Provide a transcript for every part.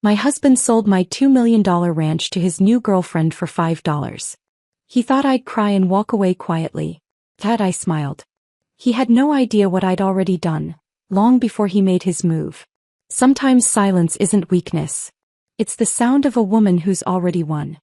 My husband sold my $2 million ranch to his new girlfriend for $5. He thought I'd cry and walk away quietly. That I smiled. He had no idea what I'd already done, long before he made his move. Sometimes silence isn't weakness. It's the sound of a woman who's already won.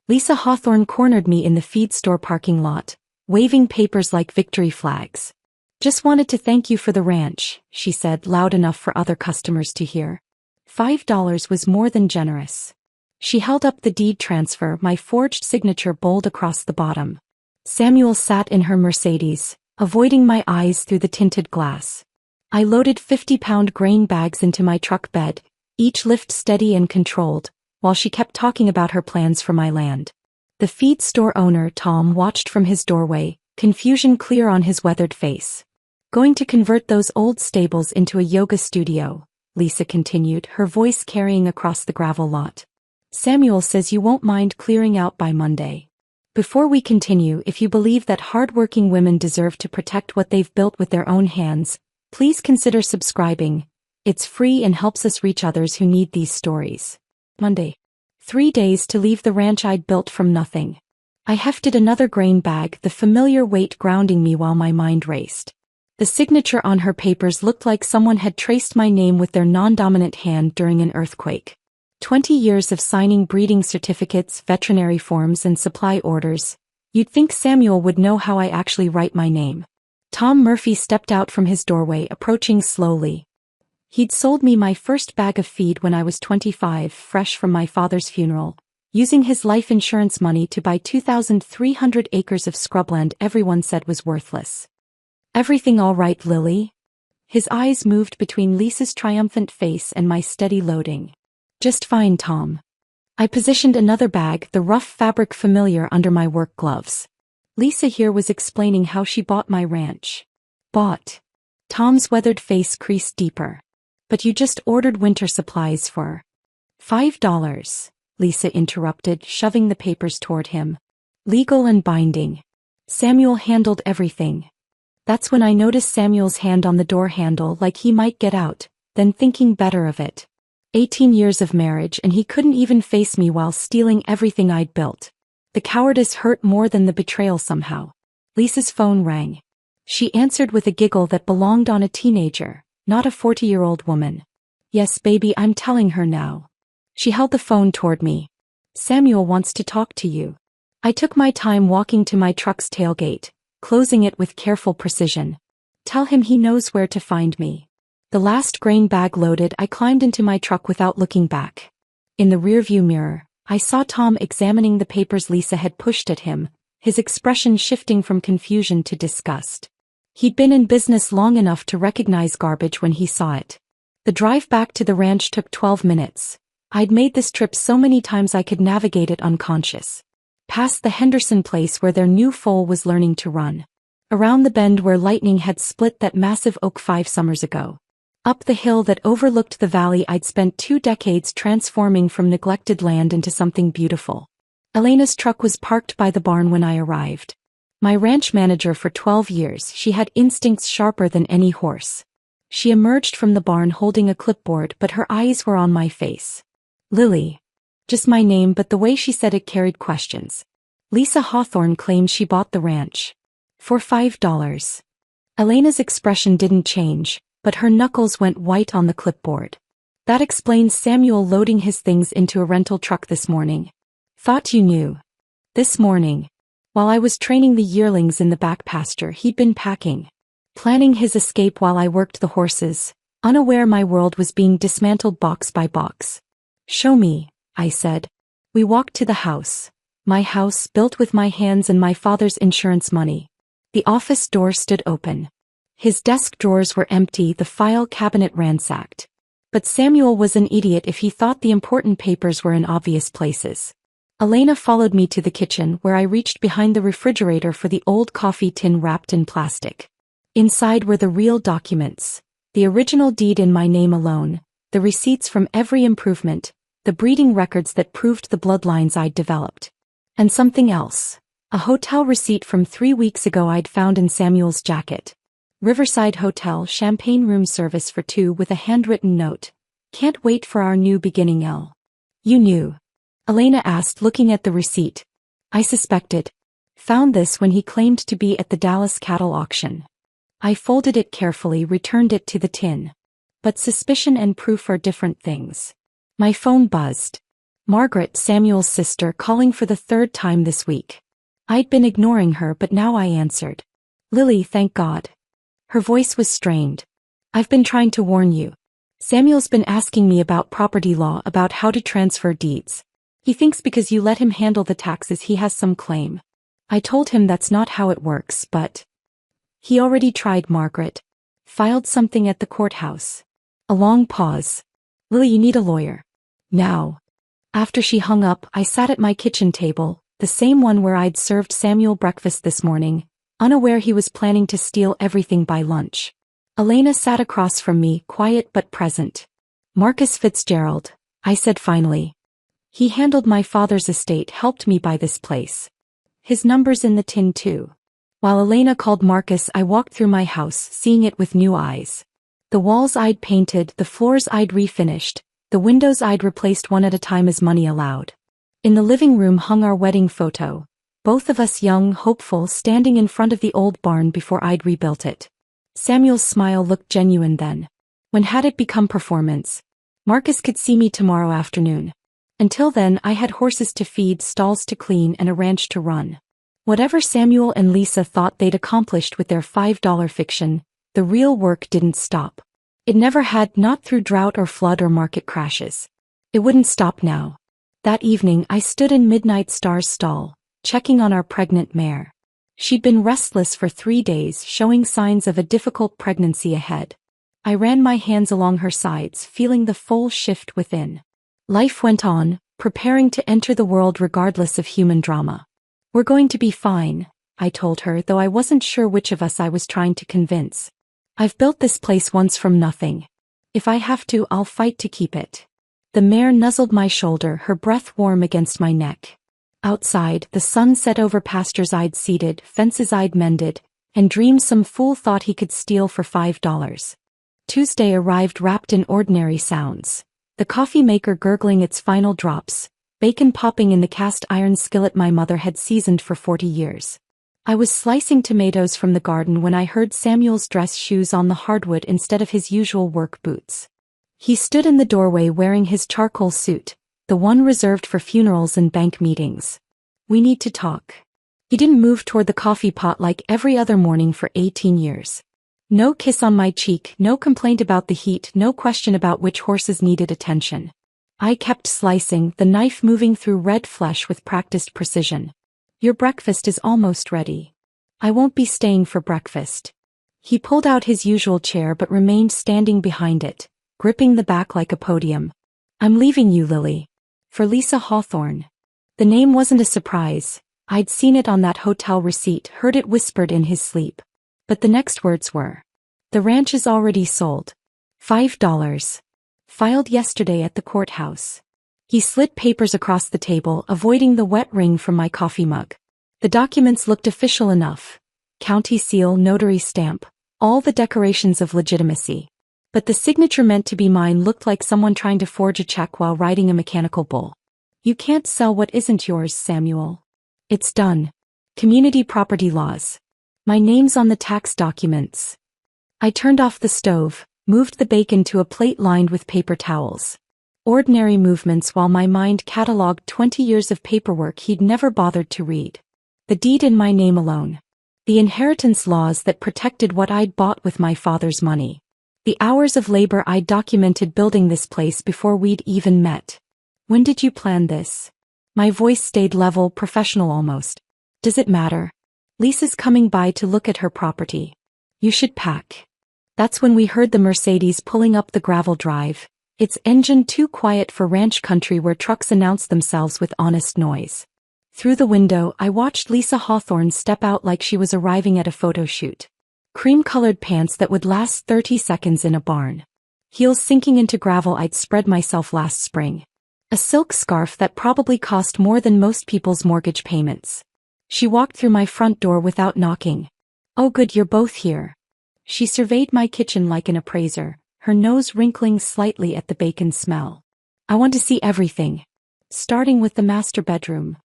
Lisa Hawthorne cornered me in the feed store parking lot, waving papers like victory flags. Just wanted to thank you for the ranch, she said loud enough for other customers to hear. $5 was more than generous. She held up the deed transfer, my forged signature bold across the bottom. Samuel sat in her Mercedes, avoiding my eyes through the tinted glass. I loaded 50-pound grain bags into my truck bed, each lift steady and controlled, while she kept talking about her plans for my land. The feed store owner, Tom, watched from his doorway, confusion clear on his weathered face. Going to convert those old stables into a yoga studio, Lisa continued, her voice carrying across the gravel lot. Samuel says you won't mind clearing out by Monday. Before we continue, if you believe that hardworking women deserve to protect what they've built with their own hands, please consider subscribing. It's free and helps us reach others who need these stories. Monday. 3 days to leave the ranch I'd built from nothing. I hefted another grain bag, the familiar weight grounding me while my mind raced. The signature on her papers looked like someone had traced my name with their non-dominant hand during an earthquake. 20 years of signing breeding certificates, veterinary forms, and supply orders. You'd think Samuel would know how I actually write my name. Tom Murphy stepped out from his doorway, approaching slowly. He'd sold me my first bag of feed when I was 25, fresh from my father's funeral, using his life insurance money to buy 2,300 acres of scrubland everyone said was worthless. Everything all right, Lily? His eyes moved between Lisa's triumphant face and my steady loading. Just fine, Tom. I positioned another bag, the rough fabric familiar, under my work gloves. Lisa here was explaining how she bought my ranch. Bought. Tom's weathered face creased deeper. But you just ordered winter supplies for $5, Lisa interrupted, shoving the papers toward him. Legal and binding. Samuel handled everything. That's when I noticed Samuel's hand on the door handle, like he might get out, then thinking better of it. 18 years of marriage and he couldn't even face me while stealing everything I'd built. The cowardice hurt more than the betrayal somehow. Lisa's phone rang. She answered with a giggle that belonged on a teenager, not a 40-year-old woman. Yes, baby, I'm telling her now. She held the phone toward me. Samuel wants to talk to you. I took my time walking to my truck's tailgate, closing it with careful precision. Tell him he knows where to find me. The last grain bag loaded, I climbed into my truck without looking back. In the rearview mirror, I saw Tom examining the papers Lisa had pushed at him, his expression shifting from confusion to disgust. He'd been in business long enough to recognize garbage when he saw it. The drive back to the ranch took 12 minutes. I'd made this trip so many times I could navigate it unconscious. Past the Henderson place where their new foal was learning to run. Around the bend where lightning had split that massive oak 5 summers ago. Up the hill that overlooked the valley I'd spent 2 decades transforming from neglected land into something beautiful. Elena's truck was parked by the barn when I arrived. My ranch manager for 12 years, she had instincts sharper than any horse. She emerged from the barn holding a clipboard, but her eyes were on my face. Lily. Just my name, but the way she said it carried questions. Lisa Hawthorne claimed she bought the ranch. For $5. Elena's expression didn't change, but her knuckles went white on the clipboard. That explains Samuel loading his things into a rental truck this morning. Thought you knew. This morning. While I was training the yearlings in the back pasture, he'd been packing. Planning his escape while I worked the horses, unaware my world was being dismantled box by box. Show me, I said. We walked to the house. My house, built with my hands and my father's insurance money. The office door stood open. His desk drawers were empty, the file cabinet ransacked. But Samuel was an idiot if he thought the important papers were in obvious places. Elena followed me to the kitchen where I reached behind the refrigerator for the old coffee tin wrapped in plastic. Inside were the real documents, the original deed in my name alone, the receipts from every improvement, the breeding records that proved the bloodlines I'd developed. And something else, a hotel receipt from 3 weeks ago I'd found in Samuel's jacket. Riverside Hotel, champagne room service for 2 with a handwritten note. Can't wait for our new beginning, Elle. You knew? Elena asked, looking at the receipt. I suspected. Found this when he claimed to be at the Dallas cattle auction. I folded it carefully, returned it to the tin. But suspicion and proof are different things. My phone buzzed. Margaret, Samuel's sister, calling for the third time this week. I'd been ignoring her, but now I answered. Lily, thank God. Her voice was strained. I've been trying to warn you. Samuel's been asking me about property law, about how to transfer deeds. He thinks because you let him handle the taxes he has some claim. I told him that's not how it works, but... He already tried, Margaret. Filed something at the courthouse. A long pause. Lily, you need a lawyer. Now. After she hung up, I sat at my kitchen table, the same one where I'd served Samuel breakfast this morning, unaware he was planning to steal everything by lunch. Elena sat across from me, quiet but present. Marcus Fitzgerald, I said finally. He handled my father's estate, helped me buy this place. His number's in the tin too. While Elena called Marcus, I walked through my house, seeing it with new eyes. The walls I'd painted, the floors I'd refinished, the windows I'd replaced one at a time as money allowed. In the living room hung our wedding photo, both of us young, hopeful, standing in front of the old barn before I'd rebuilt it. Samuel's smile looked genuine then. When had it become performance? Marcus could see me tomorrow afternoon. Until then, I had horses to feed, stalls to clean, and a ranch to run. Whatever Samuel and Lisa thought they'd accomplished with their $5 fiction, the real work didn't stop. It never had, not through drought or flood or market crashes. It wouldn't stop now. That evening, I stood in Midnight Star's stall, checking on our pregnant mare. She'd been restless for 3 days, showing signs of a difficult pregnancy ahead. I ran my hands along her sides, feeling the full shift within. Life went on, preparing to enter the world regardless of human drama. We're going to be fine, I told her, though I wasn't sure which of us I was trying to convince. I've built this place once from nothing. If I have to, I'll fight to keep it. The mare nuzzled my shoulder, her breath warm against my neck. Outside, the sun set over pastures I'd seeded, fences I'd mended, and dreams some fool thought he could steal for $5. Tuesday arrived wrapped in ordinary sounds. The coffee maker gurgling its final drops, bacon popping in the cast iron skillet my mother had seasoned for 40 years. I was slicing tomatoes from the garden when I heard Samuel's dress shoes on the hardwood instead of his usual work boots. He stood in the doorway wearing his charcoal suit, the one reserved for funerals and bank meetings. We need to talk. He didn't move toward the coffee pot like every other morning for 18 years. No kiss on my cheek, no complaint about the heat, no question about which horses needed attention. I kept slicing, the knife moving through red flesh with practiced precision. Your breakfast is almost ready. I won't be staying for breakfast. He pulled out his usual chair but remained standing behind it, gripping the back like a podium. I'm leaving you, Lily. For Lisa Hawthorne. The name wasn't a surprise. I'd seen it on that hotel receipt, heard it whispered in his sleep. But the next words were, the ranch is already sold. $5. Filed yesterday at the courthouse. He slid papers across the table, avoiding the wet ring from my coffee mug. The documents looked official enough. County seal, notary stamp, all the decorations of legitimacy. But the signature meant to be mine looked like someone trying to forge a check while riding a mechanical bull. You can't sell what isn't yours, Samuel. It's done. Community property laws. My name's on the tax documents. I turned off the stove, moved the bacon to a plate lined with paper towels. Ordinary movements while my mind catalogued 20 years of paperwork he'd never bothered to read. The deed in my name alone. The inheritance laws that protected what I'd bought with my father's money. The hours of labor I'd documented building this place before we'd even met. When did you plan this? My voice stayed level, professional almost. Does it matter? Lisa's coming by to look at her property. You should pack. That's when we heard the Mercedes pulling up the gravel drive, its engine too quiet for ranch country where trucks announce themselves with honest noise. Through the window, I watched Lisa Hawthorne step out like she was arriving at a photo shoot. Cream-colored pants that would last 30 seconds in a barn. Heels sinking into gravel I'd spread myself last spring. A silk scarf that probably cost more than most people's mortgage payments. She walked through my front door without knocking. Oh good, you're both here. She surveyed my kitchen like an appraiser, her nose wrinkling slightly at the bacon smell. I want to see everything. Starting with the master bedroom.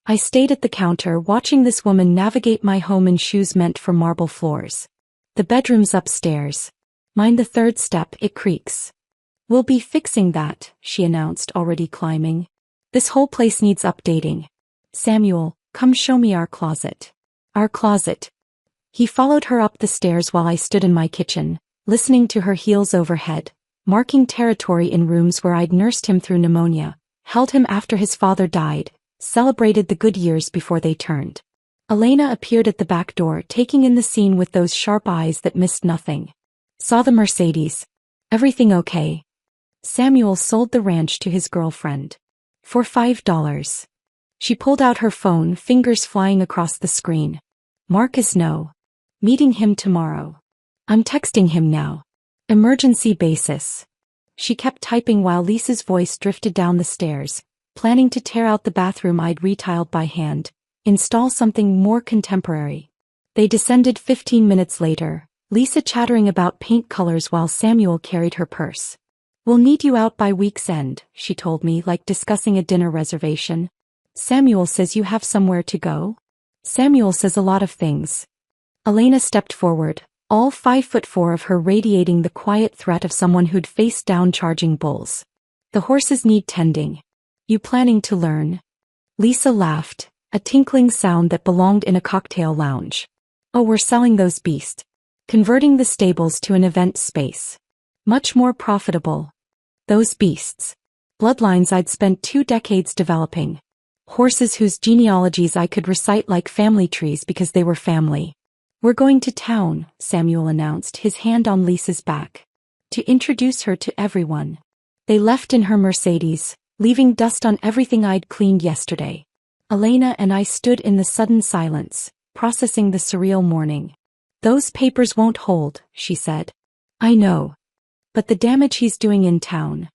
I stayed at the counter watching this woman navigate my home in shoes meant for marble floors. The bedroom's upstairs. Mind the third step, it creaks. We'll be fixing that, she announced, already climbing. This whole place needs updating. Samuel, come show me our closet. Our closet. He followed her up the stairs while I stood in my kitchen, listening to her heels overhead, marking territory in rooms where I'd nursed him through pneumonia, held him after his father died, celebrated the good years before they turned. Elena appeared at the back door, taking in the scene with those sharp eyes that missed nothing. Saw the Mercedes. Everything okay? Samuel sold the ranch to his girlfriend. For $5. She pulled out her phone, fingers flying across the screen. Marcus, no. Meeting him tomorrow. I'm texting him now. Emergency basis. She kept typing while Lisa's voice drifted down the stairs, planning to tear out the bathroom I'd retiled by hand, install something more contemporary. They descended 15 minutes later, Lisa chattering about paint colors while Samuel carried her purse. We'll need you out by week's end, she told me, like discussing a dinner reservation. Samuel says you have somewhere to go? Samuel says a lot of things. Elena stepped forward, all 5'4" of her radiating the quiet threat of someone who'd faced down charging bulls. The horses need tending. You planning to learn? Lisa laughed, a tinkling sound that belonged in a cocktail lounge. Oh, we're selling those beasts. Converting the stables to an event space. Much more profitable. Those beasts. Bloodlines I'd spent 2 decades developing. Horses whose genealogies I could recite like family trees because they were family. We're going to town, Samuel announced, his hand on Lisa's back. To introduce her to everyone. They left in her Mercedes, leaving dust on everything I'd cleaned yesterday. Elena and I stood in the sudden silence, processing the surreal morning. Those papers won't hold, she said. I know. But the damage he's doing in town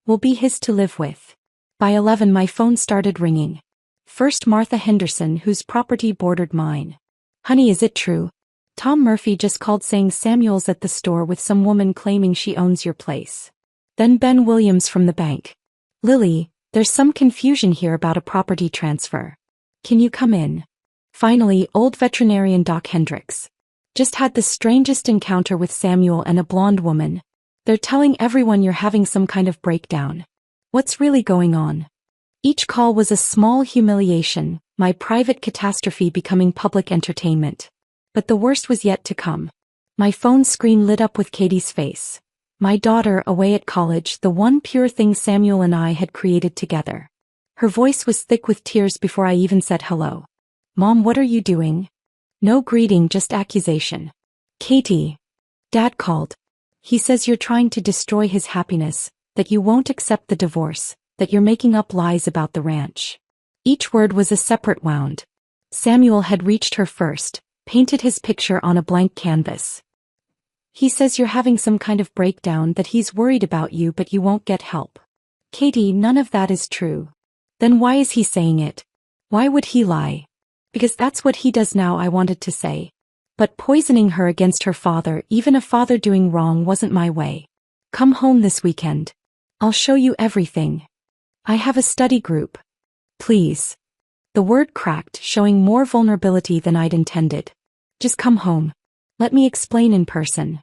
will be his to live with. By 11 my phone started ringing. First Martha Henderson, whose property bordered mine. Honey, is it true? Tom Murphy just called saying Samuel's at the store with some woman claiming she owns your place. Then Ben Williams from the bank. Lily, there's some confusion here about a property transfer. Can you come in? Finally, old veterinarian Doc Hendricks. Just had the strangest encounter with Samuel and a blonde woman. They're telling everyone you're having some kind of breakdown. What's really going on? Each call was a small humiliation, my private catastrophe becoming public entertainment. But the worst was yet to come. My phone screen lit up with Katie's face. My daughter away at college, the one pure thing Samuel and I had created together. Her voice was thick with tears before I even said hello. Mom, what are you doing? No greeting, just accusation. Katie. Dad called. He says you're trying to destroy his happiness, that you won't accept the divorce, that you're making up lies about the ranch. Each word was a separate wound. Samuel had reached her first, painted his picture on a blank canvas. He says you're having some kind of breakdown, that he's worried about you but you won't get help. Katie, none of that is true. Then why is he saying it? Why would he lie? Because that's what he does now, I wanted to say. But poisoning her against her father, even a father doing wrong, wasn't my way. Come home this weekend. I'll show you everything. I have a study group. Please. The word cracked, showing more vulnerability than I'd intended. Just come home. Let me explain in person.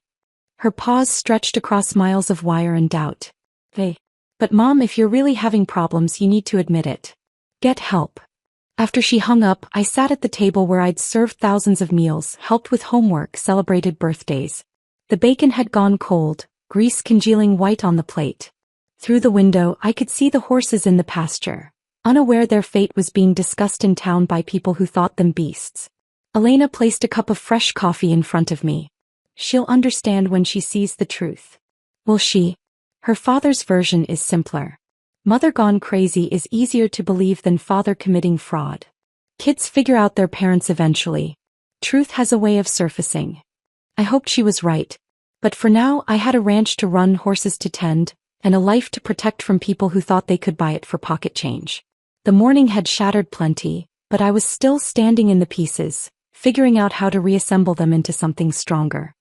Her paws stretched across miles of wire and doubt. But Mom, if you're really having problems, you need to admit it. Get help. After she hung up, I sat at the table where I'd served thousands of meals, helped with homework, celebrated birthdays. The bacon had gone cold, grease congealing white on the plate. Through the window, I could see the horses in the pasture, unaware their fate was being discussed in town by people who thought them beasts. Elena placed a cup of fresh coffee in front of me. She'll understand when she sees the truth. Will she? Her father's version is simpler. Mother gone crazy is easier to believe than father committing fraud. Kids figure out their parents eventually. Truth has a way of surfacing. I hoped she was right. But for now, I had a ranch to run, horses to tend, and a life to protect from people who thought they could buy it for pocket change. The morning had shattered plenty, but I was still standing in the pieces, figuring out how to reassemble them into something stronger.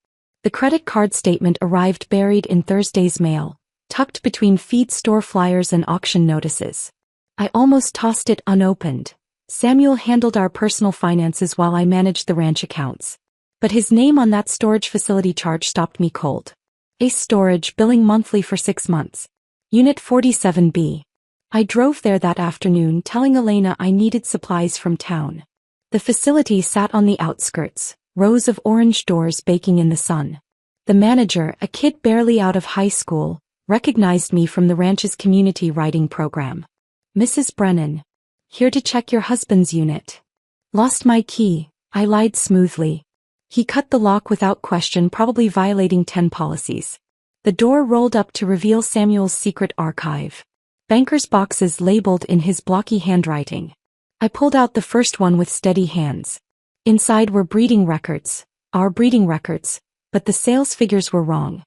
The credit card statement arrived buried in Thursday's mail, tucked between feed store flyers and auction notices. I almost tossed it unopened. Samuel handled our personal finances while I managed the ranch accounts. But his name on that storage facility charge stopped me cold. Ace Storage, billing monthly for 6 months. Unit 47B. I drove there that afternoon telling Elena I needed supplies from town. The facility sat on the outskirts, rows of orange doors baking in the sun. The manager, a kid barely out of high school, recognized me from the ranch's community writing program. "Mrs. Brennan. Here to check your husband's unit." "Lost my key," I lied smoothly. He cut the lock without question, probably violating 10 policies. The door rolled up to reveal Samuel's secret archive. Banker's boxes labeled in his blocky handwriting. I pulled out the first one with steady hands. Inside were breeding records, our breeding records, but the sales figures were wrong.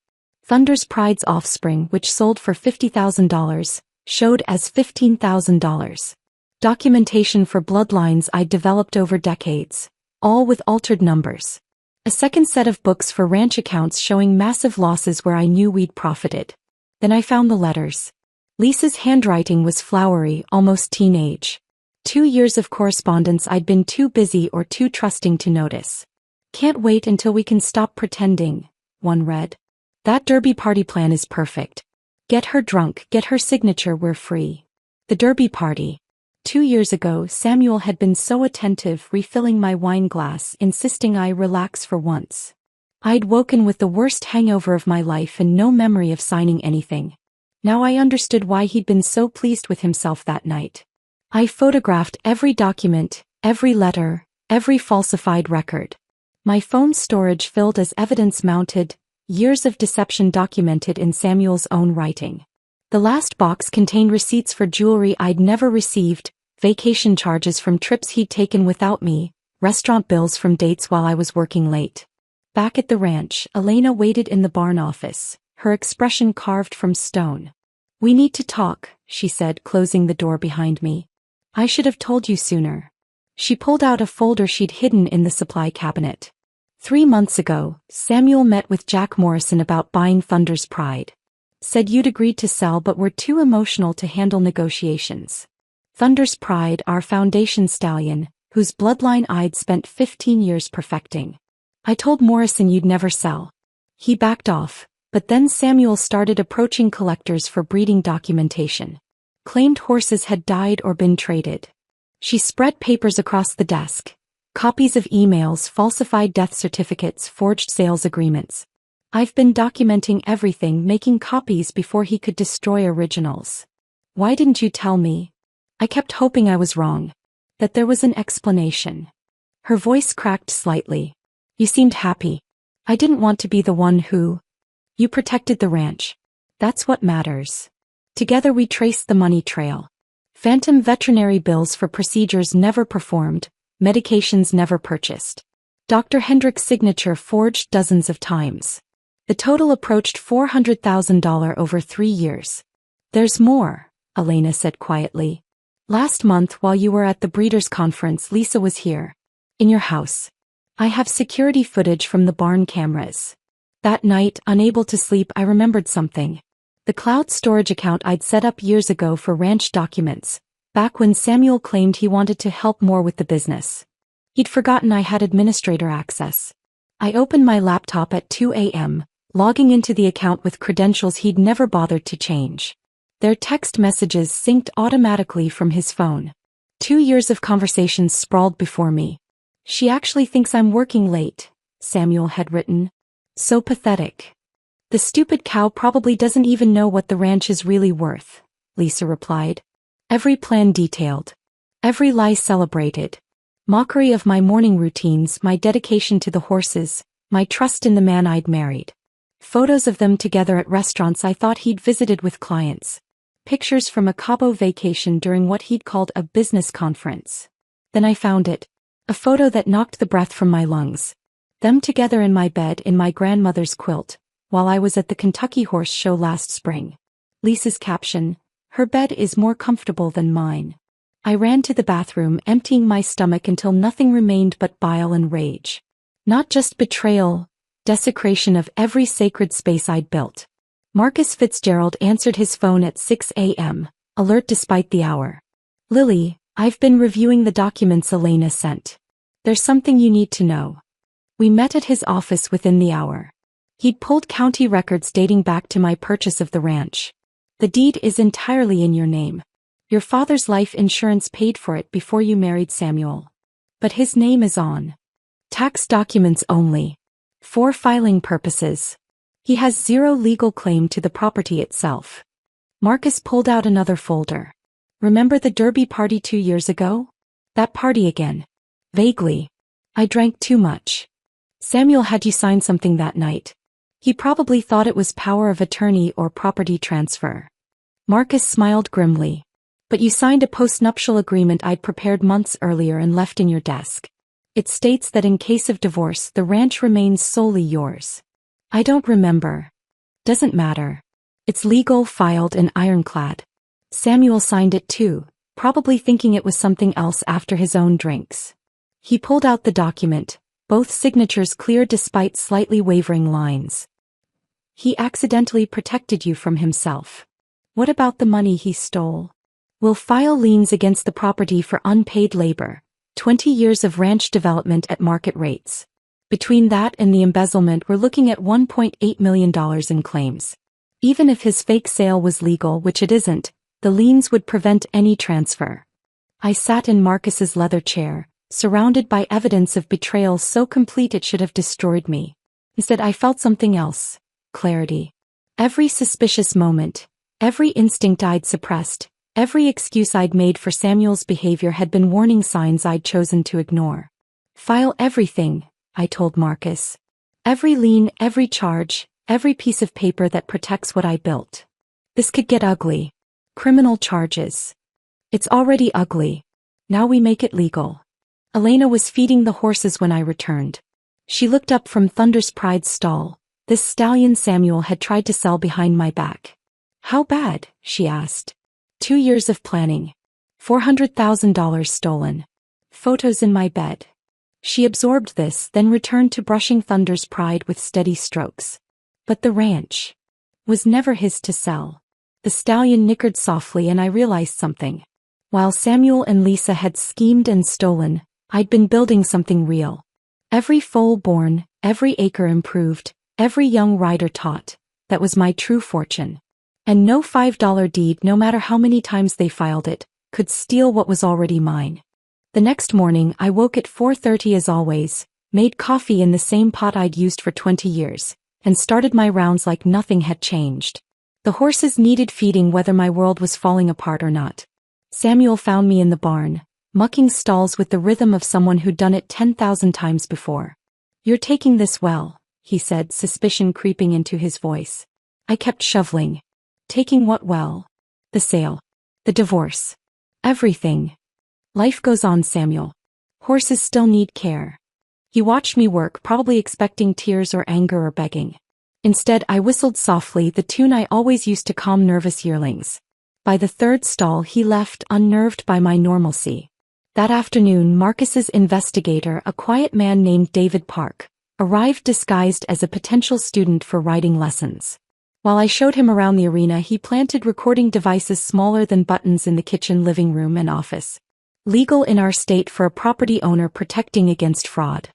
Thunder's Pride's offspring, which sold for $50,000, showed as $15,000. Documentation for bloodlines I'd developed over decades, all with altered numbers. A second set of books for ranch accounts showing massive losses where I knew we'd profited. Then I found the letters. Lisa's handwriting was flowery, almost teenage. 2 years of correspondence I'd been too busy or too trusting to notice. "Can't wait until we can stop pretending," one read. "That derby party plan is perfect. Get her drunk, get her signature, we're free." The derby party. 2 years ago, Samuel had been so attentive, refilling my wine glass, insisting I relax for once. I'd woken with the worst hangover of my life and no memory of signing anything. Now I understood why he'd been so pleased with himself that night. I photographed every document, every letter, every falsified record. My phone storage filled as evidence mounted, years of deception documented in Samuel's own writing. The last box contained receipts for jewelry I'd never received, vacation charges from trips he'd taken without me, restaurant bills from dates while I was working late. Back at the ranch, Elena waited in the barn office, her expression carved from stone. "We need to talk," she said, closing the door behind me. "I should have told you sooner." She pulled out a folder she'd hidden in the supply cabinet. 3 months ago, Samuel met with Jack Morrison about buying Thunder's Pride. Said you'd agreed to sell but were too emotional to handle negotiations. Thunder's Pride, our foundation stallion, whose bloodline I'd spent 15 years perfecting. I told Morrison you'd never sell. He backed off, but then Samuel started approaching collectors for breeding documentation. Claimed horses had died or been traded. She spread papers across the desk. Copies of emails, falsified death certificates, forged sales agreements. I've been documenting everything, making copies before he could destroy originals. "Why didn't you tell me?" I kept hoping I was wrong. That there was an explanation. Her voice cracked slightly. "You seemed happy. I didn't want to be the one who... You protected the ranch. That's what matters." Together we traced the money trail. Phantom veterinary bills for procedures never performed, medications never purchased. Dr. Hendrick's signature forged dozens of times. The total approached $400,000 over 3 years. "There's more," Elena said quietly. "Last month while you were at the breeders' conference, Lisa was here. In your house. I have security footage from the barn cameras. That night, unable to sleep, I remembered something. The cloud storage account I'd set up years ago for ranch documents, back when Samuel claimed he wanted to help more with the business. He'd forgotten I had administrator access. I opened my laptop at 2 a.m., logging into the account with credentials he'd never bothered to change. Their text messages synced automatically from his phone. 2 years of conversations sprawled before me. "She actually thinks I'm working late," Samuel had written. "So pathetic." "The stupid cow probably doesn't even know what the ranch is really worth," Lisa replied. Every plan detailed. Every lie celebrated. Mockery of my morning routines, my dedication to the horses, my trust in the man I'd married. Photos of them together at restaurants I thought he'd visited with clients. Pictures from a Cabo vacation during what he'd called a business conference. Then I found it. A photo that knocked the breath from my lungs. Them together in my bed in my grandmother's quilt, while I was at the Kentucky Horse Show last spring. Lisa's caption, "Her bed is more comfortable than mine." I ran to the bathroom, emptying my stomach until nothing remained but bile and rage. Not just betrayal, desecration of every sacred space I'd built. Marcus Fitzgerald answered his phone at 6 a.m., alert despite the hour. Lily, I've been reviewing the documents Elena sent. There's something you need to know. We met at his office within the hour. He'd pulled county records dating back to my purchase of the ranch. The deed is entirely in your name. Your father's life insurance paid for it before you married Samuel. But his name is on tax documents only. For filing purposes. He has zero legal claim to the property itself. Marcus pulled out another folder. Remember the Derby party 2 years ago? That party again. Vaguely. I drank too much. Samuel had you sign something that night. He probably thought it was power of attorney or property transfer. Marcus smiled grimly. But you signed a postnuptial agreement I'd prepared months earlier and left in your desk. It states that in case of divorce the ranch remains solely yours. I don't remember. Doesn't matter. It's legal, filed, and ironclad. Samuel signed it too, probably thinking it was something else after his own drinks. He pulled out the document, both signatures clear despite slightly wavering lines. He accidentally protected you from himself. What about the money he stole? We'll file liens against the property for unpaid labor, 20 years of ranch development at market rates. Between that and the embezzlement we're looking at $1.8 million in claims. Even if his fake sale was legal, which it isn't, the liens would prevent any transfer. I sat in Marcus's leather chair, surrounded by evidence of betrayal so complete it should have destroyed me. Instead I felt something else. Clarity. Every suspicious moment, every instinct I'd suppressed, every excuse I'd made for Samuel's behavior had been warning signs I'd chosen to ignore. File everything, I told Marcus. Every lien, every charge, every piece of paper that protects what I built. This could get ugly. Criminal charges. It's already ugly. Now we make it legal. Elena was feeding the horses when I returned. She looked up from Thunder's Pride's stall. This stallion Samuel had tried to sell behind my back. How bad? She asked. 2 years of planning. $400,000 stolen. Photos in my bed. She absorbed this, then returned to brushing Thunder's Pride with steady strokes. But the ranch was never his to sell. The stallion nickered softly and I realized something. While Samuel and Lisa had schemed and stolen, I'd been building something real. Every foal born, every acre improved, every young rider taught. That was my true fortune. And no $5 deed, no matter how many times they filed it, could steal what was already mine. The next morning I woke at 4:30 as always, made coffee in the same pot I'd used for 20 years, and started my rounds like nothing had changed. The horses needed feeding whether my world was falling apart or not. Samuel found me in the barn, mucking stalls with the rhythm of someone who'd done it 10,000 times before. You're taking this well, he said, suspicion creeping into his voice. I kept shoveling. Taking what well? The sale. The divorce. Everything. Life goes on, Samuel. Horses still need care. He watched me work, probably expecting tears or anger or begging. Instead, I whistled softly, the tune I always used to calm nervous yearlings. By the third stall he left, unnerved by my normalcy. That afternoon Marcus's investigator, a quiet man named David Park, arrived disguised as a potential student for riding lessons. While I showed him around the arena, he planted recording devices smaller than buttons in the kitchen, living room, and office. Legal in our state for a property owner, protecting against fraud.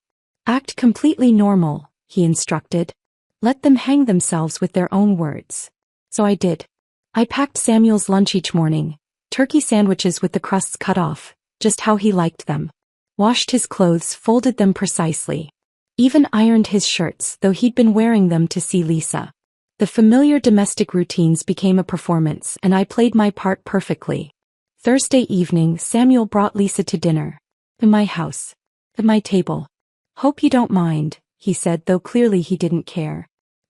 Act completely normal, he instructed. Let them hang themselves with their own words. So I did. I packed Samuel's lunch each morning, turkey sandwiches with the crusts cut off, just how he liked them. Washed his clothes, folded them precisely. Even ironed his shirts, though he'd been wearing them to see Lisa. The familiar domestic routines became a performance, and I played my part perfectly. Thursday evening, Samuel brought Lisa to dinner. In my house. At my table. Hope you don't mind, he said, though clearly he didn't care.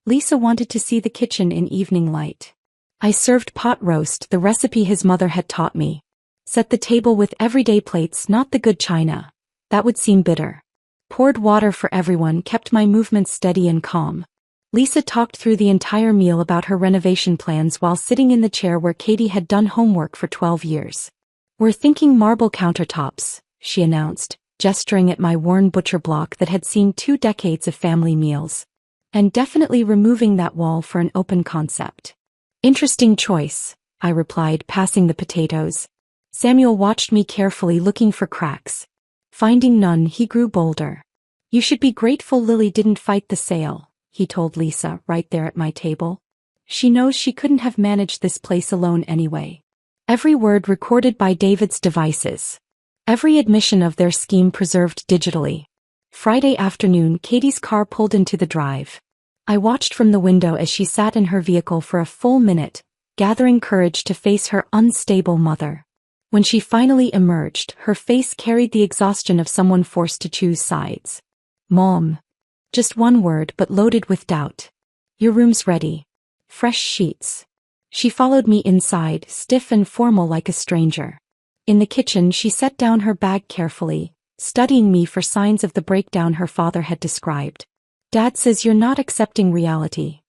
Lisa wanted to see the kitchen in evening light. I served pot roast, the recipe his mother had taught me. Set the table with everyday plates, not the good china. That would seem bitter. Poured water for everyone, kept my movements steady and calm. Lisa talked through the entire meal about her renovation plans while sitting in the chair where Katie had done homework for 12 years. We're thinking marble countertops, she announced, gesturing at my worn butcher block that had seen 2 decades of family meals. And definitely removing that wall for an open concept. Interesting choice, I replied, passing the potatoes. Samuel watched me carefully, looking for cracks. Finding none, he grew bolder. You should be grateful Lily didn't fight the sale, he told Lisa, right there at my table. She knows she couldn't have managed this place alone anyway. Every word recorded by David's devices. Every admission of their scheme preserved digitally. Friday afternoon, Katie's car pulled into the drive. I watched from the window as she sat in her vehicle for a full minute, gathering courage to face her unstable mother. When she finally emerged, her face carried the exhaustion of someone forced to choose sides. Mom. Just one word, but loaded with doubt. Your room's ready. Fresh sheets. She followed me inside, stiff and formal like a stranger. In the kitchen, she set down her bag carefully, studying me for signs of the breakdown her father had described. Dad says you're not accepting reality.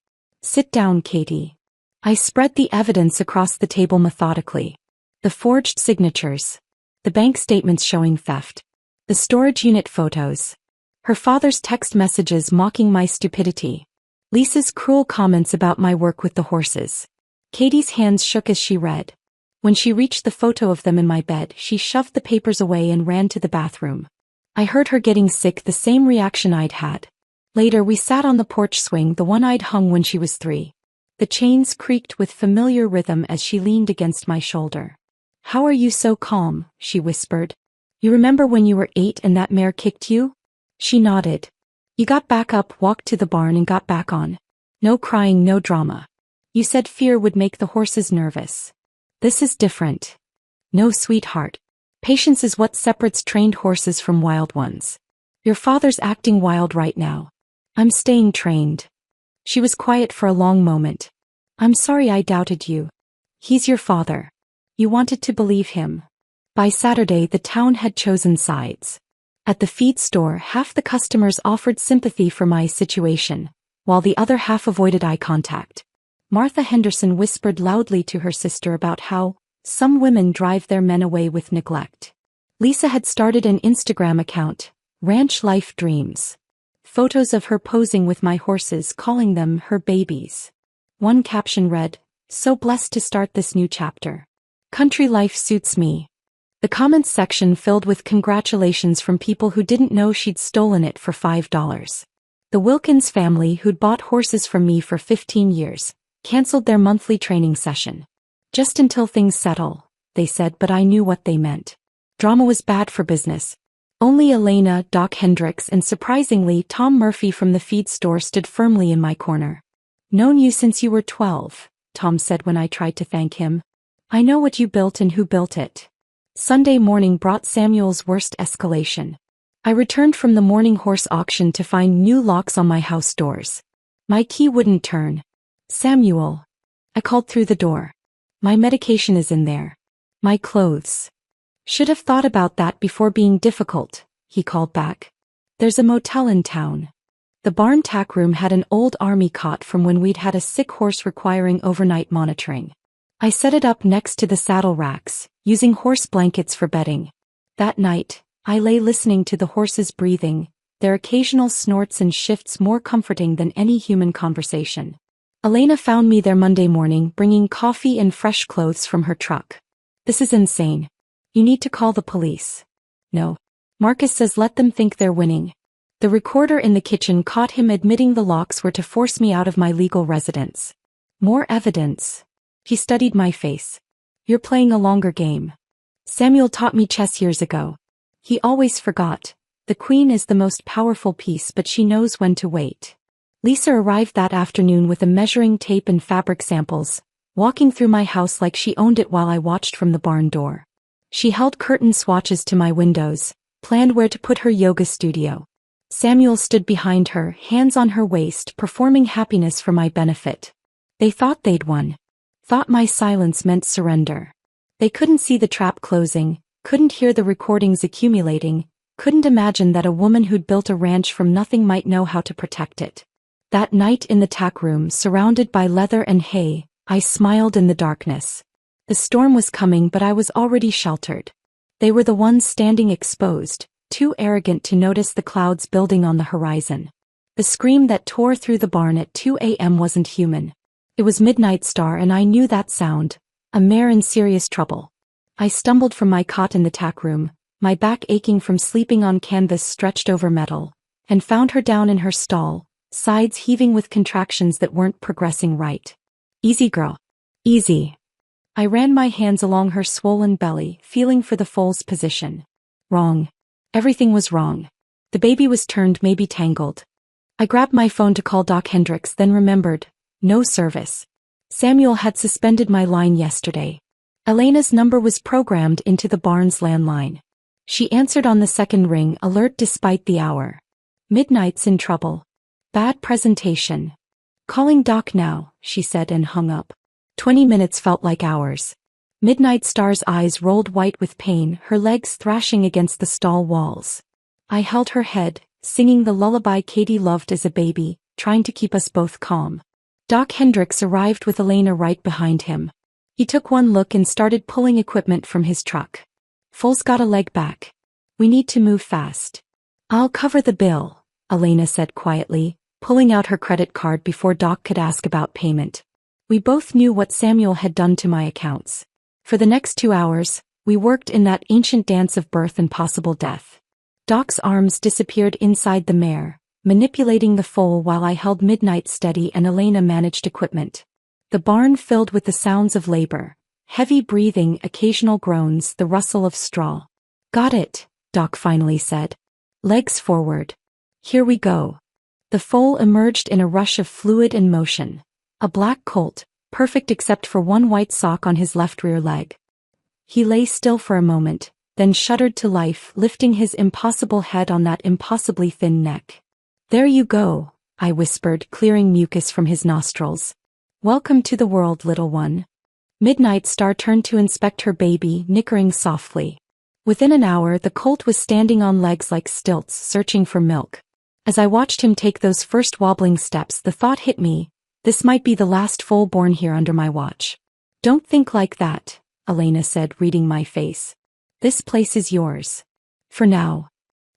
Sit down, Katie. I spread the evidence across the table methodically. The forged signatures. The bank statements showing theft. The storage unit photos. Her father's text messages mocking my stupidity. Lisa's cruel comments about my work with the horses. Katie's hands shook as she read. When she reached the photo of them in my bed, she shoved the papers away and ran to the bathroom. I heard her getting sick, the same reaction I'd had. Later we sat on the porch swing, the one I'd hung when she was 3. The chains creaked with familiar rhythm as she leaned against my shoulder. How are you so calm? She whispered. You remember when you were 8 and that mare kicked you? She nodded. You got back up, walked to the barn and got back on. No crying, no drama. You said fear would make the horses nervous. This is different. No, sweetheart. Patience is what separates trained horses from wild ones. Your father's acting wild right now. I'm staying trained. She was quiet for a long moment. I'm sorry I doubted you. He's your father. You wanted to believe him. By Saturday, the town had chosen sides. At the feed store, half the customers offered sympathy for my situation, while the other half avoided eye contact. Martha Henderson whispered loudly to her sister about how some women drive their men away with neglect. Lisa had started an Instagram account, Ranch Life Dreams. Photos of her posing with my horses, calling them her babies. One caption read, "So blessed to start this new chapter. Country life suits me." The comments section filled with congratulations from people who didn't know she'd stolen it for $5. The Wilkins family, who'd bought horses from me for 15 years, canceled their monthly training session. Just until things settle, they said, but I knew what they meant. Drama was bad for business. Only Elena, Doc Hendricks, and surprisingly Tom Murphy from the feed store stood firmly in my corner. Known you since you were 12, Tom said when I tried to thank him. I know what you built and who built it. Sunday morning brought Samuel's worst escalation. I returned from the morning horse auction to find new locks on my house doors. My key wouldn't turn. Samuel. I called through the door. My medication is in there. My clothes. Should have thought about that before being difficult, he called back. There's a motel in town. The barn tack room had an old army cot from when we'd had a sick horse requiring overnight monitoring. I set it up next to the saddle racks, using horse blankets for bedding. That night, I lay listening to the horses breathing, their occasional snorts and shifts more comforting than any human conversation. Elena found me there Monday morning, bringing coffee and fresh clothes from her truck. This is insane. You need to call the police. No. Marcus says let them think they're winning. The recorder in the kitchen caught him admitting the locks were to force me out of my legal residence. More evidence. He studied my face. You're playing a longer game. Samuel taught me chess years ago. He always forgot. The queen is the most powerful piece, but she knows when to wait. Lisa arrived that afternoon with a measuring tape and fabric samples, walking through my house like she owned it while I watched from the barn door. She held curtain swatches to my windows, planned where to put her yoga studio. Samuel stood behind her, hands on her waist, performing happiness for my benefit. They thought they'd won. Thought my silence meant surrender. They couldn't see the trap closing, couldn't hear the recordings accumulating, couldn't imagine that a woman who'd built a ranch from nothing might know how to protect it. That night in the tack room, surrounded by leather and hay, I smiled in the darkness. The storm was coming, but I was already sheltered. They were the ones standing exposed, too arrogant to notice the clouds building on the horizon. The scream that tore through the barn at 2 a.m. wasn't human. It was Midnight Star, and I knew that sound. A mare in serious trouble. I stumbled from my cot in the tack room, my back aching from sleeping on canvas stretched over metal, and found her down in her stall, sides heaving with contractions that weren't progressing right. Easy, girl. Easy. I ran my hands along her swollen belly, feeling for the foal's position. Wrong. Everything was wrong. The baby was turned, maybe tangled. I grabbed my phone to call Doc Hendricks, then remembered. No service. Samuel had suspended my line yesterday. Elena's number was programmed into the barn's landline. She answered on the second ring, alert despite the hour. Midnight's in trouble. Bad presentation. Calling Doc now, she said and hung up. 20 minutes felt like hours. Midnight Star's eyes rolled white with pain, her legs thrashing against the stall walls. I held her head, singing the lullaby Katie loved as a baby, trying to keep us both calm. Doc Hendricks arrived with Elena right behind him. He took one look and started pulling equipment from his truck. Foal's got a leg back. We need to move fast. I'll cover the bill, Elena said quietly, pulling out her credit card before Doc could ask about payment. We both knew what Samuel had done to my accounts. For the next 2 hours, we worked in that ancient dance of birth and possible death. Doc's arms disappeared inside the mare, manipulating the foal while I held Midnight steady and Elena managed equipment. The barn filled with the sounds of labor, heavy breathing, occasional groans, the rustle of straw. Got it, Doc finally said. Legs forward. Here we go. The foal emerged in a rush of fluid and motion. A black colt, perfect except for one white sock on his left rear leg. He lay still for a moment, then shuddered to life, lifting his impossible head on that impossibly thin neck. There you go, I whispered, clearing mucus from his nostrils. Welcome to the world, little one. Midnight Star turned to inspect her baby, nickering softly. Within an hour, the colt was standing on legs like stilts, searching for milk. As I watched him take those first wobbling steps, the thought hit me, this might be the last foal born here under my watch. Don't think like that, Elena said, reading my face. This place is yours. For now.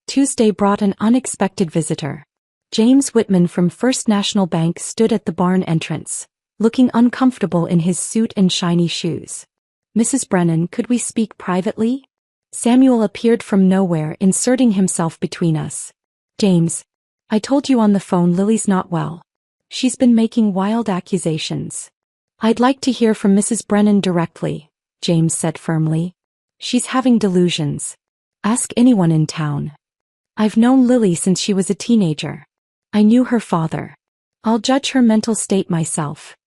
Tuesday brought an unexpected visitor. James Whitman from First National Bank stood at the barn entrance, looking uncomfortable in his suit and shiny shoes. Mrs. Brennan, could we speak privately? Samuel appeared from nowhere, inserting himself between us. James, I told you on the phone Lily's not well. She's been making wild accusations. I'd like to hear from Mrs. Brennan directly, James said firmly. She's having delusions. Ask anyone in town. I've known Lily since she was a teenager. I knew her father. I'll judge her mental state myself.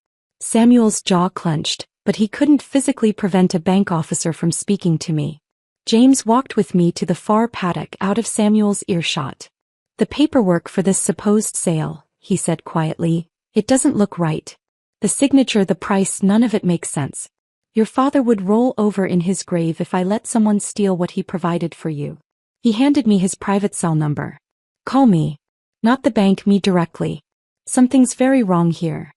Samuel's jaw clenched, but he couldn't physically prevent a bank officer from speaking to me. James walked with me to the far paddock out of Samuel's earshot. The paperwork for this supposed sale, he said quietly, it doesn't look right. The signature, the price, none of it makes sense. Your father would roll over in his grave if I let someone steal what he provided for you. He handed me his private cell number. Call me. Not the bank, me directly. Something's very wrong here.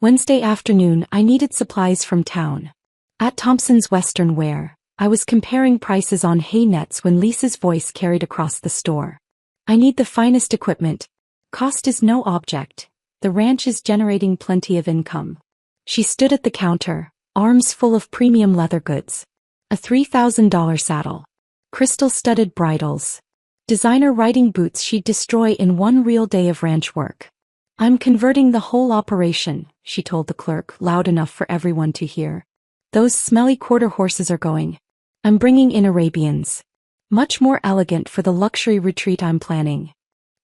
Wednesday afternoon, I needed supplies from town. At Thompson's Western Wear, I was comparing prices on hay nets when Lisa's voice carried across the store. I need the finest equipment. Cost is no object. The ranch is generating plenty of income. She stood at the counter, arms full of premium leather goods. A $3,000 saddle. Crystal-studded bridles. Designer riding boots she'd destroy in one real day of ranch work. I'm converting the whole operation, she told the clerk, loud enough for everyone to hear. Those smelly quarter horses are going. I'm bringing in Arabians. Much more elegant for the luxury retreat I'm planning.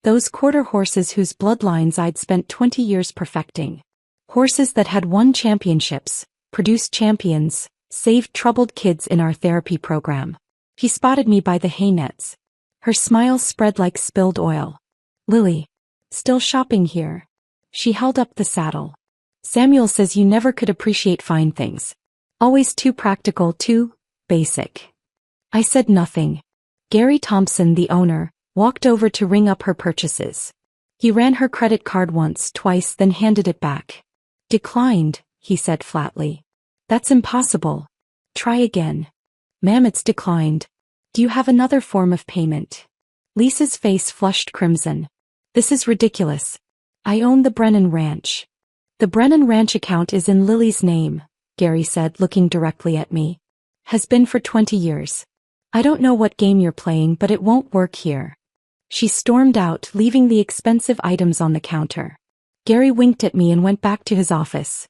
Those quarter horses whose bloodlines I'd spent 20 years perfecting. Horses that had won championships, produced champions, saved troubled kids in our therapy program. He spotted me by the hay nets. Her smile spread like spilled oil. Lily. Still shopping here. She held up the saddle. Samuel says you never could appreciate fine things. Always too practical, too basic. I said nothing. Gary Thompson, the owner, walked over to ring up her purchases. He ran her credit card once, twice, then handed it back. Declined, he said flatly. That's impossible. Try again. Ma'am, it's declined. Do you have another form of payment? Lisa's face flushed crimson. This is ridiculous. I own the Brennan Ranch. The Brennan Ranch account is in Lily's name, Gary said, looking directly at me. Has been for 20 years. I don't know what game you're playing, but it won't work here. She stormed out, leaving the expensive items on the counter. Gary winked at me and went back to his office.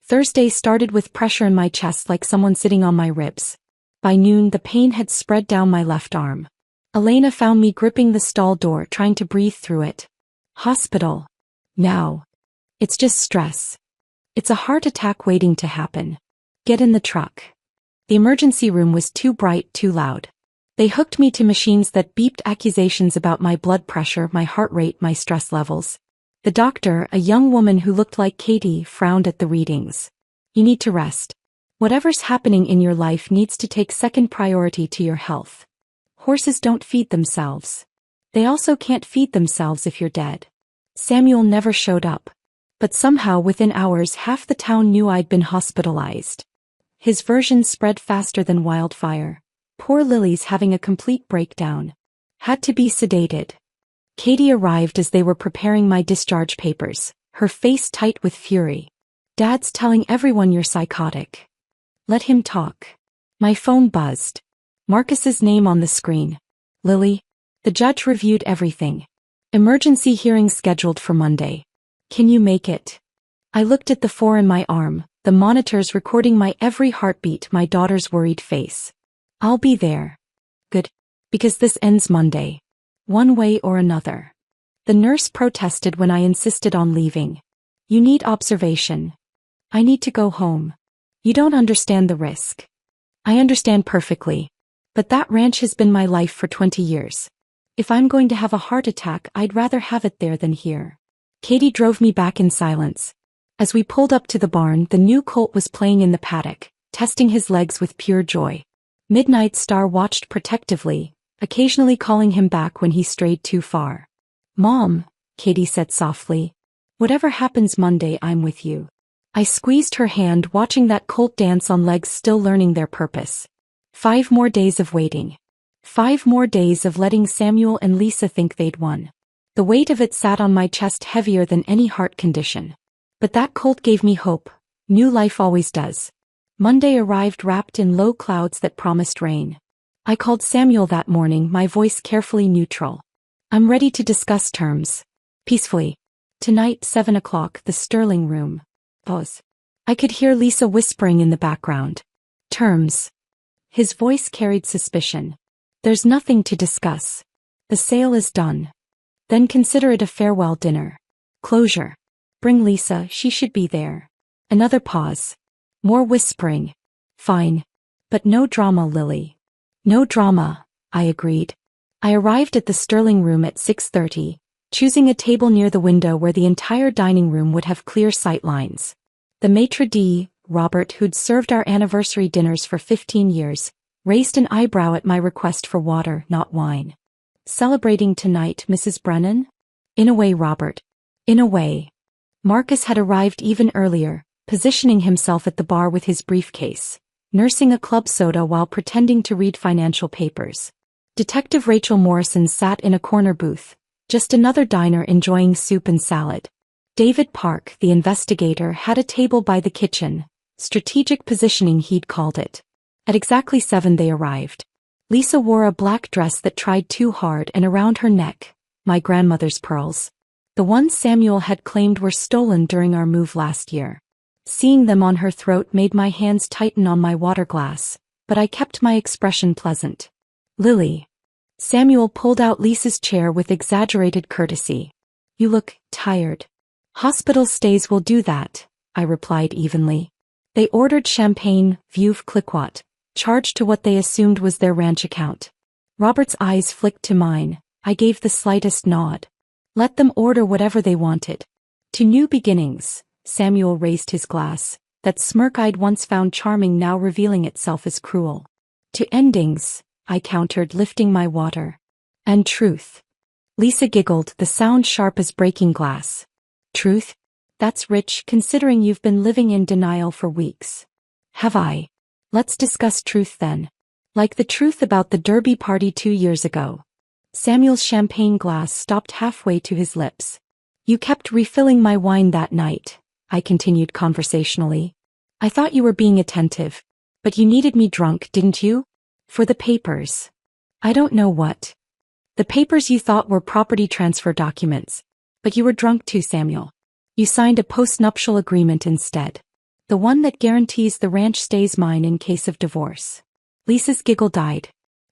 Thursday started with pressure in my chest like someone sitting on my ribs. By noon, the pain had spread down my left arm. Elena found me gripping the stall door, trying to breathe through it. Hospital. Now. It's just stress. It's a heart attack waiting to happen. Get in the truck. The emergency room was too bright, too loud. They hooked me to machines that beeped accusations about my blood pressure, my heart rate, my stress levels. The doctor, a young woman who looked like Katie, frowned at the readings. You need to rest. Whatever's happening in your life needs to take second priority to your health. Horses don't feed themselves. They also can't feed themselves if you're dead. Samuel never showed up. But somehow within hours half the town knew I'd been hospitalized. His version spread faster than wildfire. Poor Lily's having a complete breakdown. Had to be sedated. Katie arrived as they were preparing my discharge papers, her face tight with fury. Dad's telling everyone you're psychotic. Let him talk. My phone buzzed. Marcus's name on the screen. Lily. The judge reviewed everything. Emergency hearing scheduled for Monday. Can you make it? I looked at the 4 in my arm, the monitors recording my every heartbeat, my daughter's worried face. I'll be there. Good. Because this ends Monday. One way or another. The nurse protested when I insisted on leaving. You need observation. I need to go home. You don't understand the risk. I understand perfectly. But that ranch has been my life for 20 years. If I'm going to have a heart attack, I'd rather have it there than here. Katie drove me back in silence. As we pulled up to the barn, the new colt was playing in the paddock, testing his legs with pure joy. Midnight Star watched protectively, occasionally calling him back when he strayed too far. Mom, Katie said softly. Whatever happens Monday, I'm with you. I squeezed her hand, watching that colt dance on legs still learning their purpose. 5 more days of waiting. 5 more days of letting Samuel and Lisa think they'd won. The weight of it sat on my chest heavier than any heart condition. But that colt gave me hope. New life always does. Monday arrived wrapped in low clouds that promised rain. I called Samuel that morning, my voice carefully neutral. I'm ready to discuss terms. Peacefully. Tonight, 7 o'clock, the Sterling room. Pause. I could hear Lisa whispering in the background. Terms. His voice carried suspicion. There's nothing to discuss. The sale is done. Then consider it a farewell dinner. Closure. Bring Lisa, she should be there. Another pause. More whispering. Fine. But no drama, Lily. No drama, I agreed. I arrived at the Sterling room at 6:30, choosing a table near the window where the entire dining room would have clear sight lines. The maitre d', Robert, who'd served our anniversary dinners for 15 years, raised an eyebrow at my request for water, not wine. Celebrating tonight, Mrs. Brennan? In a way, Robert. In a way. Marcus had arrived even earlier, positioning himself at the bar with his briefcase, nursing a club soda while pretending to read financial papers. Detective Rachel Morrison sat in a corner booth, just another diner enjoying soup and salad. David Park, the investigator, had a table by the kitchen, strategic positioning he'd called it. At exactly 7 they arrived. Lisa wore a black dress that tried too hard, and around her neck, my grandmother's pearls. The ones Samuel had claimed were stolen during our move last year. Seeing them on her throat made my hands tighten on my water glass, but I kept my expression pleasant. Lily. Samuel pulled out Lisa's chair with exaggerated courtesy. You look tired. Hospital stays will do that, I replied evenly. They ordered champagne, Veuve Clicquot, charged to what they assumed was their ranch account. Robert's eyes flicked to mine. I gave the slightest nod. Let them order whatever they wanted. To new beginnings, Samuel raised his glass, that smirk I'd once found charming now revealing itself as cruel. To endings, I countered, lifting my water. And truth. Lisa giggled, the sound sharp as breaking glass. Truth? That's rich, considering you've been living in denial for weeks. Have I? Let's discuss truth then. Like the truth about the Derby party 2 years ago. Samuel's champagne glass stopped halfway to his lips. You kept refilling my wine that night, I continued conversationally. I thought you were being attentive. But you needed me drunk, didn't you? For the papers. I don't know what. The papers you thought were property transfer documents. But you were drunk too, Samuel. You signed a postnuptial agreement instead. The one that guarantees the ranch stays mine in case of divorce. Lisa's giggle died.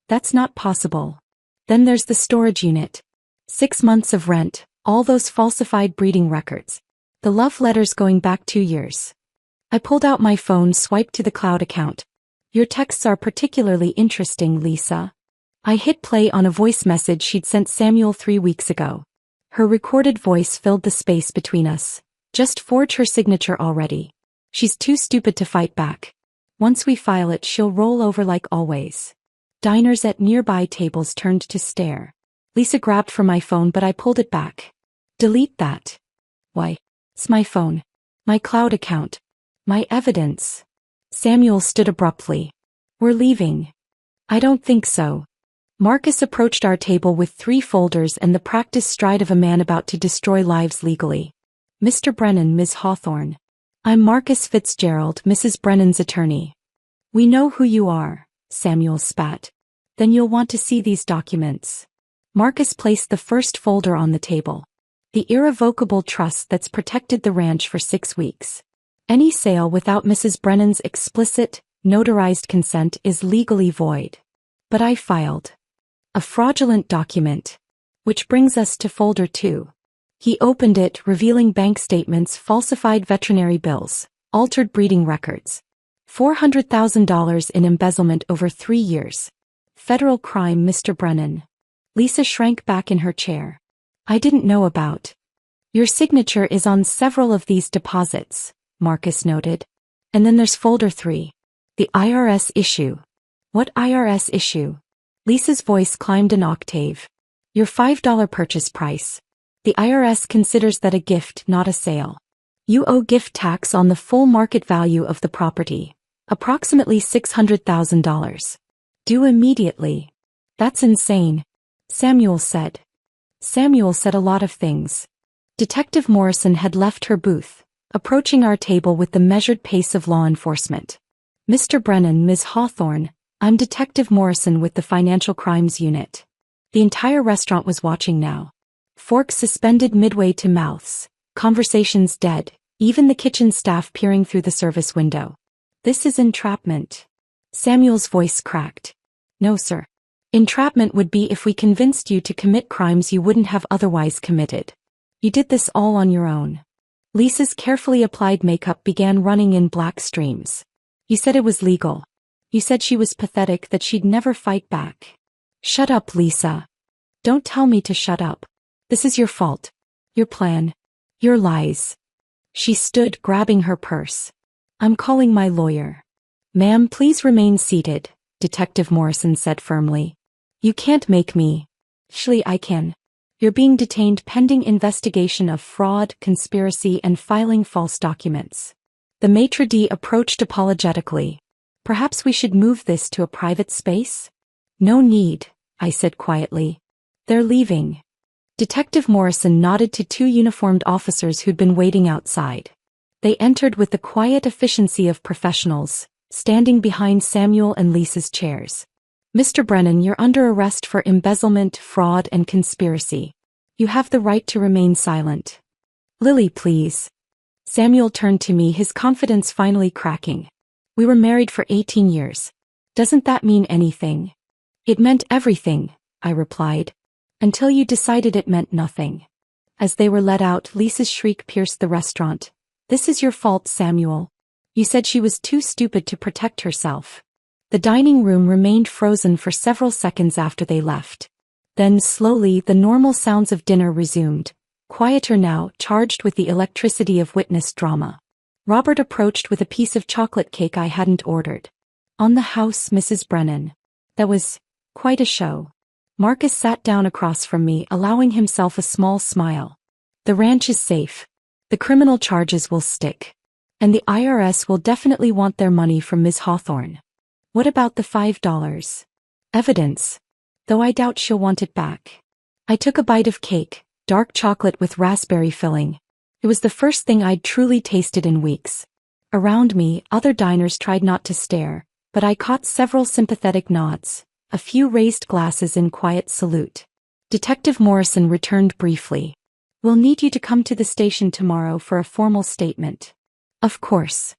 That's not possible. Then there's the storage unit. 6 months of rent, all those falsified breeding records. The love letters going back 2 years. I pulled out my phone, swiped to the cloud account. Your texts are particularly interesting, Lisa. I hit play on a voice message she'd sent Samuel 3 weeks ago. Her recorded voice filled the space between us. Just forge her signature already. She's too stupid to fight back. Once we file it, she'll roll over like always. Diners at nearby tables turned to stare. Lisa grabbed for my phone, but I pulled it back. Delete that. Why? It's my phone. My cloud account. My evidence. Samuel stood abruptly. We're leaving. I don't think so. Marcus approached our table with 3 folders and the practiced stride of a man about to destroy lives legally. Mr. Brennan, Ms. Hawthorne. I'm Marcus Fitzgerald, Mrs. Brennan's attorney. We know who you are, Samuel spat. Then you'll want to see these documents. Marcus placed the first folder on the table. The irrevocable trust that's protected the ranch for 6 weeks. Any sale without Mrs. Brennan's explicit, notarized consent is legally void. But I filed a fraudulent document. Which brings us to folder 2. He opened it, revealing bank statements, falsified veterinary bills, altered breeding records. $400,000 in embezzlement over 3 years. Federal crime, Mr. Brennan. Lisa shrank back in her chair. I didn't know about. Your signature is on several of these deposits, Marcus noted. And then there's folder 3. The IRS issue. What IRS issue? Lisa's voice climbed an octave. Your $5 purchase price. The IRS considers that a gift, not a sale. You owe gift tax on the full market value of the property. Approximately $600,000. Due immediately. That's insane. Samuel said. Samuel said a lot of things. Detective Morrison had left her booth, approaching our table with the measured pace of law enforcement. Mr. Brennan, Ms. Hawthorne, I'm Detective Morrison with the Financial Crimes Unit. The entire restaurant was watching now. Forks suspended midway to mouths, conversations dead, even the kitchen staff peering through the service window. This is entrapment. Samuel's voice cracked. No, sir. Entrapment would be if we convinced you to commit crimes you wouldn't have otherwise committed. You did this all on your own. Lisa's carefully applied makeup began running in black streams. You said it was legal. You said she was pathetic, that she'd never fight back. Shut up, Lisa. Don't tell me to shut up. This is your fault. Your plan. Your lies. She stood, grabbing her purse. I'm calling my lawyer. Ma'am, please remain seated, Detective Morrison said firmly. You can't make me. Actually, I can. You're being detained pending investigation of fraud, conspiracy, and filing false documents. The maitre d' approached apologetically. Perhaps we should move this to a private space? No need, I said quietly. They're leaving. Detective Morrison nodded to 2 uniformed officers who'd been waiting outside. They entered with the quiet efficiency of professionals, standing behind Samuel and Lisa's chairs. Mr. Brennan, you're under arrest for embezzlement, fraud, and conspiracy. You have the right to remain silent. Lily, please. Samuel turned to me, his confidence finally cracking. We were married for 18 years. Doesn't that mean anything? It meant everything, I replied. Until you decided it meant nothing. As they were let out, Lisa's shriek pierced the restaurant. This is your fault, Samuel. You said she was too stupid to protect herself. The dining room remained frozen for several seconds after they left. Then, slowly, the normal sounds of dinner resumed, quieter now, charged with the electricity of witness drama. Robert approached with a piece of chocolate cake I hadn't ordered. On the house, Mrs. Brennan. That was quite a show. Marcus sat down across from me, allowing himself a small smile. The ranch is safe. The criminal charges will stick. And the IRS will definitely want their money from Ms. Hawthorne. What about the $5? Evidence. though I doubt she'll want it back. I took a bite of cake, dark chocolate with raspberry filling. It was the first thing I'd truly tasted in weeks. Around me, other diners tried not to stare, but I caught several sympathetic nods, a few raised glasses in quiet salute. Detective Morrison returned briefly. "We'll need you to come to the station tomorrow for a formal statement." Of course.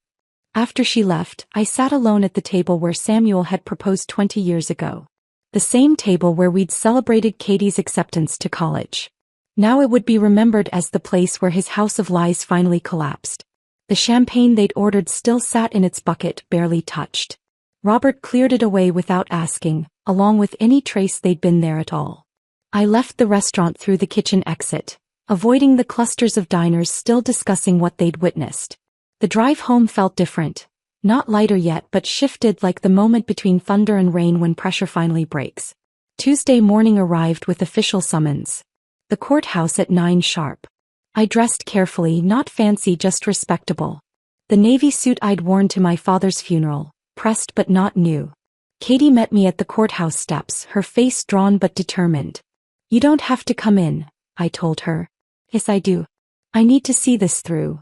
After she left, I sat alone at the table where Samuel had proposed 20 years ago. The same table where we'd celebrated Katie's acceptance to college. Now it would be remembered as the place where his house of lies finally collapsed. The champagne they'd ordered still sat in its bucket, barely touched. Robert cleared it away without asking, along with any trace they'd been there at all. I left the restaurant through the kitchen exit, avoiding the clusters of diners still discussing what they'd witnessed. The drive home felt different, not lighter yet but shifted like the moment between thunder and rain when pressure finally breaks. Tuesday morning arrived with official summons. The courthouse at 9 sharp. I dressed carefully, not fancy, just respectable. The navy suit I'd worn to my father's funeral, pressed but not new. Katie met me at the courthouse steps, her face drawn but determined. "You don't have to come in," I told her. "Yes, I do. I need to see this through."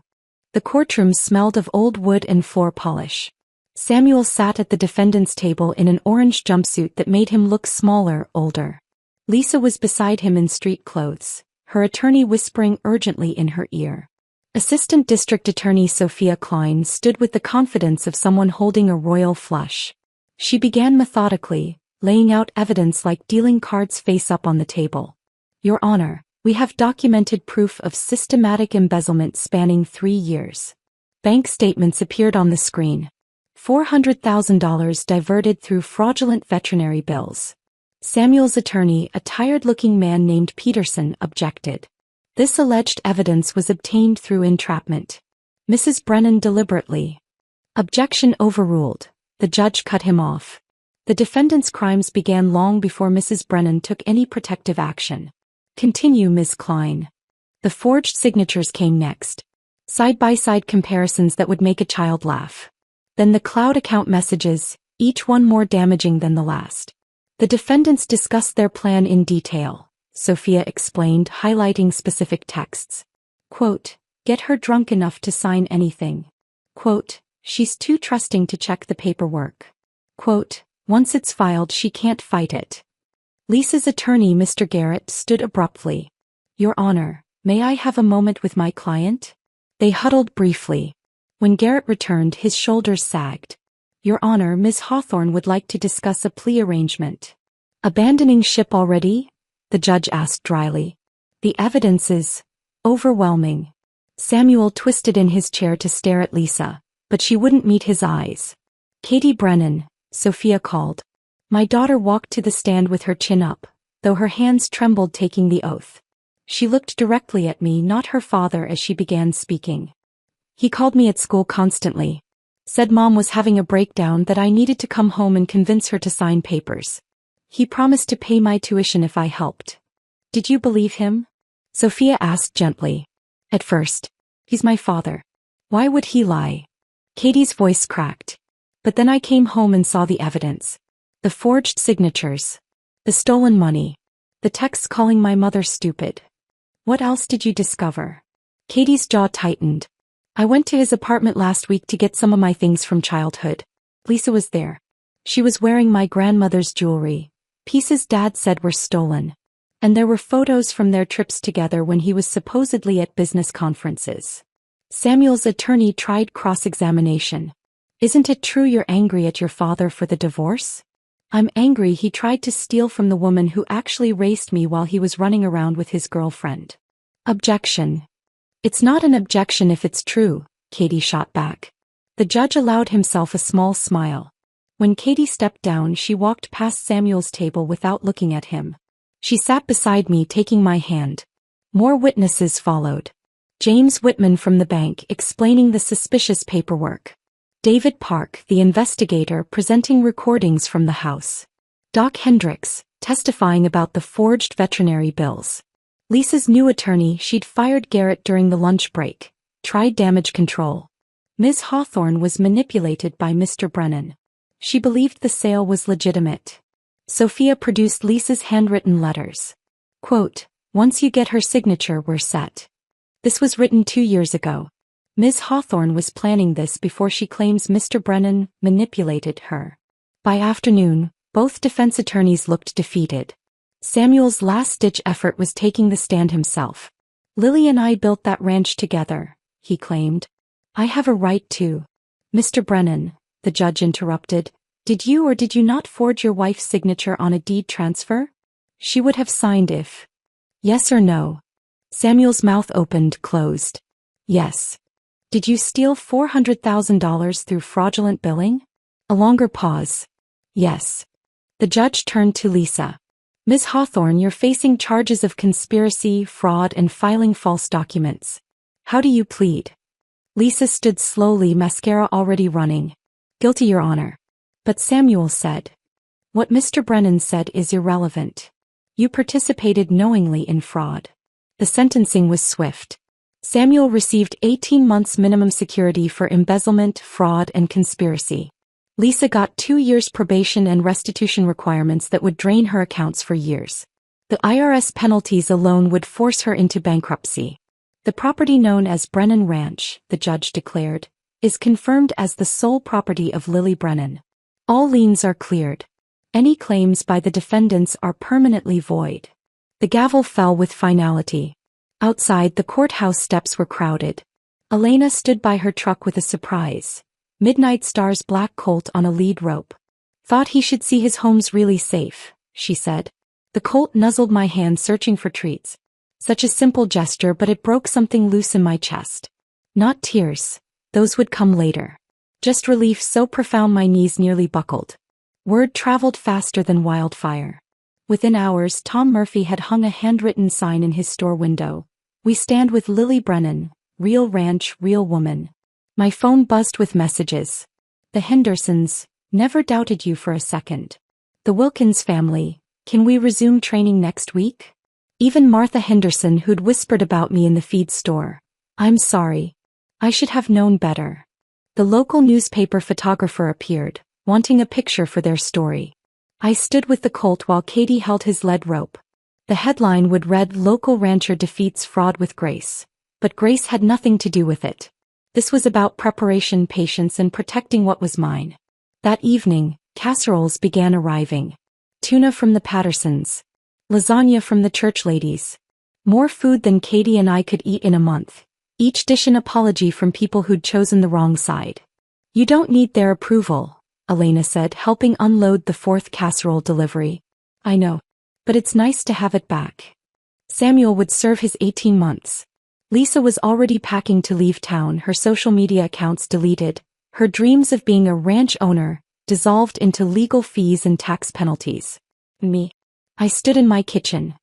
The courtroom smelled of old wood and floor polish. Samuel sat at the defendant's table in an orange jumpsuit that made him look smaller, older. Lisa was beside him in street clothes, her attorney whispering urgently in her ear. Assistant District Attorney Sophia Klein stood with the confidence of someone holding a royal flush. She began methodically, laying out evidence like dealing cards face up on the table. "Your Honor, we have documented proof of systematic embezzlement spanning 3 years. Bank statements appeared on the screen. $400,000 diverted through fraudulent veterinary bills." Samuel's attorney, a tired-looking man named Peterson, objected. This alleged evidence was obtained through entrapment. Mrs. Brennan deliberately. Objection overruled. The judge cut him off. The defendant's crimes began long before Mrs. Brennan took any protective action. "Continue, Ms. Klein." The forged signatures came next. Side-by-side comparisons that would make a child laugh. Then the cloud account messages, each one more damaging than the last. The defendants discussed their plan in detail, Sophia explained, highlighting specific texts. Quote, "Get her drunk enough to sign anything." Quote, "She's too trusting to check the paperwork." Quote, "Once it's filed she can't fight it." Lisa's attorney, Mr. Garrett, stood abruptly. "Your Honor, may I have a moment with my client?" They huddled briefly. When Garrett returned, his shoulders sagged. "Your Honor, Ms. Hawthorne would like to discuss a plea arrangement." "Abandoning ship already?" the judge asked dryly. "The evidence is overwhelming." Samuel twisted in his chair to stare at Lisa, but she wouldn't meet his eyes. "Katie Brennan," Sophia called. My daughter walked to the stand with her chin up, though her hands trembled taking the oath. She looked directly at me, not her father, as she began speaking. "He called me at school constantly. Said Mom was having a breakdown, that I needed to come home and convince her to sign papers. He promised to pay my tuition if I helped." "Did you believe him?" Sophia asked gently. "At first. He's my father. Why would he lie?" Katie's voice cracked. "But then I came home and saw the evidence. The forged signatures. The stolen money. The texts calling my mother stupid." "What else did you discover?" Katie's jaw tightened. "I went to his apartment last week to get some of my things from childhood. Lisa was there. She was wearing my grandmother's jewelry, pieces Dad said were stolen. And there were photos from their trips together when he was supposedly at business conferences." Samuel's attorney tried cross-examination. "Isn't it true you're angry at your father for the divorce?" "I'm angry he tried to steal from the woman who actually raised me while he was running around with his girlfriend." Objection. "It's not an objection if it's true," Katie shot back. The judge allowed himself a small smile. When Katie stepped down, she walked past Samuel's table without looking at him. She sat beside me, taking my hand. More witnesses followed. James Whitman from the bank explaining the suspicious paperwork. David Park, the investigator, presenting recordings from the house. Doc Hendricks, testifying about the forged veterinary bills. Lisa's new attorney, she'd fired Garrett during the lunch break, tried damage control. Ms. Hawthorne was manipulated by Mr. Brennan. She believed the sale was legitimate. Sophia produced Lisa's handwritten letters. Quote, "Once you get her signature, we're set." This was written 2 years ago. Ms. Hawthorne was planning this before she claims Mr. Brennan manipulated her. By afternoon, both defense attorneys looked defeated. Samuel's last-ditch effort was taking the stand himself. "Lily and I built that ranch together," he claimed. "I have a right to." "Mr. Brennan," the judge interrupted, "did you or did you not forge your wife's signature on a deed transfer? She would have signed if. Yes or no?" Samuel's mouth opened, closed. "Yes." "Did you steal $400,000 through fraudulent billing?" A longer pause. "Yes." The judge turned to Lisa. "Ms. Hawthorne, you're facing charges of conspiracy, fraud, and filing false documents. How do you plead?" Lisa stood slowly, mascara already running. "Guilty, Your Honor." But Samuel said, "What Mr. Brennan said is irrelevant. You participated knowingly in fraud." The sentencing was swift. Samuel received 18 months minimum security for embezzlement, fraud, and conspiracy. Lisa got 2 years probation and restitution requirements that would drain her accounts for years. The IRS penalties alone would force her into bankruptcy. The property known as Brennan Ranch, the judge declared, is confirmed as the sole property of Lily Brennan. All liens are cleared. Any claims by the defendants are permanently void. The gavel fell with finality. Outside, the courthouse steps were crowded. Elena stood by her truck with a surprise. Midnight Star's black colt on a lead rope. "Thought he should see his home's really safe," she said. The colt nuzzled my hand, searching for treats. Such a simple gesture, but it broke something loose in my chest. Not tears. Those would come later. Just relief so profound my knees nearly buckled. Word traveled faster than wildfire. Within hours, Tom Murphy had hung a handwritten sign in his store window. "We stand with Lily Brennan. Real ranch, real woman." My phone buzzed with messages. "The Hendersons, never doubted you for a second." "The Wilkins family, can we resume training next week?" Even Martha Henderson, who'd whispered about me in the feed store. "I'm sorry. I should have known better." The local newspaper photographer appeared, wanting a picture for their story. I stood with the colt while Katie held his lead rope. The headline would read, "Local rancher defeats fraud with grace." But grace had nothing to do with it. This was about preparation, patience, and protecting what was mine. That evening, casseroles began arriving. Tuna from the Pattersons. Lasagna from the church ladies. More food than Katie and I could eat in a month. Each dish an apology from people who'd chosen the wrong side. "You don't need their approval," Elena said, helping unload the 4th casserole delivery. "I know. But it's nice to have it back." Samuel would serve his 18 months. Lisa was already packing to leave town, her social media accounts deleted, her dreams of being a ranch owner dissolved into legal fees and tax penalties. Me. I stood in my kitchen,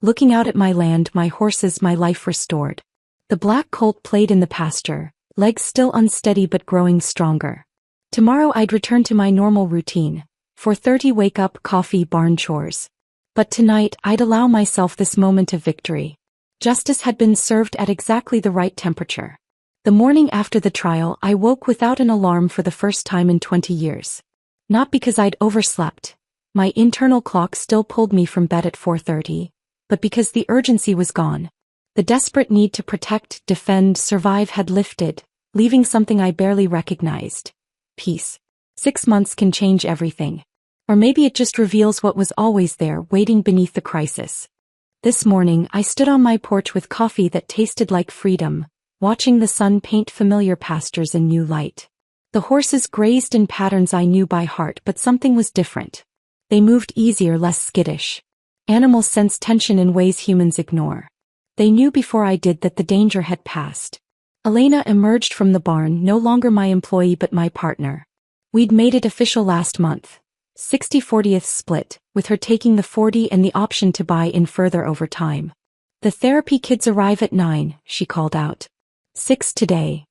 looking out at my land, my horses, my life restored. The black colt played in the pasture, legs still unsteady but growing stronger. Tomorrow I'd return to my normal routine, 4:30 wake up, coffee, barn chores. But tonight I'd allow myself this moment of victory. Justice had been served at exactly the right temperature. The morning after the trial, I woke without an alarm for the first time in 20 years. Not because I'd overslept. My internal clock still pulled me from bed at 4:30, but because the urgency was gone. The desperate need to protect, defend, survive had lifted, leaving something I barely recognized. Peace. 6 months can change everything. Or maybe it just reveals what was always there, waiting beneath the crisis. This morning, I stood on my porch with coffee that tasted like freedom, watching the sun paint familiar pastures in new light. The horses grazed in patterns I knew by heart, but something was different. They moved easier, less skittish. Animals sense tension in ways humans ignore. They knew before I did that the danger had passed. Elena emerged from the barn, no longer my employee but my partner. We'd made it official last month. 60/40th split, with her taking the 40 and the option to buy in further over time. "The therapy kids arrive at 9, she called out. 6 today.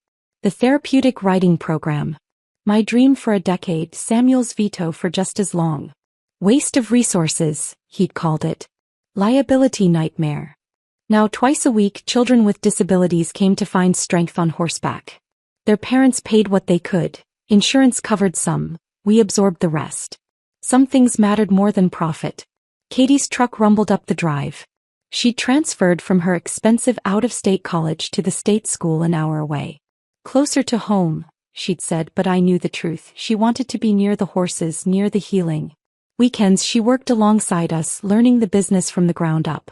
The therapeutic writing program. My dream for a decade, Samuel's veto for just as long. Waste of resources, he'd called it. Liability nightmare. Now twice a week, children with disabilities came to find strength on horseback. Their parents paid what they could. Insurance covered some. We absorbed the rest. Some things mattered more than profit. Katie's truck rumbled up the drive. She'd transferred from her expensive out-of-state college to the state school an hour away. Closer to home, she'd said, but I knew the truth. She wanted to be near the horses, near the healing. Weekends she worked alongside us, learning the business from the ground up.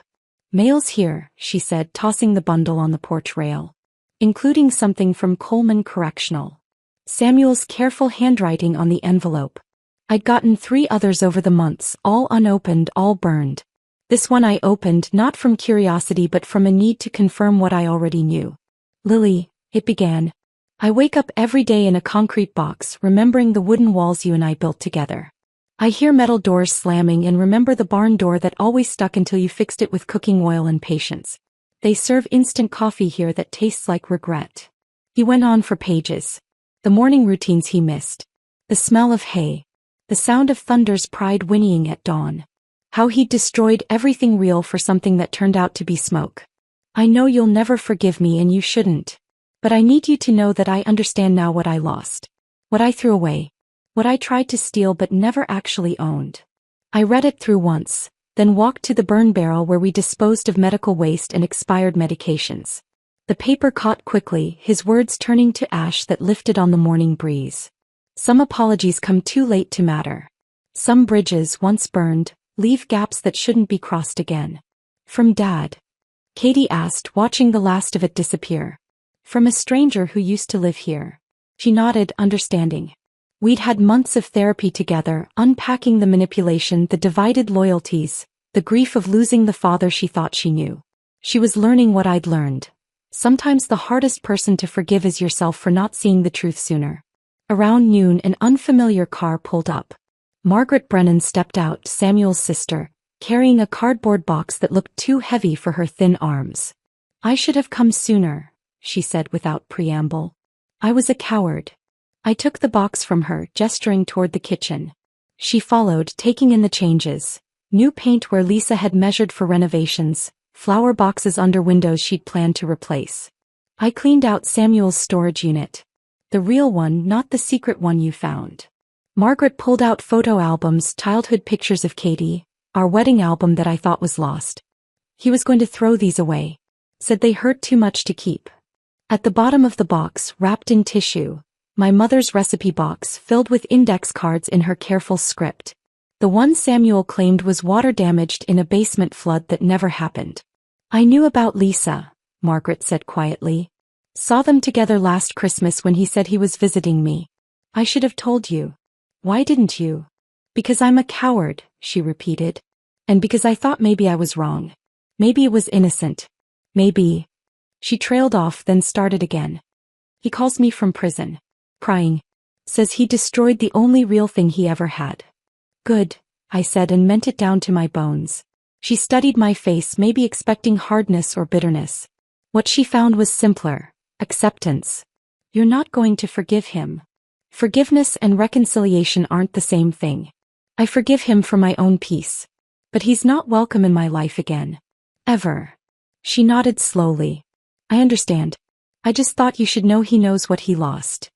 Mail's here, she said, tossing the bundle on the porch rail. Including something from Coleman Correctional. Samuel's careful handwriting on the envelope. I'd gotten 3 others over the months, all unopened, all burned. This one I opened not from curiosity but from a need to confirm what I already knew. Lily, it began. I wake up every day in a concrete box, remembering the wooden walls you and I built together. I hear metal doors slamming and remember the barn door that always stuck until you fixed it with cooking oil and patience. They serve instant coffee here that tastes like regret. He went on for pages. The morning routines he missed. The smell of hay. The sound of thunder's pride whinnying at dawn. How he'd destroyed everything real for something that turned out to be smoke. I know you'll never forgive me and you shouldn't. But I need you to know that I understand now what I lost. What I threw away. What I tried to steal but never actually owned. I read it through once, then walked to the burn barrel where we disposed of medical waste and expired medications. The paper caught quickly, his words turning to ash that lifted on the morning breeze. Some apologies come too late to matter. Some bridges, once burned, leave gaps that shouldn't be crossed again. From Dad? Katie asked, watching the last of it disappear. From a stranger who used to live here. She nodded, understanding. We'd had months of therapy together, unpacking the manipulation, the divided loyalties, the grief of losing the father she thought she knew. She was learning what I'd learned. Sometimes the hardest person to forgive is yourself for not seeing the truth sooner. Around noon, an unfamiliar car pulled up. Margaret Brennan stepped out, Samuel's sister, carrying a cardboard box that looked too heavy for her thin arms. I should have come sooner, she said without preamble. I was a coward. I took the box from her, gesturing toward the kitchen. She followed, taking in the changes. New paint where Lisa had measured for renovations, flower boxes under windows she'd planned to replace. I cleaned out Samuel's storage unit. The real one, not the secret one you found. Margaret pulled out photo albums, childhood pictures of Katie, our wedding album that I thought was lost. He was going to throw these away. Said they hurt too much to keep. At the bottom of the box, wrapped in tissue, my mother's recipe box filled with index cards in her careful script. The one Samuel claimed was water-damaged in a basement flood that never happened. I knew about Lisa, Margaret said quietly. Saw them together last Christmas when he said he was visiting me. I should have told you. Why didn't you? Because I'm a coward, she repeated. And because I thought maybe I was wrong. Maybe it was innocent. Maybe. She trailed off, then started again. He calls me from prison. Crying. Says he destroyed the only real thing he ever had. Good, I said and meant it down to my bones. She studied my face, maybe expecting hardness or bitterness. What she found was simpler. Acceptance. You're not going to forgive him. Forgiveness and reconciliation aren't the same thing. I forgive him for my own peace. But he's not welcome in my life again. Ever. She nodded slowly. I understand. I just thought you should know he knows what he lost.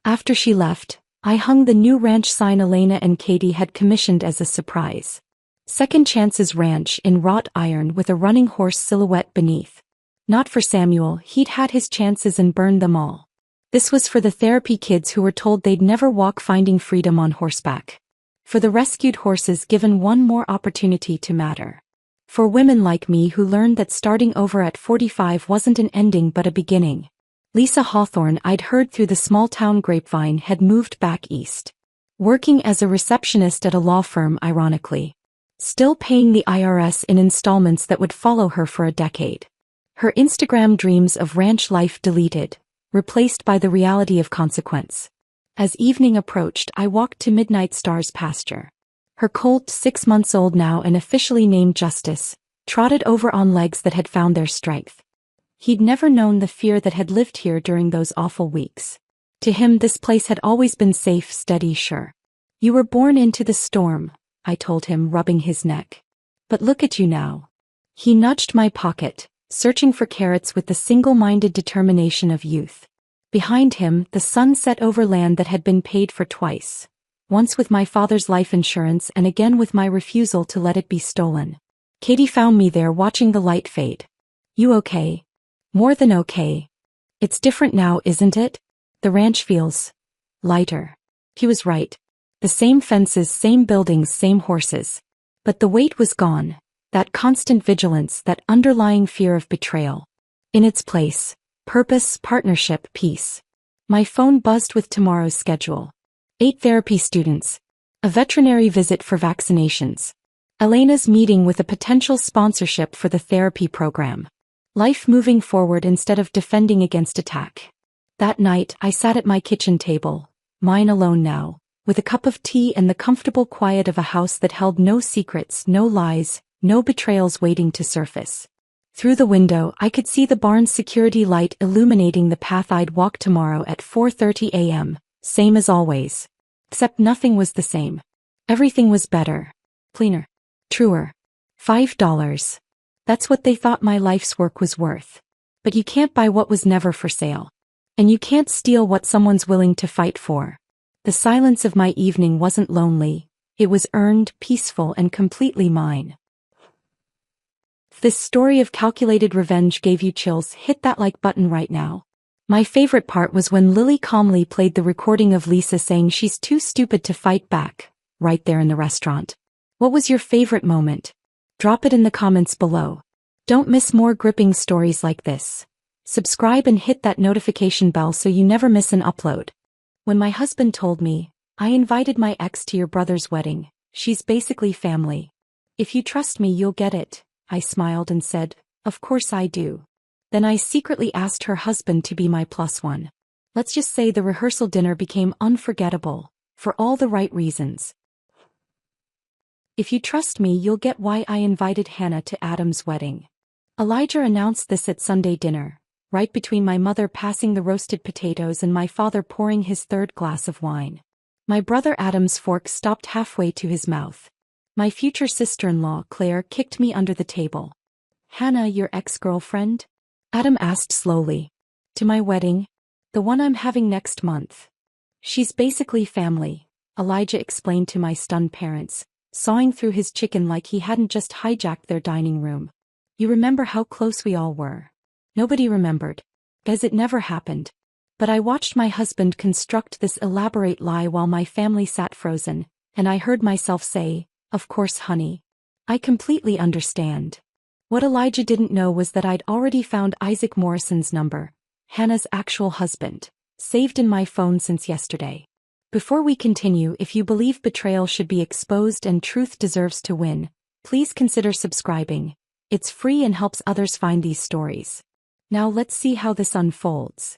After she left, I hung the new ranch sign Elena and Katie had commissioned as a surprise. Second Chances Ranch in wrought iron with a running horse silhouette beneath. Not for Samuel, he'd had his chances and burned them all. This was for the therapy kids who were told they'd never walk finding freedom on horseback. For the rescued horses given one more opportunity to matter. For women like me who learned that starting over at 45 wasn't an ending but a beginning. Lisa Hawthorne, I'd heard through the small-town grapevine, had moved back east. Working as a receptionist at a law firm, ironically. Still paying the IRS in installments that would follow her for a decade. Her Instagram dreams of ranch life deleted, replaced by the reality of consequence. As evening approached, I walked to Midnight Star's pasture. Her colt, 6 months old now and officially named Justice, trotted over on legs that had found their strength. He'd never known the fear that had lived here during those awful weeks. To him, this place had always been safe, steady, sure. You were born into the storm, I told him, rubbing his neck. But look at you now. He nudged my pocket, searching for carrots with the single-minded determination of youth. Behind him, the sun set over land that had been paid for twice. Once with my father's life insurance and again with my refusal to let it be stolen. Katie found me there watching the light fade. You okay? More than okay. It's different now, isn't it? The ranch feels lighter. He was right. The same fences, same buildings, same horses. But the weight was gone. That constant vigilance, that underlying fear of betrayal. In its place, purpose, partnership, peace. My phone buzzed with tomorrow's schedule. 8 therapy students. A veterinary visit for vaccinations. Elena's meeting with a potential sponsorship for the therapy program. Life moving forward instead of defending against attack. That night, I sat at my kitchen table, mine alone now, with a cup of tea and the comfortable quiet of a house that held no secrets, no lies, no betrayals waiting to surface. Through the window, I could see the barn's security light illuminating the path I'd walk tomorrow at 4:30 a.m., same as always. Except nothing was the same. Everything was better. Cleaner. Truer. $5. That's what they thought my life's work was worth. But you can't buy what was never for sale. And you can't steal what someone's willing to fight for. The silence of my evening wasn't lonely. It was earned, peaceful, and completely mine. If this story of calculated revenge gave you chills, hit that like button right now. My favorite part was when Lily calmly played the recording of Lisa saying she's too stupid to fight back, right there in the restaurant. What was your favorite moment? Drop it in the comments below. Don't miss more gripping stories like this. Subscribe and hit that notification bell so you never miss an upload. When my husband told me, I invited my ex to your brother's wedding, she's basically family. If you trust me, you'll get it. I smiled and said, of course I do. Then I secretly asked her husband to be my +1. Let's just say the rehearsal dinner became unforgettable, for all the right reasons. If you trust me, you'll get why I invited Hannah to Adam's wedding. Elijah announced this at Sunday dinner, right between my mother passing the roasted potatoes and my father pouring his 3rd glass of wine. My brother Adam's fork stopped halfway to his mouth. My future sister-in-law, Claire, kicked me under the table. Hannah, your ex-girlfriend? Adam asked slowly. To my wedding? The one I'm having next month. She's basically family, Elijah explained to my stunned parents, sawing through his chicken like he hadn't just hijacked their dining room. You remember how close we all were? Nobody remembered, as it never happened. But I watched my husband construct this elaborate lie while my family sat frozen, and I heard myself say, of course, honey. I completely understand. What Elijah didn't know was that I'd already found Isaac Morrison's number, Hannah's actual husband, saved in my phone since yesterday. Before we continue, if you believe betrayal should be exposed and truth deserves to win, please consider subscribing. It's free and helps others find these stories. Now let's see how this unfolds.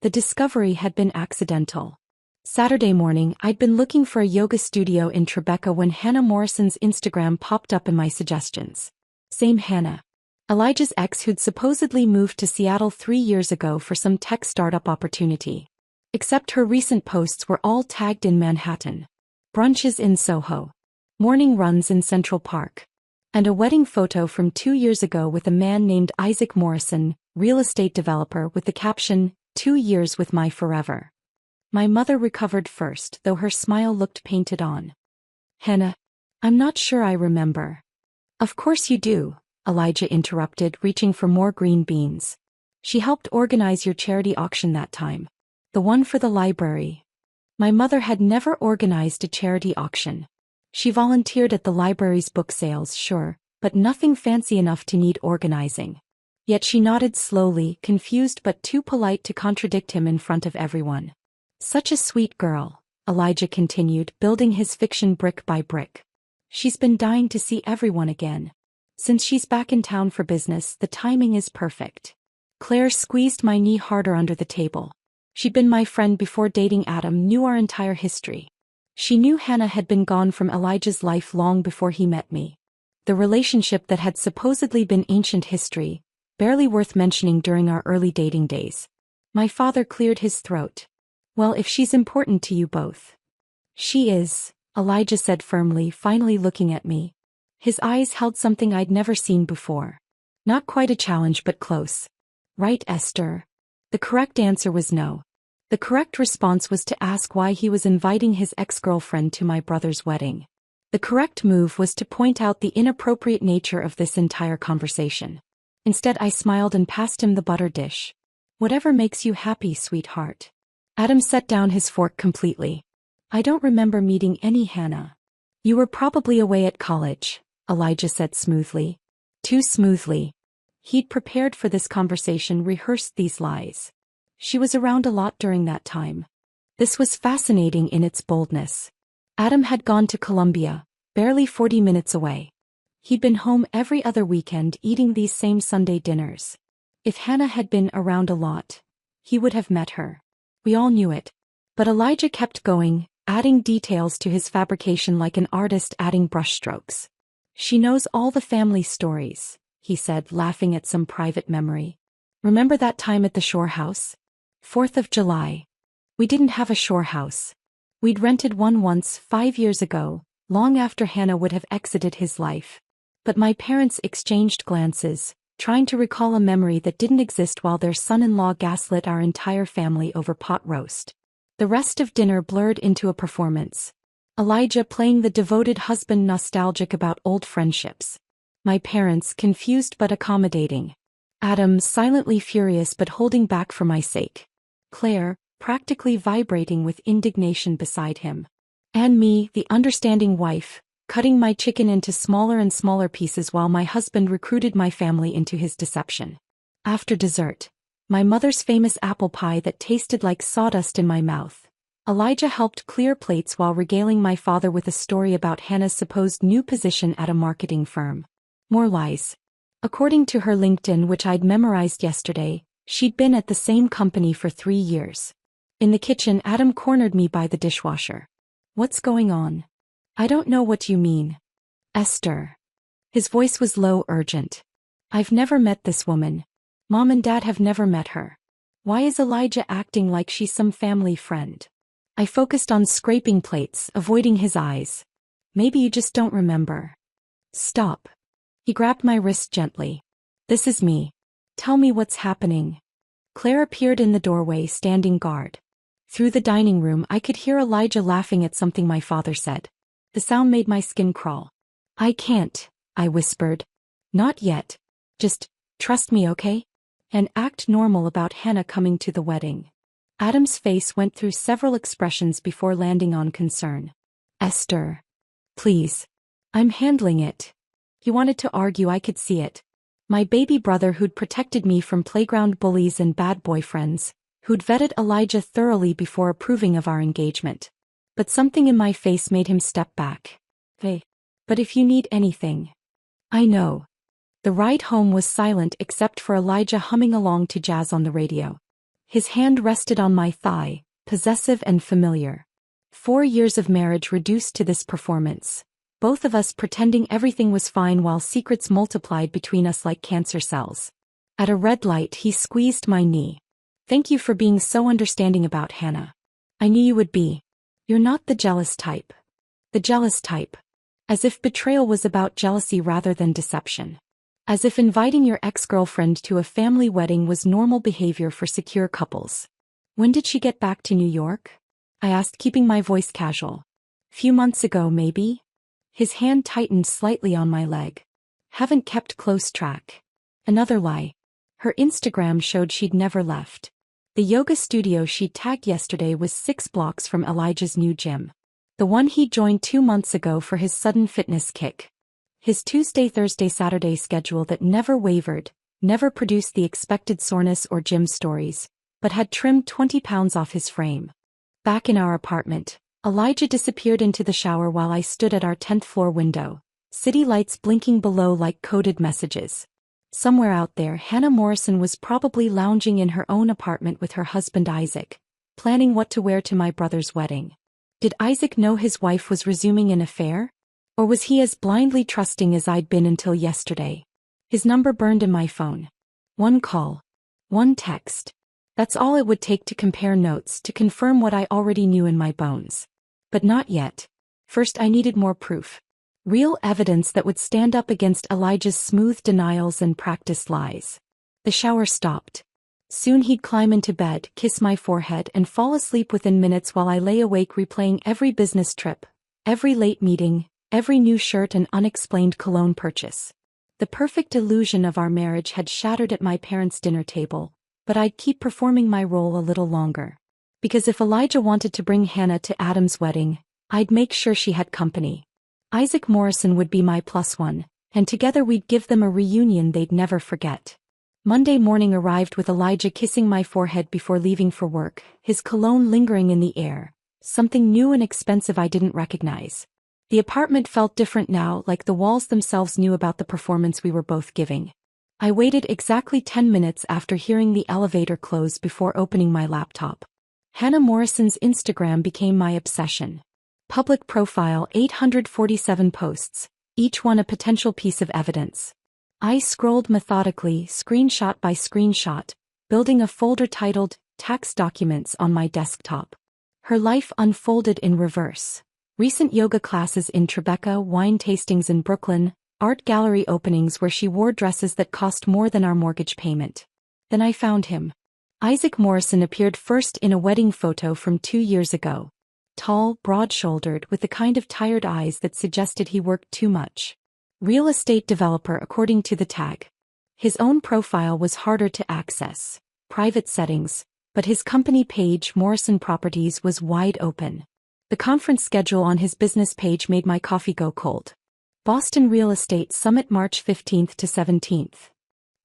The discovery had been accidental. Saturday morning, I'd been looking for a yoga studio in Tribeca when Hannah Morrison's Instagram popped up in my suggestions. Same Hannah. Elijah's ex who'd supposedly moved to Seattle 3 years ago for some tech startup opportunity. Except her recent posts were all tagged in Manhattan. Brunches in Soho. Morning runs in Central Park. And a wedding photo from 2 years ago with a man named Isaac Morrison, real estate developer, with the caption, 2 years with my forever. My mother recovered first, though her smile looked painted on. Hannah, I'm not sure I remember. Of course you do, Elijah interrupted, reaching for more green beans. She helped organize your charity auction that time. The one for the library. My mother had never organized a charity auction. She volunteered at the library's book sales, sure, but nothing fancy enough to need organizing. Yet she nodded slowly, confused but too polite to contradict him in front of everyone. Such a sweet girl, Elijah continued, building his fiction brick by brick. She's been dying to see everyone again. Since she's back in town for business, the timing is perfect. Claire squeezed my knee harder under the table. She'd been my friend before dating Adam, knew our entire history. She knew Hannah had been gone from Elijah's life long before he met me. The relationship that had supposedly been ancient history, barely worth mentioning during our early dating days. My father cleared his throat. Well, if she's important to you both. She is, Elijah said firmly, finally looking at me. His eyes held something I'd never seen before. Not quite a challenge, but close. Right, Esther? The correct answer was no. The correct response was to ask why he was inviting his ex-girlfriend to my brother's wedding. The correct move was to point out the inappropriate nature of this entire conversation. Instead, I smiled and passed him the butter dish. Whatever makes you happy, sweetheart. Adam set down his fork completely. I don't remember meeting any Hannah. You were probably away at college, Elijah said smoothly. Too smoothly. He'd prepared for this conversation, rehearsed these lies. She was around a lot during that time. This was fascinating in its boldness. Adam had gone to Columbia, barely 40 minutes away. He'd been home every other weekend eating these same Sunday dinners. If Hannah had been around a lot, he would have met her. We all knew it. But Elijah kept going, adding details to his fabrication like an artist adding brushstrokes. She knows all the family stories, he said, laughing at some private memory. Remember that time at the shore house? 4th of July. We didn't have a shore house. We'd rented one once 5 years ago, long after Hannah would have exited his life. But my parents exchanged glances, trying to recall a memory that didn't exist while their son-in-law gaslit our entire family over pot roast. The rest of dinner blurred into a performance. Elijah playing the devoted husband, nostalgic about old friendships. My parents confused but accommodating. Adam silently furious but holding back for my sake. Claire, practically vibrating with indignation beside him. And me, the understanding wife, cutting my chicken into smaller and smaller pieces while my husband recruited my family into his deception. After dessert, my mother's famous apple pie that tasted like sawdust in my mouth, Elijah helped clear plates while regaling my father with a story about Hannah's supposed new position at a marketing firm. More lies. According to her LinkedIn, which I'd memorized yesterday, she'd been at the same company for 3 years. In the kitchen, Adam cornered me by the dishwasher. What's going on? I don't know what you mean. Esther. His voice was low, urgent. I've never met this woman. Mom and Dad have never met her. Why is Elijah acting like she's some family friend? I focused on scraping plates, avoiding his eyes. Maybe you just don't remember. Stop. He grabbed my wrist gently. This is me. Tell me what's happening. Claire appeared in the doorway, standing guard. Through the dining room, I could hear Elijah laughing at something my father said. The sound made my skin crawl. I can't, I whispered. Not yet. Just trust me, okay? And act normal about Hannah coming to the wedding. Adam's face went through several expressions before landing on concern. Esther. Please. I'm handling it. He wanted to argue, I could see it. My baby brother who'd protected me from playground bullies and bad boyfriends, who'd vetted Elijah thoroughly before approving of our engagement. But something in my face made him step back. Hey. But if you need anything. I know. The ride home was silent except for Elijah humming along to jazz on the radio. His hand rested on my thigh, possessive and familiar. 4 years of marriage reduced to this performance. Both of us pretending everything was fine while secrets multiplied between us like cancer cells. At a red light, he squeezed my knee. Thank you for being so understanding about Hannah. I knew you would be. You're not the jealous type. The jealous type. As if betrayal was about jealousy rather than deception. As if inviting your ex-girlfriend to a family wedding was normal behavior for secure couples. When did she get back to New York? I asked, keeping my voice casual. Few months ago, maybe? His hand tightened slightly on my leg. Haven't kept close track. Another lie. Her Instagram showed she'd never left. The yoga studio she'd tagged yesterday was 6 blocks from Elijah's new gym. The one he joined 2 months ago for his sudden fitness kick. His Tuesday, Thursday, Saturday schedule that never wavered, never produced the expected soreness or gym stories, but had trimmed 20 pounds off his frame. Back in our apartment, Elijah disappeared into the shower while I stood at our 10th floor window, city lights blinking below like coded messages. Somewhere out there, Hannah Morrison was probably lounging in her own apartment with her husband Isaac, planning what to wear to my brother's wedding. Did Isaac know his wife was resuming an affair? Or was he as blindly trusting as I'd been until yesterday? His number burned in my phone. 1 call. 1 text. That's all it would take to compare notes to confirm what I already knew in my bones. But not yet. First I needed more proof. Real evidence that would stand up against Elijah's smooth denials and practiced lies. The shower stopped. Soon he'd climb into bed, kiss my forehead and fall asleep within minutes while I lay awake replaying every business trip, every late meeting, every new shirt and unexplained cologne purchase. The perfect illusion of our marriage had shattered at my parents' dinner table, but I'd keep performing my role a little longer. Because if Elijah wanted to bring Hannah to Adam's wedding, I'd make sure she had company. Isaac Morrison would be my plus one, and together we'd give them a reunion they'd never forget. Monday morning arrived with Elijah kissing my forehead before leaving for work, his cologne lingering in the air, something new and expensive I didn't recognize. The apartment felt different now, like the walls themselves knew about the performance we were both giving. I waited exactly 10 minutes after hearing the elevator close before opening my laptop. Hannah Morrison's Instagram became my obsession. Public profile 847 posts, each one a potential piece of evidence. I scrolled methodically, screenshot by screenshot, building a folder titled Tax Documents on my desktop. Her life unfolded in reverse. Recent yoga classes in Tribeca, wine tastings in Brooklyn, art gallery openings where she wore dresses that cost more than our mortgage payment. Then I found him. Isaac Morrison appeared first in a wedding photo from 2 years ago. Tall, broad-shouldered, with the kind of tired eyes that suggested he worked too much. Real estate developer according to the tag. His own profile was harder to access, private settings, but his company page, Morrison Properties, was wide open. The conference schedule on his business page made my coffee go cold. Boston Real Estate Summit March 15th to 17th.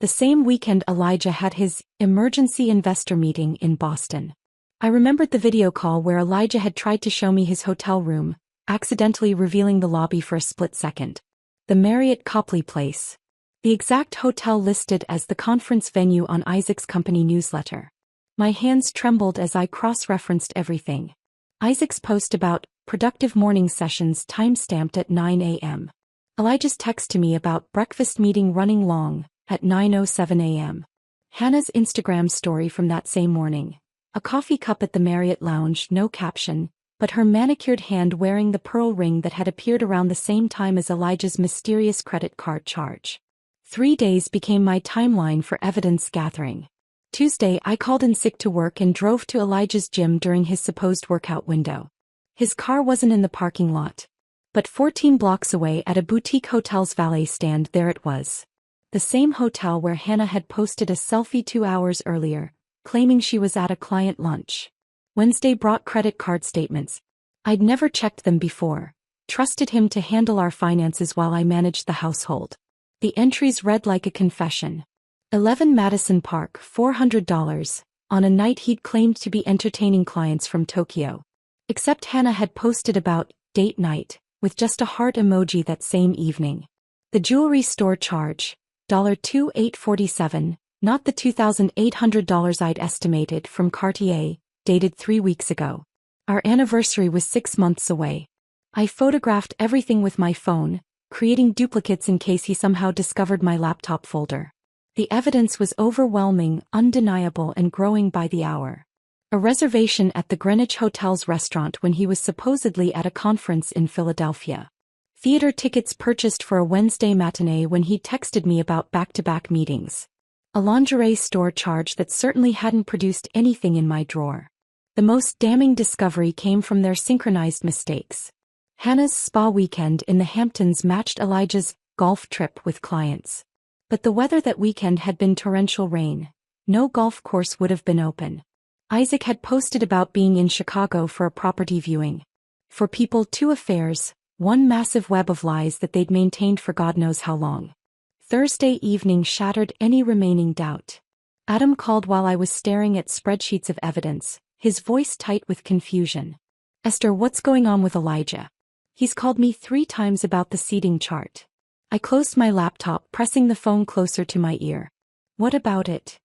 The same weekend Elijah had his emergency investor meeting in Boston. I remembered the video call where Elijah had tried to show me his hotel room, accidentally revealing the lobby for a split second. The Marriott Copley Place. The exact hotel listed as the conference venue on Isaac's company newsletter. My hands trembled as I cross-referenced everything. Isaac's post about productive morning sessions time-stamped at 9 a.m. Elijah's text to me about breakfast meeting running long at 9:07 a.m. Hannah's Instagram story from that same morning. A coffee cup at the Marriott Lounge, no caption, but her manicured hand wearing the pearl ring that had appeared around the same time as Elijah's mysterious credit card charge. 3 days became my timeline for evidence gathering. Tuesday, I called in sick to work and drove to Elijah's gym during his supposed workout window. His car wasn't in the parking lot, but 14 blocks away at a boutique hotel's valet stand there it was. The same hotel where Hannah had posted a selfie 2 hours earlier, claiming she was at a client lunch. Wednesday brought credit card statements. I'd never checked them before. Trusted him to handle our finances while I managed the household. The entries read like a confession. 11 Madison Park, $400, on a night he'd claimed to be entertaining clients from Tokyo. Except Hannah had posted about date night, with just a heart emoji that same evening. The jewelry store charge, $2,847, not the $2,800 I'd estimated from Cartier, dated 3 weeks ago. Our anniversary was 6 months away. I photographed everything with my phone, creating duplicates in case he somehow discovered my laptop folder. The evidence was overwhelming, undeniable and growing by the hour. A reservation at the Greenwich Hotel's restaurant when he was supposedly at a conference in Philadelphia. Theater tickets purchased for a Wednesday matinee when he texted me about back-to-back meetings. A lingerie store charge that certainly hadn't produced anything in my drawer. The most damning discovery came from their synchronized mistakes. Hannah's spa weekend in the Hamptons matched Elijah's golf trip with clients. But the weather that weekend had been torrential rain. No golf course would have been open. Isaac had posted about being in Chicago for a property viewing. For people, 2 affairs, one massive web of lies that they'd maintained for God knows how long. Thursday evening shattered any remaining doubt. Adam called while I was staring at spreadsheets of evidence, his voice tight with confusion. Esther, what's going on with Elijah? He's called me 3 times about the seating chart. I closed my laptop, pressing the phone closer to my ear. What about it?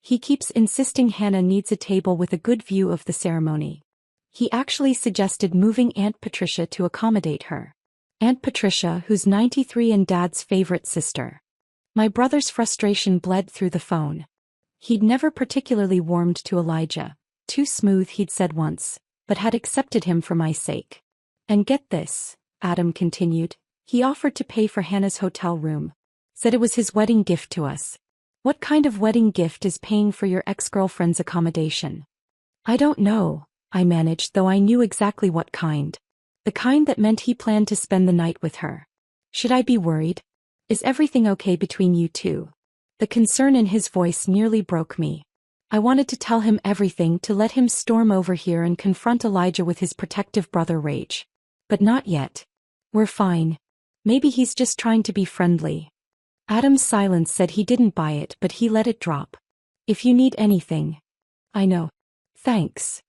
He keeps insisting Hannah needs a table with a good view of the ceremony. He actually suggested moving Aunt Patricia to accommodate her. Aunt Patricia, who's 93 and Dad's favorite sister. My brother's frustration bled through the phone. He'd never particularly warmed to Elijah. Too smooth, he'd said once, but had accepted him for my sake. And get this, Adam continued, he offered to pay for Hannah's hotel room. Said it was his wedding gift to us. What kind of wedding gift is paying for your ex-girlfriend's accommodation? I don't know, I managed, though I knew exactly what kind. The kind that meant he planned to spend the night with her. Should I be worried? Is everything okay between you two? The concern in his voice nearly broke me. I wanted to tell him everything, to let him storm over here and confront Elijah with his protective brother rage. But not yet. We're fine. Maybe he's just trying to be friendly. Adam's silence said he didn't buy it, but he let it drop. If you need anything. I know. Thanks.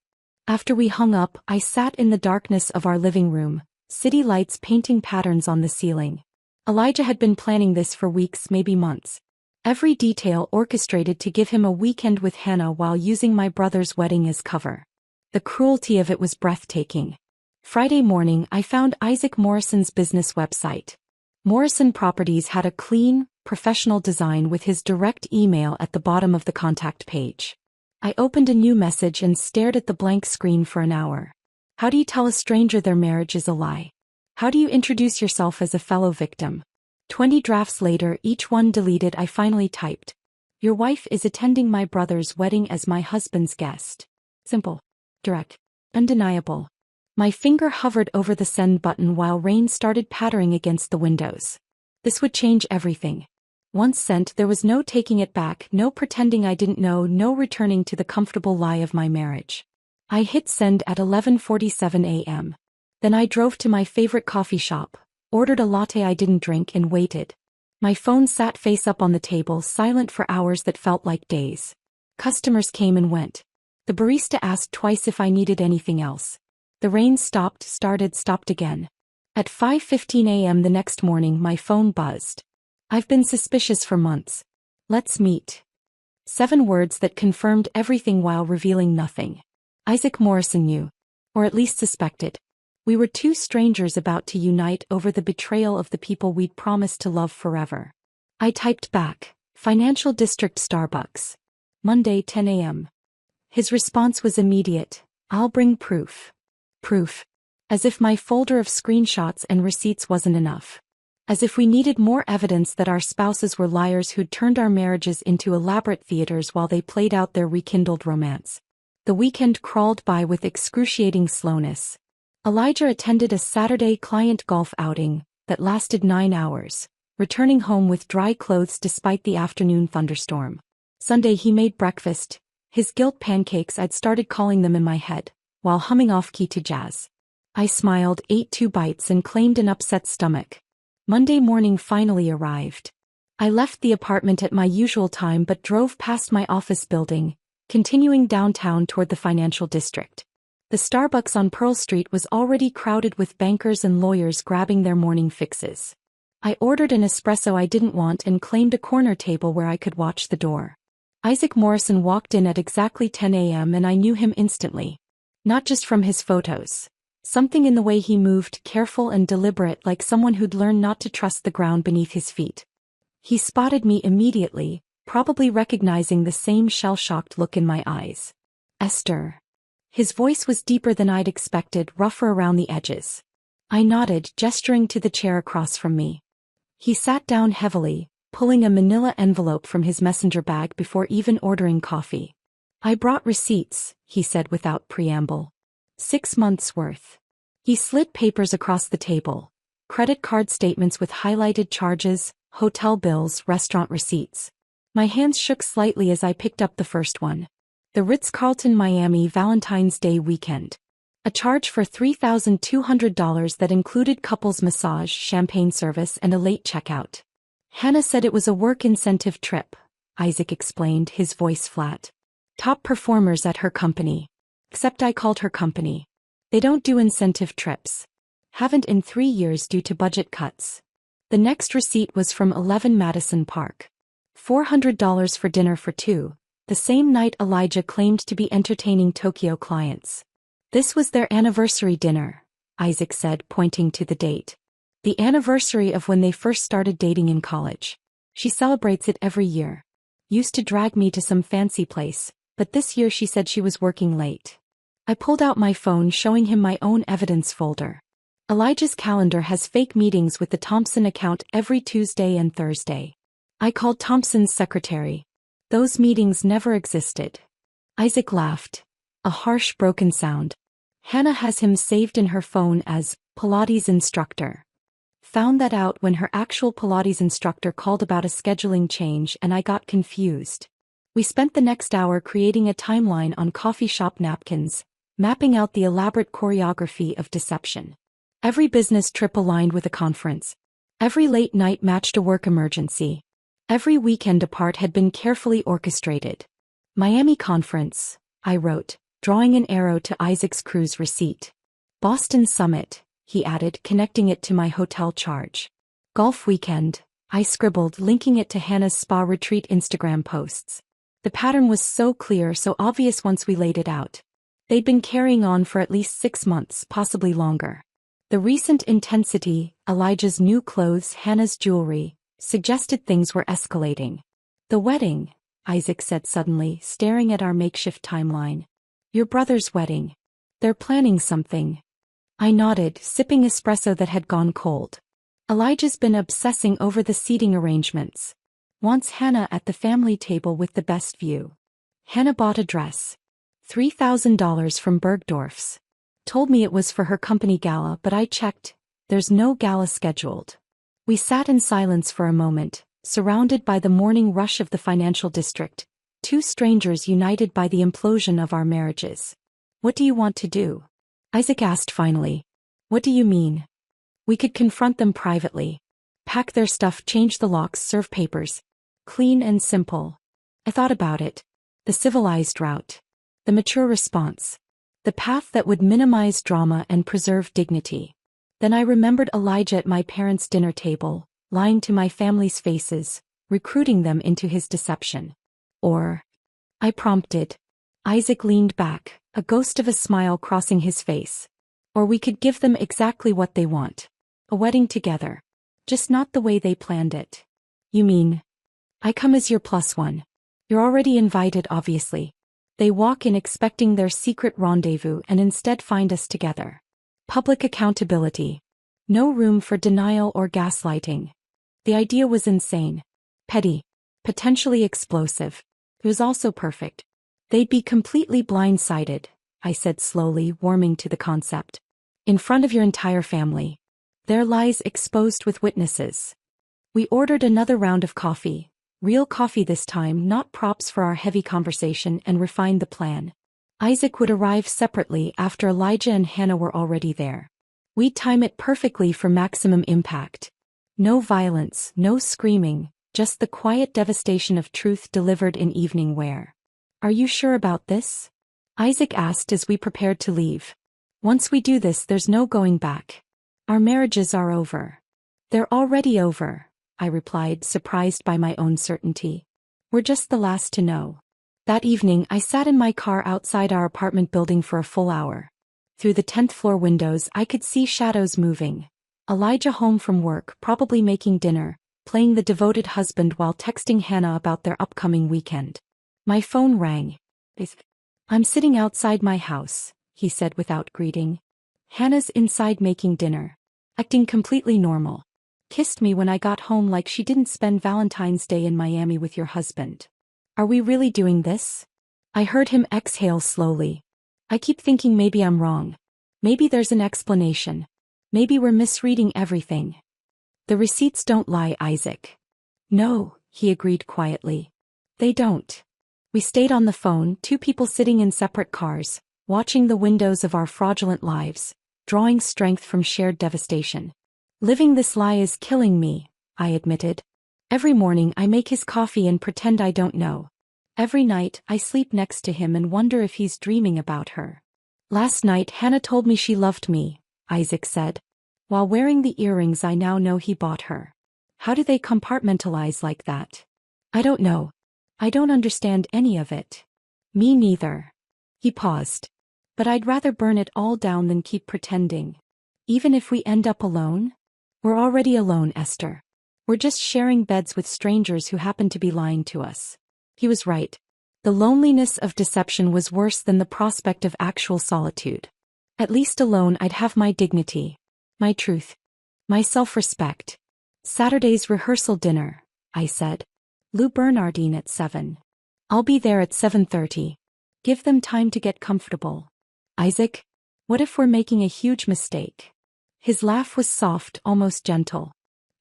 After we hung up, I sat in the darkness of our living room, city lights painting patterns on the ceiling. Elijah had been planning this for weeks, maybe months. Every detail orchestrated to give him a weekend with Hannah while using my brother's wedding as cover. The cruelty of it was breathtaking. Friday morning, I found Isaac Morrison's business website. Morrison Properties had a clean, professional design with his direct email at the bottom of the contact page. I opened a new message and stared at the blank screen for an hour. How do you tell a stranger their marriage is a lie? How do you introduce yourself as a fellow victim? 20 drafts later, each one deleted, I finally typed. Your wife is attending my brother's wedding as my husband's guest. Simple. Direct. Undeniable. My finger hovered over the send button while rain started pattering against the windows. This would change everything. Once sent, there was no taking it back, no pretending I didn't know, no returning to the comfortable lie of my marriage. I hit send at 11:47 a.m. Then I drove to my favorite coffee shop, ordered a latte I didn't drink, and waited. My phone sat face up on the table, silent for hours that felt like days. Customers came and went. The barista asked twice if I needed anything else. The rain stopped, started, stopped again. At 5:15 a.m. the next morning, my phone buzzed. I've been suspicious for months. Let's meet. 7 words that confirmed everything while revealing nothing. Isaac Morrison knew. Or at least suspected. We were two strangers about to unite over the betrayal of the people we'd promised to love forever. I typed back, Financial District Starbucks. Monday 10 a.m. His response was immediate, I'll bring proof. Proof. As if my folder of screenshots and receipts wasn't enough. As if we needed more evidence that our spouses were liars who'd turned our marriages into elaborate theaters while they played out their rekindled romance. The weekend crawled by with excruciating slowness. Elijah attended a Saturday client golf outing that lasted 9 hours, returning home with dry clothes despite the afternoon thunderstorm. Sunday he made breakfast, his guilt pancakes, I'd started calling them in my head, while humming off key to jazz. I smiled, ate 2 bites, and claimed an upset stomach. Monday morning finally arrived. I left the apartment at my usual time but drove past my office building, continuing downtown toward the financial district. The Starbucks on Pearl Street was already crowded with bankers and lawyers grabbing their morning fixes. I ordered an espresso I didn't want and claimed a corner table where I could watch the door. Isaac Morrison walked in at exactly 10 a.m. and I knew him instantly. Not just from his photos. Something in the way he moved, careful and deliberate, like someone who'd learned not to trust the ground beneath his feet. He spotted me immediately, probably recognizing the same shell-shocked look in my eyes. Esther. His voice was deeper than I'd expected, rougher around the edges. I nodded, gesturing to the chair across from me. He sat down heavily, pulling a manila envelope from his messenger bag before even ordering coffee. I brought receipts, he said without preamble. 6 months' worth. He slid papers across the table. Credit card statements with highlighted charges, hotel bills, restaurant receipts. My hands shook slightly as I picked up the first one. The Ritz-Carlton Miami Valentine's Day weekend. A charge for $3,200 that included couples massage, champagne service, and a late checkout. Hannah said it was a work incentive trip, Isaac explained, his voice flat. Top performers at her company. Except I called her company. They don't do incentive trips. Haven't in 3 years due to budget cuts. The next receipt was from 11 Madison Park. $400 for dinner for 2, the same night Elijah claimed to be entertaining Tokyo clients. This was their anniversary dinner, Isaac said, pointing to the date. The anniversary of when they first started dating in college. She celebrates it every year. Used to drag me to some fancy place, but this year she said she was working late. I pulled out my phone, showing him my own evidence folder. Elijah's calendar has fake meetings with the Thompson account every Tuesday and Thursday. I called Thompson's secretary, Those meetings never existed. Isaac laughed. A harsh, broken sound. Hannah has him saved in her phone as Pilates instructor. Found that out when her actual Pilates instructor called about a scheduling change and I got confused. We spent the next hour creating a timeline on coffee shop napkins, mapping out the elaborate choreography of deception. Every business trip aligned with a conference. Every late night matched a work emergency. Every weekend apart had been carefully orchestrated. Miami conference, I wrote, drawing an arrow to Isaac's cruise receipt. Boston summit, he added, connecting it to my hotel charge. Golf weekend, I scribbled, linking it to Hannah's spa retreat Instagram posts. The pattern was so clear, so obvious once we laid it out. They'd been carrying on for at least 6 months, possibly longer. The recent intensity, Elijah's new clothes, Hannah's jewelry, suggested things were escalating. The wedding, Isaac said suddenly, staring at our makeshift timeline. Your brother's wedding. They're planning something. I nodded, sipping espresso that had gone cold. Elijah's been obsessing over the seating arrangements. Wants Hannah at the family table with the best view. Hannah bought a dress. $3,000 from Bergdorf's. Told me it was for her company gala, but I checked. There's no gala scheduled. We sat in silence for a moment, surrounded by the morning rush of the financial district, two strangers united by the implosion of our marriages. What do you want to do? Isaac asked finally. What do you mean? We could confront them privately. Pack their stuff, change the locks, serve papers. Clean and simple. I thought about it. The civilized route. The mature response. The path that would minimize drama and preserve dignity. Then I remembered Elijah at my parents' dinner table, lying to my family's faces, recruiting them into his deception. Or, I prompted. Isaac leaned back, a ghost of a smile crossing his face. Or we could give them exactly what they want. A wedding together. Just not the way they planned it. You mean? I come as your plus one. You're already invited, obviously. They walk in expecting their secret rendezvous and instead find us together. Public accountability. No room for denial or gaslighting. The idea was insane. Petty. Potentially explosive. It was also perfect. They'd be completely blindsided, I said slowly, warming to the concept. In front of your entire family. Their lies exposed with witnesses. We ordered another round of coffee. Real coffee this time, not props for our heavy conversation, and refined the plan. Isaac would arrive separately after Elijah and Hannah were already there. We'd time it perfectly for maximum impact. No violence, no screaming, just the quiet devastation of truth delivered in evening wear. Are you sure about this? Isaac asked as we prepared to leave. Once we do this, there's no going back. Our marriages are over. They're already over, I replied, surprised by my own certainty. We're just the last to know. That evening, I sat in my car outside our apartment building for a full hour. Through the 10th floor windows, I could see shadows moving. Elijah home from work, probably making dinner, playing the devoted husband while texting Hannah about their upcoming weekend. My phone rang. I'm sitting outside my house, he said without greeting. Hannah's inside making dinner. Acting completely normal. Kissed me when I got home like she didn't spend Valentine's Day in Miami with your husband. Are we really doing this? I heard him exhale slowly. I keep thinking maybe I'm wrong. Maybe there's an explanation. Maybe we're misreading everything. The receipts don't lie, Isaac. No, he agreed quietly. They don't. We stayed on the phone, two people sitting in separate cars, watching the windows of our fraudulent lives, drawing strength from shared devastation. Living this lie is killing me, I admitted. Every morning I make his coffee and pretend I don't know. Every night I sleep next to him and wonder if he's dreaming about her. Last night Hannah told me she loved me, Isaac said. While wearing the earrings I now know he bought her. How do they compartmentalize like that? I don't know. I don't understand any of it. Me neither. He paused. But I'd rather burn it all down than keep pretending. Even if we end up alone? We're already alone, Esther. We're just sharing beds with strangers who happen to be lying to us. He was right. The loneliness of deception was worse than the prospect of actual solitude. At least alone I'd have my dignity. My truth. My self-respect. Saturday's rehearsal dinner, I said. Lou Bernardine at 7. I'll be there at 7:30. Give them time to get comfortable. Isaac? What if we're making a huge mistake? His laugh was soft, almost gentle.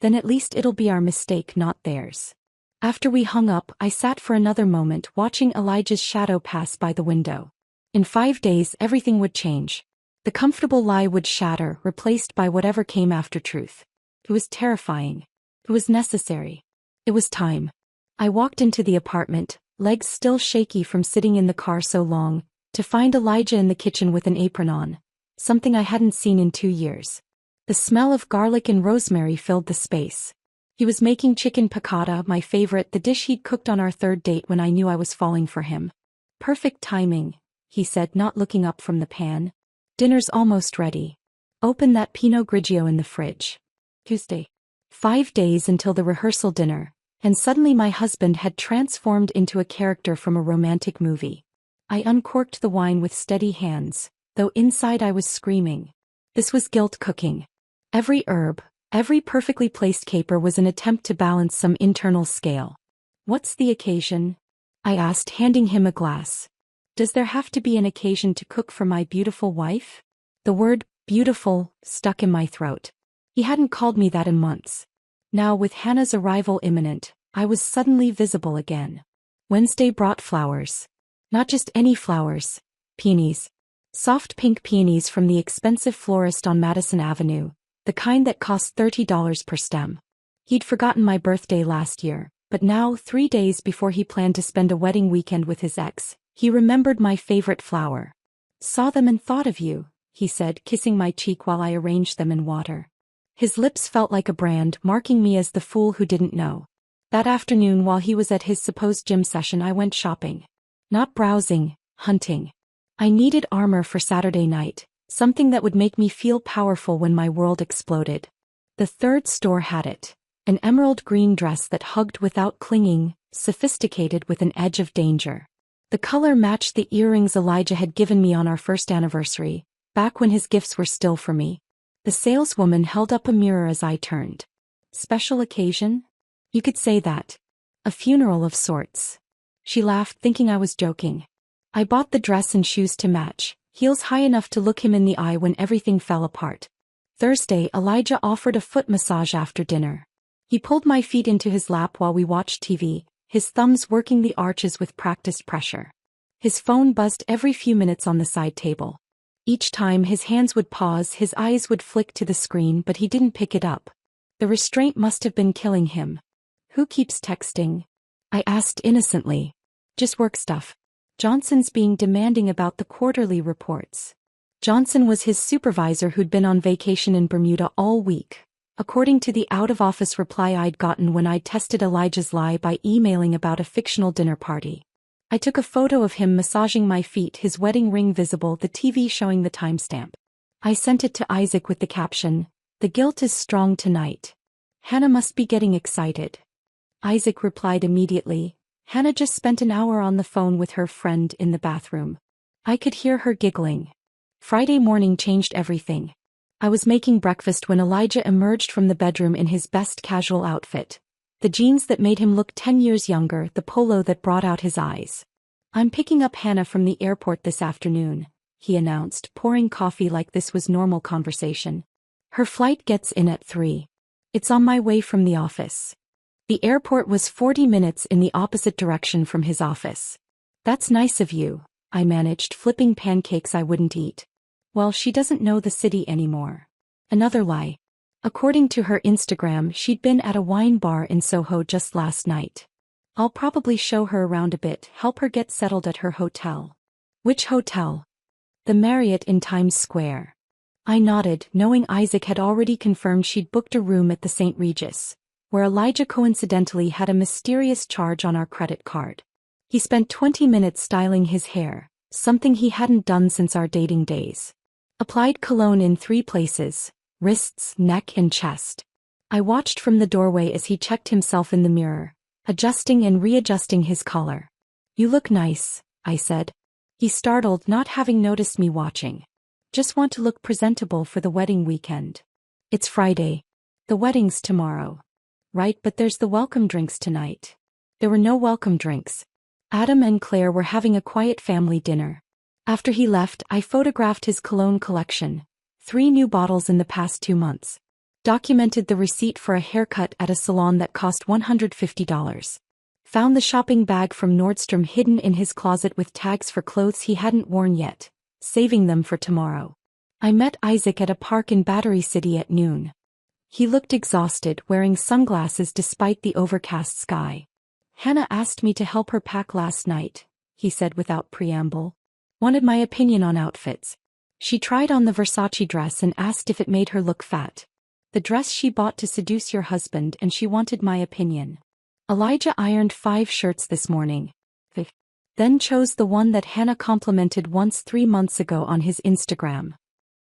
Then at least it'll be our mistake, not theirs. After we hung up, I sat for another moment watching Elijah's shadow pass by the window. In 5 days, everything would change. The comfortable lie would shatter, replaced by whatever came after truth. It was terrifying. It was necessary. It was time. I walked into the apartment, legs still shaky from sitting in the car so long, to find Elijah in the kitchen with an apron on, something I hadn't seen in 2 years. The smell of garlic and rosemary filled the space. He was making chicken piccata, my favorite, the dish he'd cooked on our third date when I knew I was falling for him. Perfect timing, he said, not looking up from the pan. Dinner's almost ready. Open that Pinot Grigio in the fridge. Tuesday. 5 days until the rehearsal dinner, and suddenly my husband had transformed into a character from a romantic movie. I uncorked the wine with steady hands, though inside I was screaming. This was guilt cooking. Every herb, every perfectly placed caper was an attempt to balance some internal scale. What's the occasion? I asked, handing him a glass. Does there have to be an occasion to cook for my beautiful wife? The word, beautiful, stuck in my throat. He hadn't called me that in months. Now, with Hannah's arrival imminent, I was suddenly visible again. Wednesday brought flowers. Not just any flowers. Peonies. Soft pink peonies from the expensive florist on Madison Avenue, the kind that cost $30 per stem. He'd forgotten my birthday last year, but now, 3 days before he planned to spend a wedding weekend with his ex, he remembered my favorite flower. Saw them and thought of you, he said, kissing my cheek while I arranged them in water. His lips felt like a brand, marking me as the fool who didn't know. That afternoon, while he was at his supposed gym session, I went shopping. Not browsing, hunting. I needed armor for Saturday night, something that would make me feel powerful when my world exploded. The third store had it. An emerald green dress that hugged without clinging, sophisticated with an edge of danger. The color matched the earrings Elijah had given me on our first anniversary, back when his gifts were still for me. The saleswoman held up a mirror as I turned. Special occasion? You could say that. A funeral of sorts. She laughed, thinking I was joking. I bought the dress and shoes to match, heels high enough to look him in the eye when everything fell apart. Thursday, Elijah offered a foot massage after dinner. He pulled my feet into his lap while we watched TV, his thumbs working the arches with practiced pressure. His phone buzzed every few minutes on the side table. Each time his hands would pause, his eyes would flick to the screen, but he didn't pick it up. The restraint must have been killing him. Who keeps texting? I asked innocently. Just work stuff. Johnson's being demanding about the quarterly reports. Johnson was his supervisor who'd been on vacation in Bermuda all week, according to the out-of-office reply I'd gotten when I'd tested Elijah's lie by emailing about a fictional dinner party. I took a photo of him massaging my feet, his wedding ring visible, the TV showing the timestamp. I sent it to Isaac with the caption, "The guilt is strong tonight. Hannah must be getting excited." Isaac replied immediately, "Hannah just spent an hour on the phone with her friend in the bathroom." I could hear her giggling. Friday morning changed everything. I was making breakfast when Elijah emerged from the bedroom in his best casual outfit. The jeans that made him look 10 years younger, the polo that brought out his eyes. "I'm picking up Hannah from the airport this afternoon," he announced, pouring coffee like this was normal conversation. "Her flight gets in at 3. It's on my way from the office." The airport was 40 minutes in the opposite direction from his office. "That's nice of you," I managed, flipping pancakes I wouldn't eat. "Well, she doesn't know the city anymore." Another lie. According to her Instagram, she'd been at a wine bar in Soho just last night. "I'll probably show her around a bit, help her get settled at her hotel." "Which hotel?" "The Marriott in Times Square." I nodded, knowing Isaac had already confirmed she'd booked a room at the St. Regis, where Elijah coincidentally had a mysterious charge on our credit card. He spent 20 minutes styling his hair, something he hadn't done since our dating days. Applied cologne in 3 places, wrists, neck, and chest. I watched from the doorway as he checked himself in the mirror, adjusting and readjusting his collar. "You look nice," I said. He startled, not having noticed me watching. "Just want to look presentable for the wedding weekend." "It's Friday. The wedding's tomorrow." "Right, but there's the welcome drinks tonight." There were no welcome drinks. Adam and Claire were having a quiet family dinner. After he left, I photographed his cologne collection, 3 new bottles in the past 2 months. Documented the receipt for a haircut at a salon that cost $150. Found the shopping bag from Nordstrom hidden in his closet with tags for clothes he hadn't worn yet, saving them for tomorrow. I met Isaac at a park in Battery City at noon. He looked exhausted, wearing sunglasses despite the overcast sky. Hannah asked me to help her pack last night, he said without preamble. Wanted my opinion on outfits. She tried on the Versace dress and asked if it made her look fat. The dress she bought to seduce your husband, and she wanted my opinion. Elijah ironed 5 shirts this morning. Then chose the one that Hannah complimented once 3 months ago on his Instagram.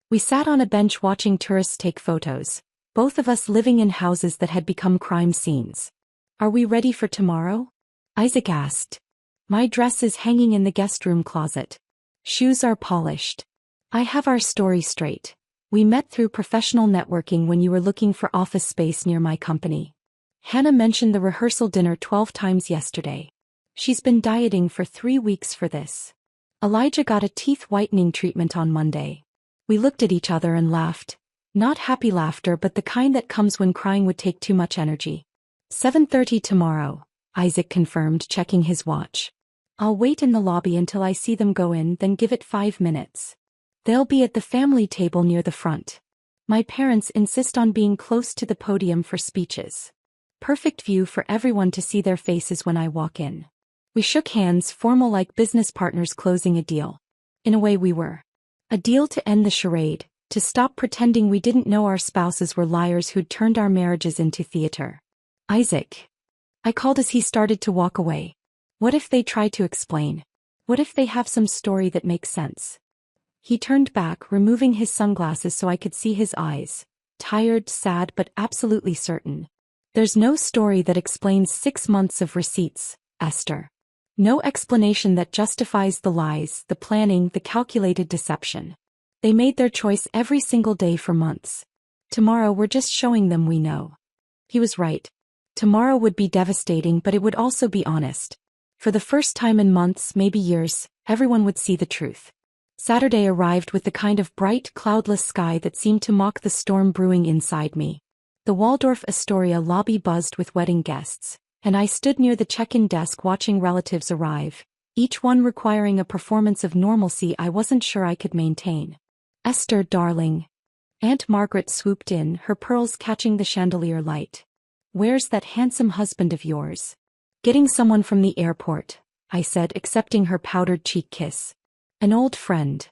We sat on a bench watching tourists take photos, both of us living in houses that had become crime scenes. Are we ready for tomorrow? Isaac asked. My dress is hanging in the guest room closet. Shoes are polished. I have our story straight. We met through professional networking when you were looking for office space near my company. Hannah mentioned the rehearsal dinner 12 times yesterday. She's been dieting for 3 weeks for this. Elijah got a teeth whitening treatment on Monday. We looked at each other and laughed. Not happy laughter, but the kind that comes when crying would take too much energy. 7:30 tomorrow, Isaac confirmed, checking his watch. I'll wait in the lobby until I see them go in, then give it 5 minutes. They'll be at the family table near the front. My parents insist on being close to the podium for speeches. Perfect view for everyone to see their faces when I walk in. We shook hands, formal like business partners closing a deal. In a way we were. A deal to end the charade, to stop pretending we didn't know our spouses were liars who'd turned our marriages into theater. Isaac. I called as he started to walk away. What if they try to explain? What if they have some story that makes sense? He turned back, removing his sunglasses so I could see his eyes. Tired, sad, but absolutely certain. There's no story that explains 6 months of receipts, Esther. No explanation that justifies the lies, the planning, the calculated deception. They made their choice every single day for months. Tomorrow we're just showing them we know. He was right. Tomorrow would be devastating, but it would also be honest. For the first time in months, maybe years, everyone would see the truth. Saturday arrived with the kind of bright, cloudless sky that seemed to mock the storm brewing inside me. The Waldorf Astoria lobby buzzed with wedding guests, and I stood near the check-in desk watching relatives arrive, each one requiring a performance of normalcy I wasn't sure I could maintain. Esther, darling. Aunt Margaret swooped in, her pearls catching the chandelier light. Where's that handsome husband of yours? Getting someone from the airport, I said, accepting her powdered cheek kiss. An old friend.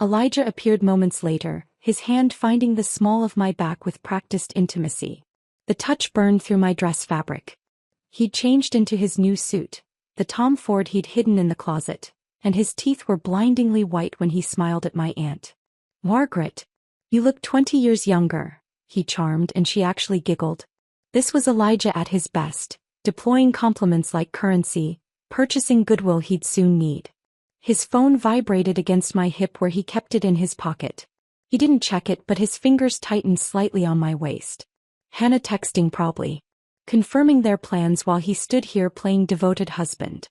Elijah appeared moments later, his hand finding the small of my back with practiced intimacy. The touch burned through my dress fabric. He'd changed into his new suit, the Tom Ford he'd hidden in the closet, and his teeth were blindingly white when he smiled at my aunt. Margaret, you look 20 years younger, he charmed, and she actually giggled. This was Elijah at his best, deploying compliments like currency, purchasing goodwill he'd soon need. His phone vibrated against my hip where he kept it in his pocket. He didn't check it, but his fingers tightened slightly on my waist. Hannah texting probably. Confirming their plans while he stood here playing devoted husband.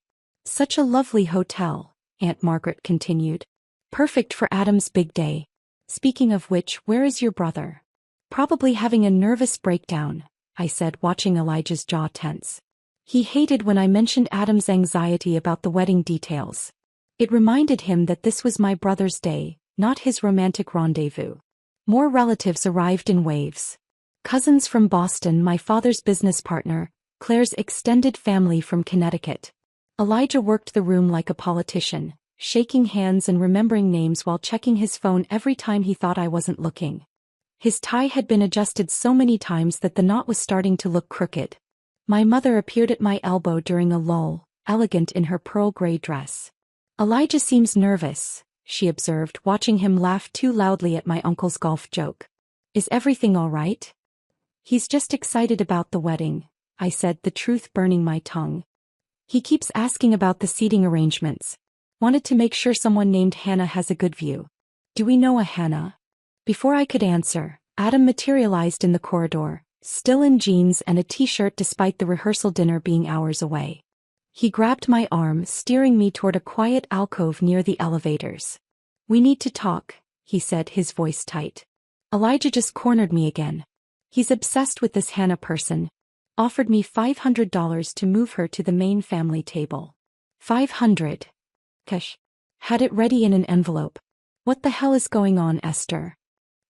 Such a lovely hotel, Aunt Margaret continued. Perfect for Adam's big day. Speaking of which, where is your brother? Probably having a nervous breakdown, I said, watching Elijah's jaw tense. He hated when I mentioned Adam's anxiety about the wedding details. It reminded him that this was my brother's day, not his romantic rendezvous. More relatives arrived in waves. Cousins from Boston, my father's business partner, Claire's extended family from Connecticut. Elijah worked the room like a politician, shaking hands and remembering names while checking his phone every time he thought I wasn't looking. His tie had been adjusted so many times that the knot was starting to look crooked. My mother appeared at my elbow during a lull, elegant in her pearl gray dress. Elijah seems nervous, she observed, watching him laugh too loudly at my uncle's golf joke. Is everything all right? He's just excited about the wedding, I said, the truth burning my tongue. He keeps asking about the seating arrangements. Wanted to make sure someone named Hannah has a good view. Do we know a Hannah? Before I could answer, Adam materialized in the corridor, still in jeans and a t-shirt despite the rehearsal dinner being hours away. He grabbed my arm, steering me toward a quiet alcove near the elevators. "We need to talk," he said, his voice tight. "Elijah just cornered me again. He's obsessed with this Hannah person. Offered me $500 to move her to the main family table. 500. Cash. Had it ready in an envelope. What the hell is going on, Esther?"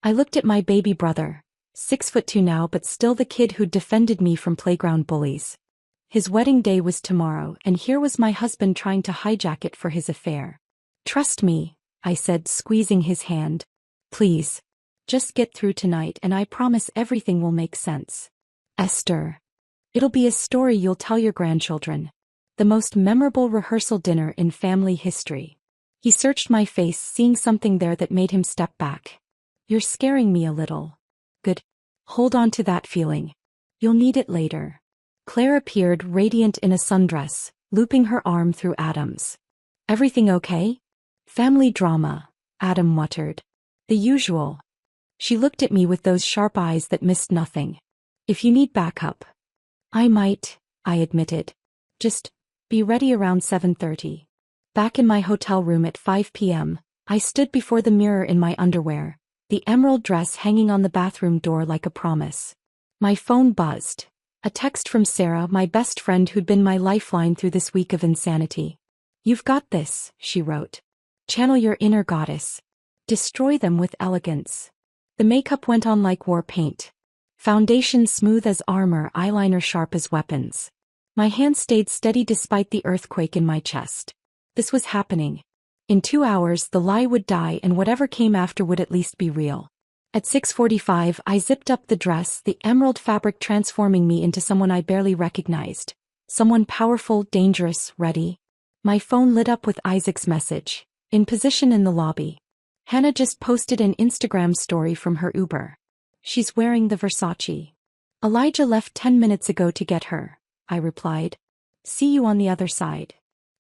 I looked at my baby brother, 6'2" now but still the kid who'd defended me from playground bullies. His wedding day was tomorrow and here was my husband trying to hijack it for his affair. "Trust me," I said, squeezing his hand. "Please. Just get through tonight and I promise everything will make sense. Esther. It'll be a story you'll tell your grandchildren. The most memorable rehearsal dinner in family history." He searched my face, seeing something there that made him step back. "You're scaring me a little." "Good. Hold on to that feeling. You'll need it later." Claire appeared, radiant in a sundress, looping her arm through Adam's. "Everything okay?" "Family drama," Adam muttered. "The usual." She looked at me with those sharp eyes that missed nothing. "If you need backup." "I might," I admitted. "Just be ready around 7:30. Back in my hotel room at 5 p.m., I stood before the mirror in my underwear, the emerald dress hanging on the bathroom door like a promise. My phone buzzed. A text from Sarah, my best friend who'd been my lifeline through this week of insanity. "You've got this," she wrote. "Channel your inner goddess. Destroy them with elegance." The makeup went on like war paint. Foundation smooth as armor, eyeliner sharp as weapons. My hand stayed steady despite the earthquake in my chest. This was happening. In 2 hours the lie would die and whatever came after would at least be real. At 6:45 I zipped up the dress, the emerald fabric transforming me into someone I barely recognized. Someone powerful, dangerous, ready. My phone lit up with Isaac's message. "In position in the lobby. Hannah just posted an Instagram story from her Uber. She's wearing the Versace. Elijah left 10 minutes ago to get her," I replied. "See you on the other side."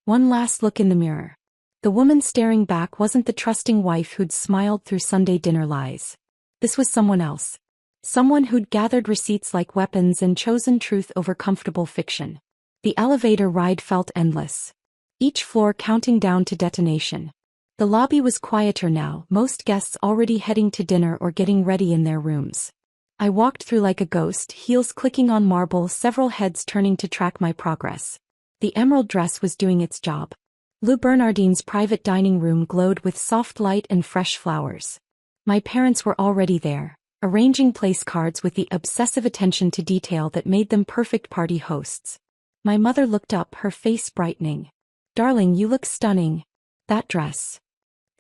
One last look in the mirror. The woman staring back wasn't the trusting wife who'd smiled through Sunday dinner lies. This was someone else. Someone who'd gathered receipts like weapons and chosen truth over comfortable fiction. The elevator ride felt endless. Each floor counting down to detonation. The lobby was quieter now, most guests already heading to dinner or getting ready in their rooms. I walked through like a ghost, heels clicking on marble, several heads turning to track my progress. The emerald dress was doing its job. Lou Bernardine's private dining room glowed with soft light and fresh flowers. My parents were already there, arranging place cards with the obsessive attention to detail that made them perfect party hosts. My mother looked up, her face brightening. "Darling, you look stunning. That dress."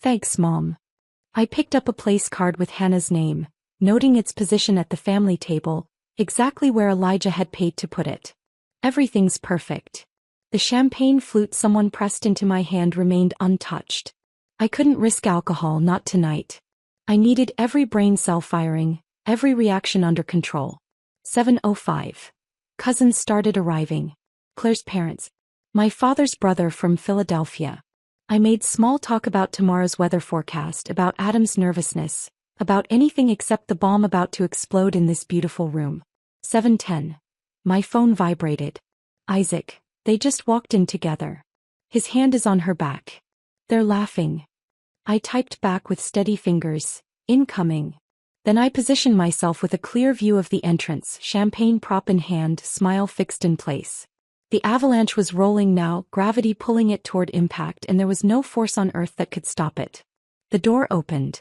"Thanks, Mom." I picked up a place card with Hannah's name, noting its position at the family table, exactly where Elijah had paid to put it. "Everything's perfect." The champagne flute someone pressed into my hand remained untouched. I couldn't risk alcohol, not tonight. I needed every brain cell firing, every reaction under control. 7:05. Cousins started arriving. Claire's parents. My father's brother from Philadelphia. I made small talk about tomorrow's weather forecast, about Adam's nervousness, about anything except the bomb about to explode in this beautiful room. 7:10. My phone vibrated. "Isaac, they just walked in together. His hand is on her back. They're laughing." I typed back with steady fingers, "Incoming." Then I positioned myself with a clear view of the entrance, champagne prop in hand, smile fixed in place. The avalanche was rolling now, gravity pulling it toward impact, and there was no force on earth that could stop it. The door opened.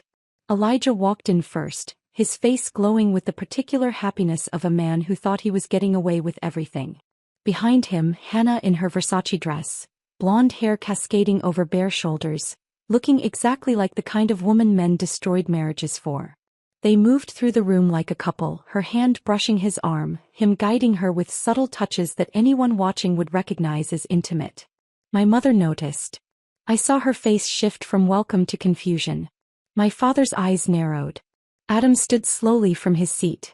Elijah walked in first, his face glowing with the particular happiness of a man who thought he was getting away with everything. Behind him, Hannah in her Versace dress, blonde hair cascading over bare shoulders, looking exactly like the kind of woman men destroyed marriages for. They moved through the room like a couple, her hand brushing his arm, him guiding her with subtle touches that anyone watching would recognize as intimate. My mother noticed. I saw her face shift from welcome to confusion. My father's eyes narrowed. Adam stood slowly from his seat.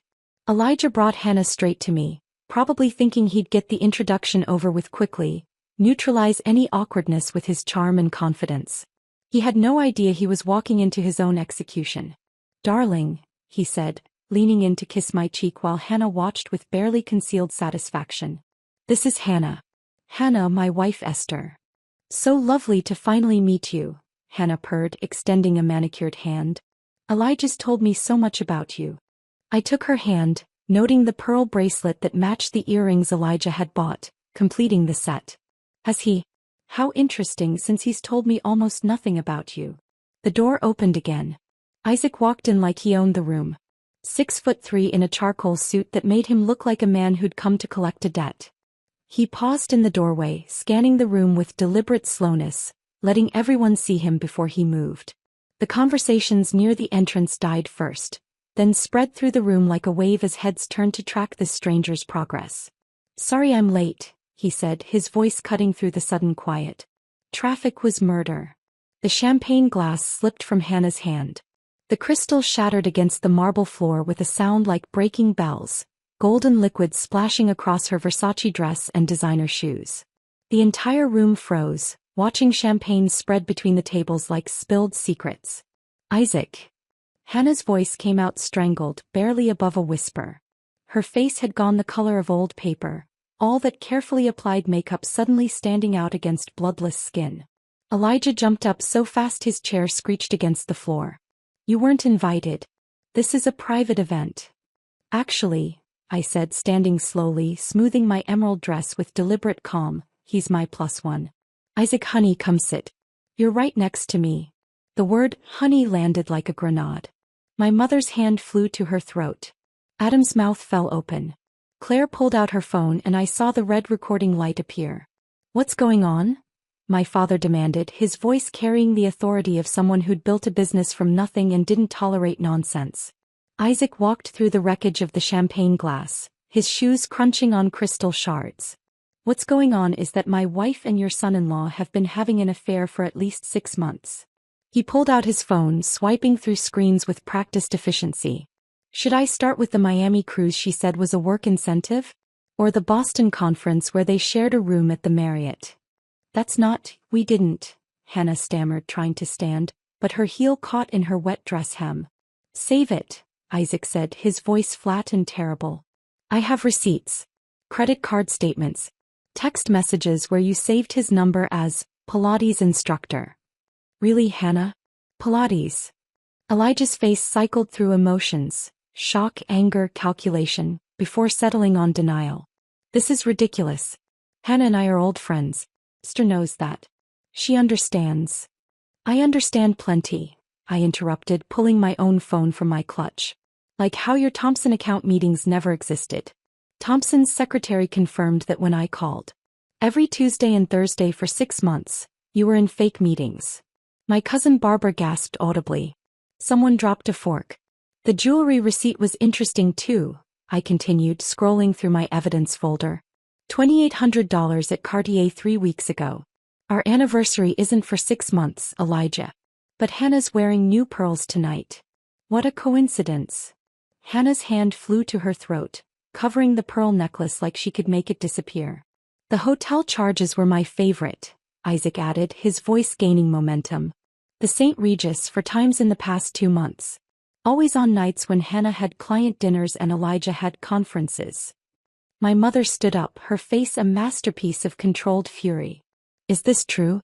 Elijah brought Hannah straight to me, probably thinking he'd get the introduction over with quickly, neutralize any awkwardness with his charm and confidence. He had no idea he was walking into his own execution. "Darling," he said, leaning in to kiss my cheek while Hannah watched with barely concealed satisfaction. "This is Hannah." Hannah, my wife Esther. So lovely to finally meet you, Hannah purred, extending a manicured hand. Elijah's told me so much about you. I took her hand, noting the pearl bracelet that matched the earrings Elijah had bought, completing the set. Has he? How interesting, since he's told me almost nothing about you. The door opened again. Isaac walked in like he owned the room. 6'3" in a charcoal suit that made him look like a man who'd come to collect a debt. He paused in the doorway, scanning the room with deliberate slowness, letting everyone see him before he moved. The conversations near the entrance died first, then spread through the room like a wave as heads turned to track this stranger's progress. Sorry I'm late, he said, his voice cutting through the sudden quiet. Traffic was murder. The champagne glass slipped from Hannah's hand. The crystal shattered against the marble floor with a sound like breaking bells, golden liquid splashing across her Versace dress and designer shoes. The entire room froze, watching champagne spread between the tables like spilled secrets. Isaac. Hannah's voice came out strangled, barely above a whisper. Her face had gone the color of old paper, all that carefully applied makeup suddenly standing out against bloodless skin. Elijah jumped up so fast his chair screeched against the floor. You weren't invited. This is a private event. Actually, I said, standing slowly, smoothing my emerald dress with deliberate calm, he's my +1. Isaac, honey, come sit. You're right next to me. The word honey landed like a grenade. My mother's hand flew to her throat. Adam's mouth fell open. Claire pulled out her phone and I saw the red recording light appear. What's going on? My father demanded, his voice carrying the authority of someone who'd built a business from nothing and didn't tolerate nonsense. Isaac walked through the wreckage of the champagne glass, his shoes crunching on crystal shards. What's going on is that my wife and your son-in-law have been having an affair for at least 6 months. He pulled out his phone, swiping through screens with practiced efficiency. Should I start with the Miami cruise she said was a work incentive? Or the Boston conference where they shared a room at the Marriott? We didn't, Hannah stammered, trying to stand, but her heel caught in her wet dress hem. Save it, Isaac said, his voice flat and terrible. I have receipts. Credit card statements. Text messages where you saved his number as Pilates instructor. Really, Hannah? Pilates? Elijah's face cycled through emotions, shock, anger, calculation, before settling on denial. This is ridiculous. Hannah and I are old friends. Esther knows that. She understands. I understand plenty, I interrupted, pulling my own phone from my clutch. Like how your Thompson account meetings never existed. Thompson's secretary confirmed that when I called. Every Tuesday and Thursday for 6 months, you were in fake meetings. My cousin Barbara gasped audibly. Someone dropped a fork. The jewelry receipt was interesting too, I continued, scrolling through my evidence folder. $2,800 at Cartier 3 weeks ago. Our anniversary isn't for 6 months, Elijah. But Hannah's wearing new pearls tonight. What a coincidence. Hannah's hand flew to her throat, covering the pearl necklace like she could make it disappear. The hotel charges were my favorite, Isaac added, his voice gaining momentum. The St. Regis for times in the past 2 months. Always on nights when Hannah had client dinners and Elijah had conferences. My mother stood up, her face a masterpiece of controlled fury. Is this true?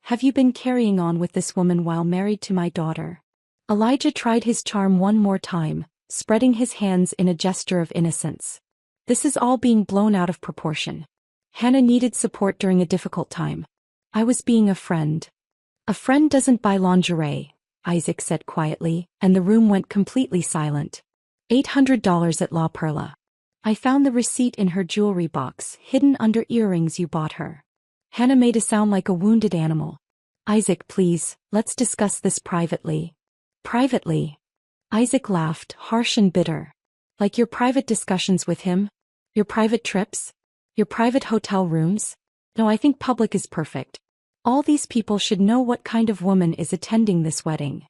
Have you been carrying on with this woman while married to my daughter? Elijah tried his charm one more time, spreading his hands in a gesture of innocence. This is all being blown out of proportion. Hannah needed support during a difficult time. I was being a friend. A friend doesn't buy lingerie, Isaac said quietly, and the room went completely silent. $800 at La Perla. I found the receipt in her jewelry box, hidden under earrings you bought her. Hannah made a sound like a wounded animal. Isaac, please, let's discuss this privately. Privately? Isaac laughed, harsh and bitter. Like your private discussions with him? Your private trips? Your private hotel rooms? No, I think public is perfect. All these people should know what kind of woman is attending this wedding.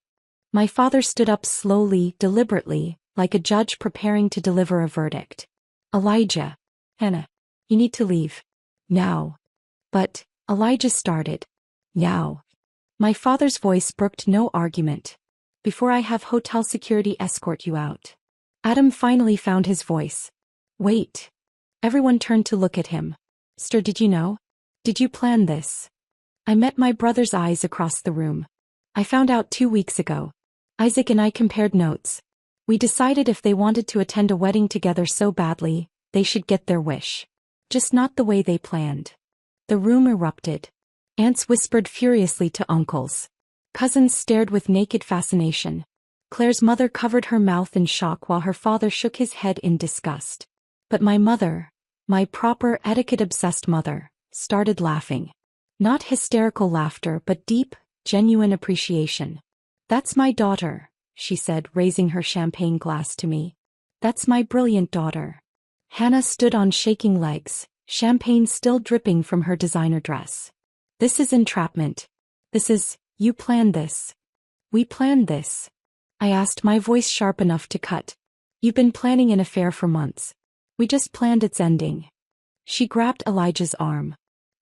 My father stood up slowly, deliberately, like a judge preparing to deliver a verdict. Elijah. Hannah. You need to leave. Now. But, Elijah started. Now. My father's voice brooked no argument. Before I have hotel security escort you out. Adam finally found his voice. Wait. Everyone turned to look at him. Sir, did you know? Did you plan this? I met my brother's eyes across the room. I found out 2 weeks ago. Isaac and I compared notes. We decided if they wanted to attend a wedding together so badly, they should get their wish. Just not the way they planned. The room erupted. Aunts whispered furiously to uncles. Cousins stared with naked fascination. Claire's mother covered her mouth in shock while her father shook his head in disgust. But my mother, my proper etiquette-obsessed mother, started laughing. Not hysterical laughter but deep, genuine appreciation. "That's my daughter," she said, raising her champagne glass to me. "That's my brilliant daughter." Hannah stood on shaking legs, champagne still dripping from her designer dress. "This is entrapment. You planned this." "We planned this," I asked, my voice sharp enough to cut. "You've been planning an affair for months. We just planned its ending." She grabbed Elijah's arm.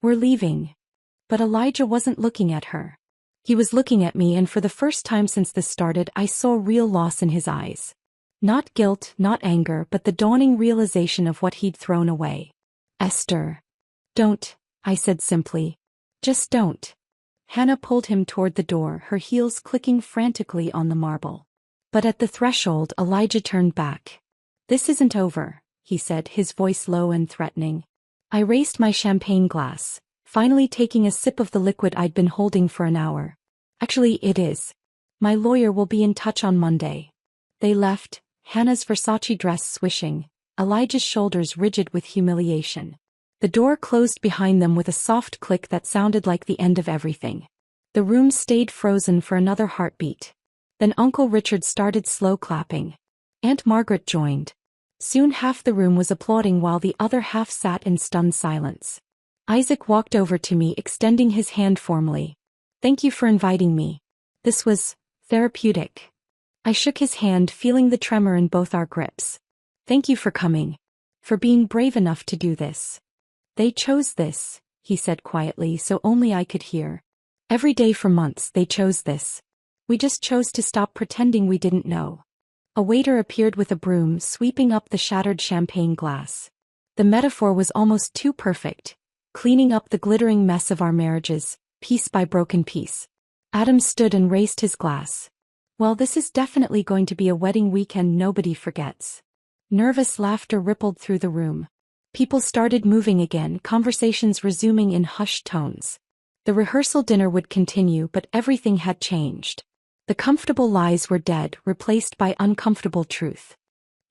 "We're leaving." But Elijah wasn't looking at her. He was looking at me, and for the first time since this started I saw real loss in his eyes. Not guilt, not anger, but the dawning realization of what he'd thrown away. "Esther. Don't," I said simply. "Just don't." Hannah pulled him toward the door, her heels clicking frantically on the marble. But at the threshold Elijah turned back. "This isn't over," he said, his voice low and threatening. I raised my champagne glass, finally taking a sip of the liquid I'd been holding for an hour. "Actually, it is. My lawyer will be in touch on Monday." They left, Hannah's Versace dress swishing, Elijah's shoulders rigid with humiliation. The door closed behind them with a soft click that sounded like the end of everything. The room stayed frozen for another heartbeat. Then Uncle Richard started slow clapping. Aunt Margaret joined. Soon half the room was applauding while the other half sat in stunned silence. Isaac walked over to me, extending his hand formally. "Thank you for inviting me. This was therapeutic." I shook his hand, feeling the tremor in both our grips. "Thank you for coming. For being brave enough to do this." "They chose this," he said quietly so only I could hear. "Every day for months they chose this. We just chose to stop pretending we didn't know." A waiter appeared with a broom, sweeping up the shattered champagne glass. The metaphor was almost too perfect, cleaning up the glittering mess of our marriages, piece by broken piece. Adam stood and raised his glass. "Well, this is definitely going to be a wedding weekend nobody forgets." Nervous laughter rippled through the room. People started moving again, conversations resuming in hushed tones. The rehearsal dinner would continue, but everything had changed. The comfortable lies were dead, replaced by uncomfortable truth.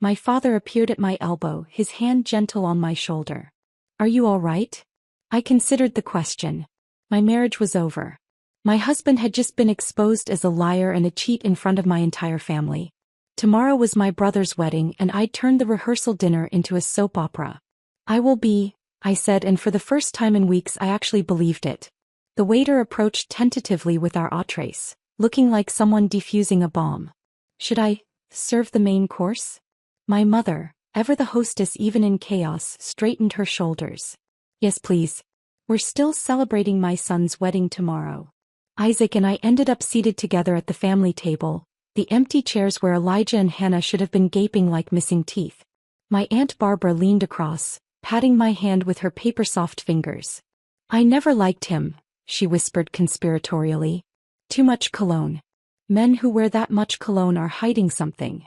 My father appeared at my elbow, his hand gentle on my shoulder. "Are you all right?" I considered the question. My marriage was over. My husband had just been exposed as a liar and a cheat in front of my entire family. Tomorrow was my brother's wedding, and I'd turned the rehearsal dinner into a soap opera. "I will be," I said, and for the first time in weeks I actually believed it. The waiter approached tentatively with our entrees, looking like someone defusing a bomb. "Should I serve the main course?" My mother, ever the hostess even in chaos, straightened her shoulders. "Yes, please. We're still celebrating my son's wedding tomorrow." Isaac and I ended up seated together at the family table, the empty chairs where Elijah and Hannah should have been gaping like missing teeth. My Aunt Barbara leaned across, patting my hand with her paper-soft fingers. "I never liked him," she whispered conspiratorially. "Too much cologne. Men who wear that much cologne are hiding something."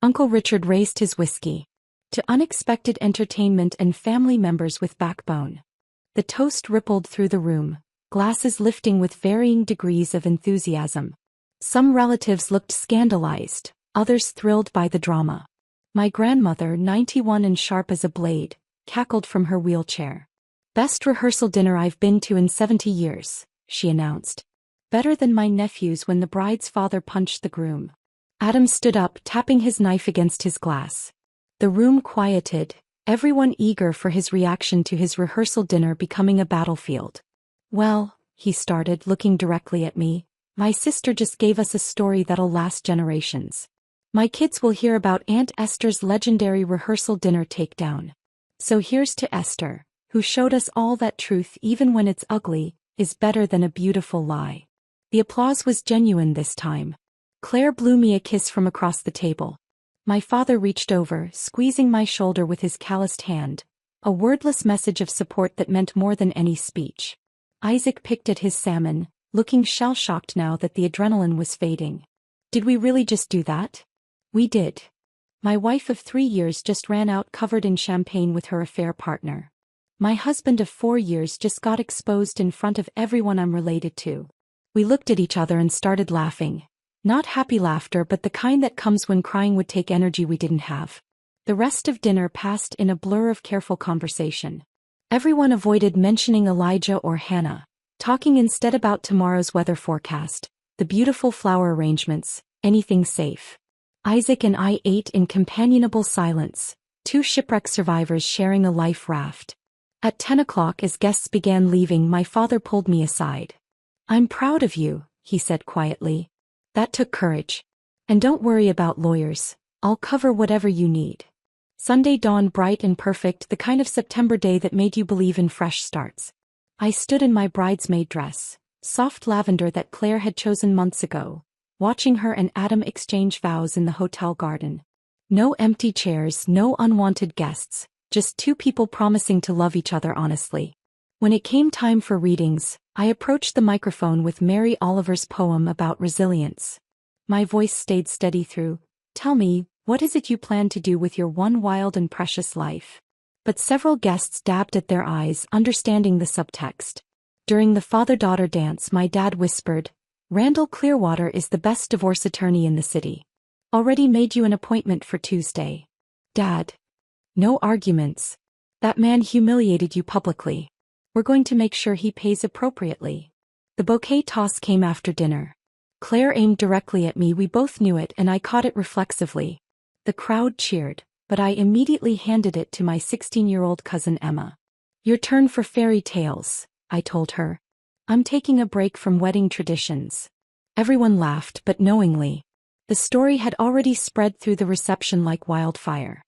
Uncle Richard raised his whiskey. "To unexpected entertainment and family members with backbone." The toast rippled through the room, glasses lifting with varying degrees of enthusiasm. Some relatives looked scandalized, others thrilled by the drama. My grandmother, 91 and sharp as a blade, cackled from her wheelchair. "Best rehearsal dinner I've been to in 70 years, she announced. "Better than my nephew's when the bride's father punched the groom." Adam stood up, tapping his knife against his glass. The room quieted, everyone eager for his reaction to his rehearsal dinner becoming a battlefield. "Well," he started, looking directly at me, "my sister just gave us a story that'll last generations. My kids will hear about Aunt Esther's legendary rehearsal dinner takedown. So here's to Esther, who showed us all that truth, even when it's ugly, is better than a beautiful lie." The applause was genuine this time. Claire blew me a kiss from across the table. My father reached over, squeezing my shoulder with his calloused hand. A wordless message of support that meant more than any speech. Isaac picked at his salmon, looking shell-shocked now that the adrenaline was fading. Did we really just do that? We did. My wife of 3 years just ran out covered in champagne with her affair partner. My husband of 4 years just got exposed in front of everyone I'm related to. We looked at each other and started laughing. Not happy laughter, but the kind that comes when crying would take energy we didn't have. The rest of dinner passed in a blur of careful conversation. Everyone avoided mentioning Elijah or Hannah, talking instead about tomorrow's weather forecast, the beautiful flower arrangements, anything safe. Isaac and I ate in companionable silence, 2 shipwreck survivors sharing a life raft. At 10 o'clock, as guests began leaving, my father pulled me aside. "I'm proud of you," he said quietly. "That took courage. And don't worry about lawyers, I'll cover whatever you need." Sunday dawned bright and perfect, the kind of September day that made you believe in fresh starts. I stood in my bridesmaid dress, soft lavender that Claire had chosen months ago, watching her and Adam exchange vows in the hotel garden. No empty chairs, no unwanted guests, just 2 people promising to love each other honestly. When it came time for readings, I approached the microphone with Mary Oliver's poem about resilience. My voice stayed steady through. "Tell me, what is it you plan to do with your one wild and precious life?" But several guests dabbed at their eyes, understanding the subtext. During the father-daughter dance, my dad whispered, "Randall Clearwater is the best divorce attorney in the city. Already made you an appointment for Tuesday." "Dad. No arguments. That man humiliated you publicly. We're going to make sure he pays appropriately." The bouquet toss came after dinner. Claire aimed directly at me, we both knew it, and I caught it reflexively. The crowd cheered, but I immediately handed it to my 16-year-old cousin Emma. "Your turn for fairy tales," I told her. "I'm taking a break from wedding traditions." Everyone laughed, but knowingly. The story had already spread through the reception like wildfire.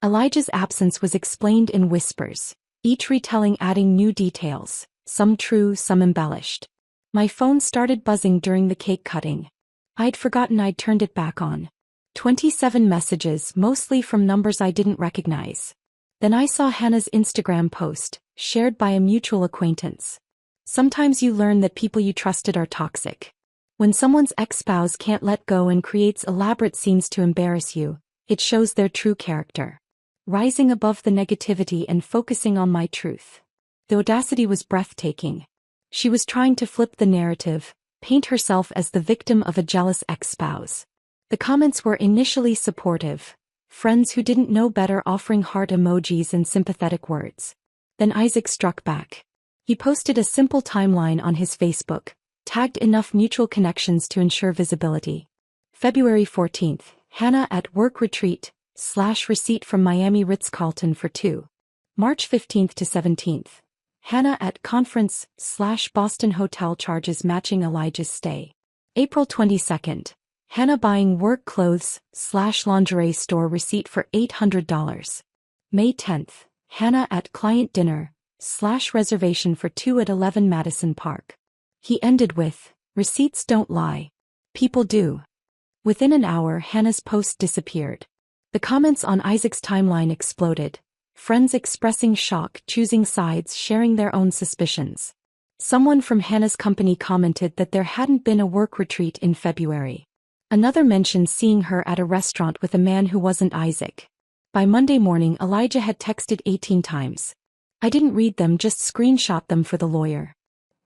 Elijah's absence was explained in whispers, each retelling adding new details, some true, some embellished. My phone started buzzing during the cake cutting. I'd forgotten I'd turned it back on. 27 messages, mostly from numbers I didn't recognize. Then I saw Hannah's Instagram post, shared by a mutual acquaintance. Sometimes you learn that people you trusted are toxic. When someone's ex-spouse can't let go and creates elaborate scenes to embarrass you, it shows their true character. Rising above the negativity and focusing on my truth. The audacity was breathtaking. She was trying to flip the narrative, paint herself as the victim of a jealous ex-spouse. The comments were initially supportive, friends who didn't know better offering heart emojis and sympathetic words. Then Isaac struck back. He posted a simple timeline on his Facebook, tagged enough mutual connections to ensure visibility. February 14th, Hannah at work retreat, /receipt from Miami Ritz-Carlton for 2. March 15th to 17th. Hannah at conference, /Boston hotel charges matching Elijah's stay. April 22nd. Hannah buying work clothes, /lingerie store receipt for $800. May 10th. Hannah at client dinner, /reservation for 2 at 11 Madison Park. He ended with, "Receipts don't lie. People do." Within an hour, Hannah's post disappeared. The comments on Isaac's timeline exploded. Friends expressing shock, choosing sides, sharing their own suspicions. Someone from Hannah's company commented that there hadn't been a work retreat in February. Another mentioned seeing her at a restaurant with a man who wasn't Isaac. By Monday morning, Elijah had texted 18 times. I didn't read them, just screenshot them for the lawyer.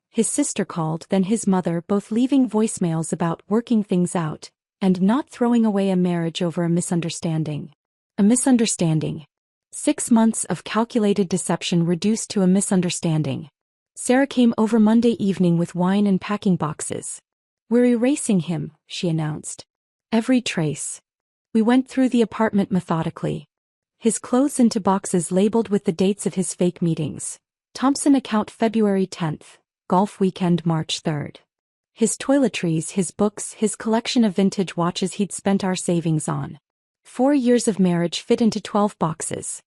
His sister called, then his mother, both leaving voicemails about working things out, and not throwing away a marriage over a misunderstanding. A misunderstanding. 6 months of calculated deception reduced to a misunderstanding. Sarah came over Monday evening with wine and packing boxes. "We're erasing him," she announced. "Every trace." We went through the apartment methodically. His clothes into boxes labeled with the dates of his fake meetings. Thompson account February 10th, golf weekend March 3rd. His toiletries, his books, his collection of vintage watches he'd spent our savings on. 4 years of marriage fit into 12 boxes.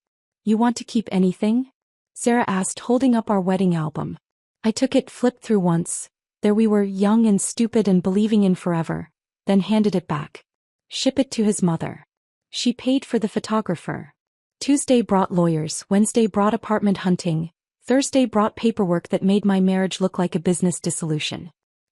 "You want to keep anything?" Sarah asked, holding up our wedding album. I took it, flipped through once. There we were, young and stupid and believing in forever, then handed it back. "Ship it to his mother. She paid for the photographer." Tuesday brought lawyers, Wednesday brought apartment hunting, Thursday brought paperwork that made my marriage look like a business dissolution.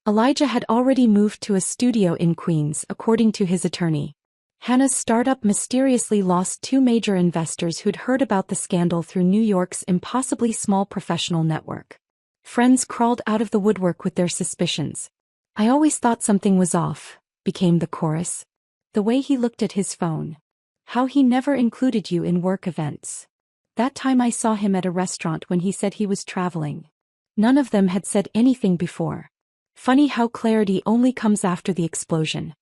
Elijah had already moved to a studio in Queens, according to his attorney. Hannah's startup mysteriously lost 2 major investors who'd heard about the scandal through New York's impossibly small professional network. Friends crawled out of the woodwork with their suspicions. I always thought something was off, became the chorus. The way he looked at his phone. How he never included you in work events. That time I saw him at a restaurant when he said he was traveling. None of them had said anything before. Funny how clarity only comes after the explosion.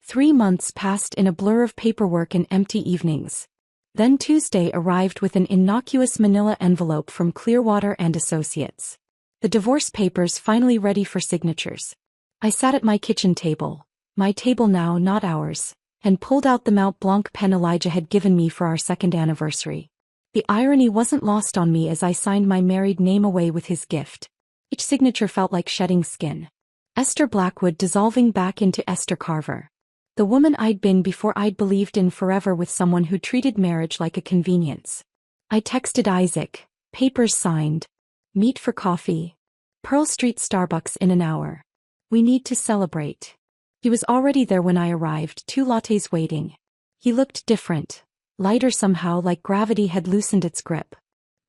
3 months passed in a blur of paperwork and empty evenings. Then Tuesday arrived with an innocuous manila envelope from Clearwater and Associates. The divorce papers finally ready for signatures. I sat at my kitchen table, my table now, not ours, and pulled out the Mont Blanc pen Elijah had given me for our 2nd anniversary. The irony wasn't lost on me as I signed my married name away with his gift. Each signature felt like shedding skin. Esther Blackwood dissolving back into Esther Carver. The woman I'd been before I'd believed in forever with someone who treated marriage like a convenience. I texted Isaac, papers signed. Meet for coffee. Pearl Street Starbucks in an hour. We need to celebrate. He was already there when I arrived, 2 lattes waiting. He looked different, lighter somehow, like gravity had loosened its grip.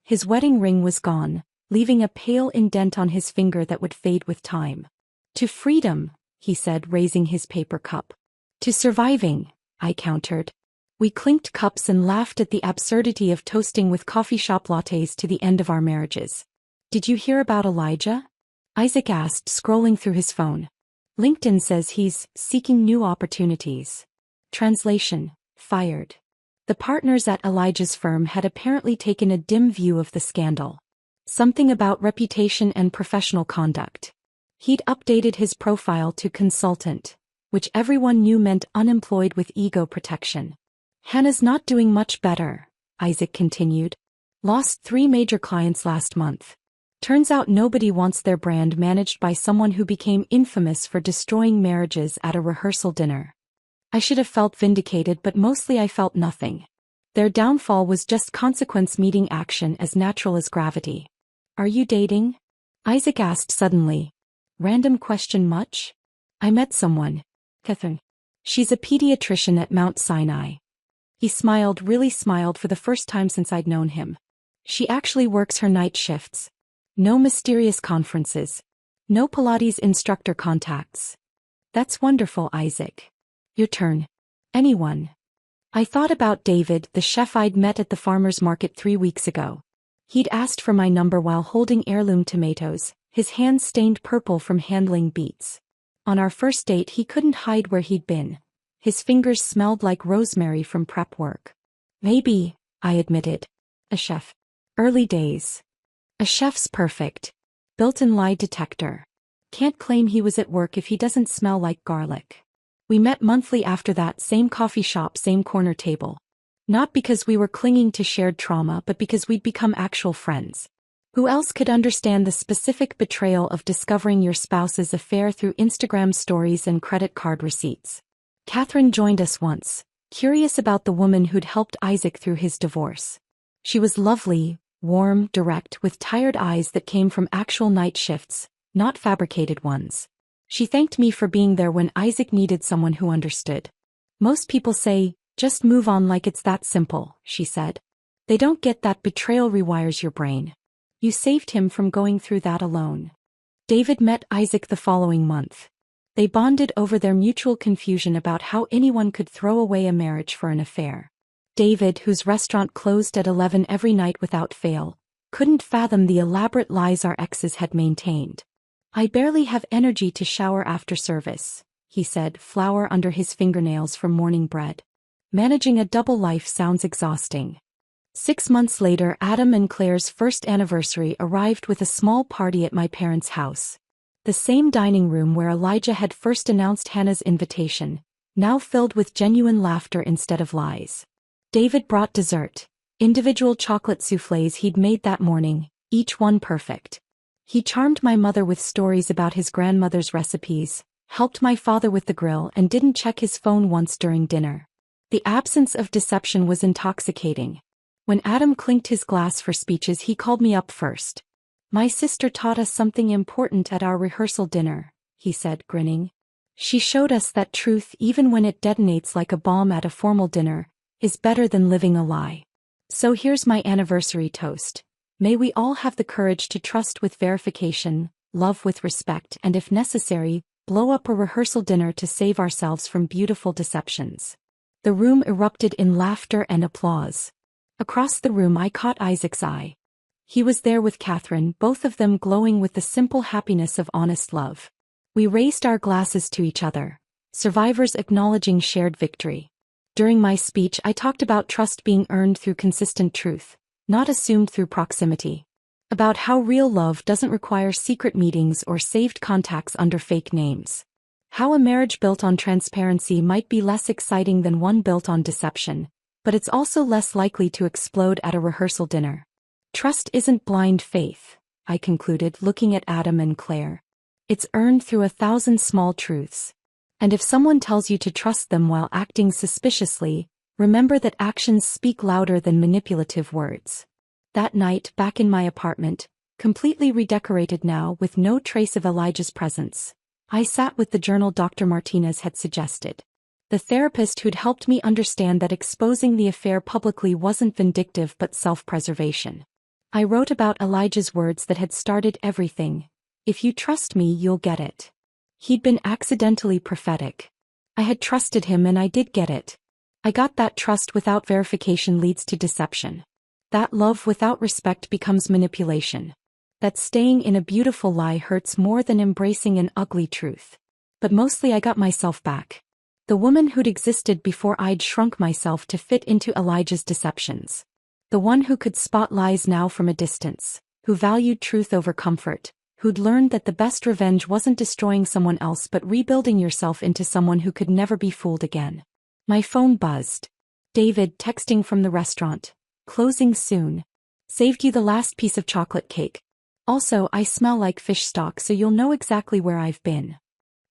His wedding ring was gone, leaving a pale indent on his finger that would fade with time. To freedom, he said, raising his paper cup. To surviving, I countered. We clinked cups and laughed at the absurdity of toasting with coffee shop lattes to the end of our marriages. Did you hear about Elijah? Isaac asked, scrolling through his phone. LinkedIn says he's seeking new opportunities. Translation: fired. The partners at Elijah's firm had apparently taken a dim view of the scandal. Something about reputation and professional conduct. He'd updated his profile to consultant, which everyone knew meant unemployed with ego protection. Hannah's not doing much better, Isaac continued. Lost 3 major clients last month. Turns out nobody wants their brand managed by someone who became infamous for destroying marriages at a rehearsal dinner. I should have felt vindicated, but mostly I felt nothing. Their downfall was just consequence meeting action as natural as gravity. Are you dating? Isaac asked suddenly. Random question much? I met someone. Catherine. She's a pediatrician at Mount Sinai. He smiled, really smiled for the first time since I'd known him. She actually works her night shifts. No mysterious conferences. No Pilates instructor contacts. That's wonderful, Isaac. Your turn. Anyone? I thought about David, the chef I'd met at the farmer's market 3 weeks ago. He'd asked for my number while holding heirloom tomatoes, his hands stained purple from handling beets. On our first date he couldn't hide where he'd been. His fingers smelled like rosemary from prep work. Maybe, I admitted. A chef. Early days. A chef's perfect. Built-in lie detector. Can't claim he was at work if he doesn't smell like garlic. We met monthly after that, same coffee shop, same corner table. Not because we were clinging to shared trauma, but because we'd become actual friends. Who else could understand the specific betrayal of discovering your spouse's affair through Instagram stories and credit card receipts? Catherine joined us once, curious about the woman who'd helped Isaac through his divorce. She was lovely, warm, direct, with tired eyes that came from actual night shifts, not fabricated ones. She thanked me for being there when Isaac needed someone who understood. Most people say, just move on, like it's that simple, she said. They don't get that betrayal rewires your brain. You saved him from going through that alone. David met Isaac the following month. They bonded over their mutual confusion about how anyone could throw away a marriage for an affair. David, whose restaurant closed at 11 every night without fail, couldn't fathom the elaborate lies our exes had maintained. I barely have energy to shower after service, he said, flour under his fingernails from morning bread. Managing a double life sounds exhausting. 6 months later, Adam and Claire's first anniversary arrived with a small party at my parents' house. The same dining room where Elijah had first announced Hannah's invitation, now filled with genuine laughter instead of lies. David brought dessert, individual chocolate soufflés he'd made that morning, each one perfect. He charmed my mother with stories about his grandmother's recipes, helped my father with the grill, and didn't check his phone once during dinner. The absence of deception was intoxicating. When Adam clinked his glass for speeches, he called me up first. My sister taught us something important at our rehearsal dinner, he said, grinning. She showed us that truth, even when it detonates like a bomb at a formal dinner, is better than living a lie. So here's my anniversary toast. May we all have the courage to trust with verification, love with respect, and if necessary, blow up a rehearsal dinner to save ourselves from beautiful deceptions. The room erupted in laughter and applause. Across the room I caught Isaac's eye. He was there with Catherine, both of them glowing with the simple happiness of honest love. We raised our glasses to each other, survivors acknowledging shared victory. During my speech I talked about trust being earned through consistent truth, not assumed through proximity. About how real love doesn't require secret meetings or saved contacts under fake names. How a marriage built on transparency might be less exciting than one built on deception, but it's also less likely to explode at a rehearsal dinner. Trust isn't blind faith, I concluded, looking at Adam and Claire. It's earned through 1,000 small truths. And if someone tells you to trust them while acting suspiciously, remember that actions speak louder than manipulative words. That night, back in my apartment, completely redecorated now with no trace of Elijah's presence, I sat with the journal Dr. Martinez had suggested. The therapist who'd helped me understand that exposing the affair publicly wasn't vindictive but self-preservation. I wrote about Elijah's words that had started everything. If you trust me, you'll get it. He'd been accidentally prophetic. I had trusted him and I did get it. I got that trust without verification leads to deception. That love without respect becomes manipulation. That staying in a beautiful lie hurts more than embracing an ugly truth. But mostly I got myself back. The woman who'd existed before I'd shrunk myself to fit into Elijah's deceptions. The one who could spot lies now from a distance, who valued truth over comfort, who'd learned that the best revenge wasn't destroying someone else but rebuilding yourself into someone who could never be fooled again. My phone buzzed. David, texting from the restaurant. Closing soon. Saved you the last piece of chocolate cake. Also, I smell like fish stock, so you'll know exactly where I've been.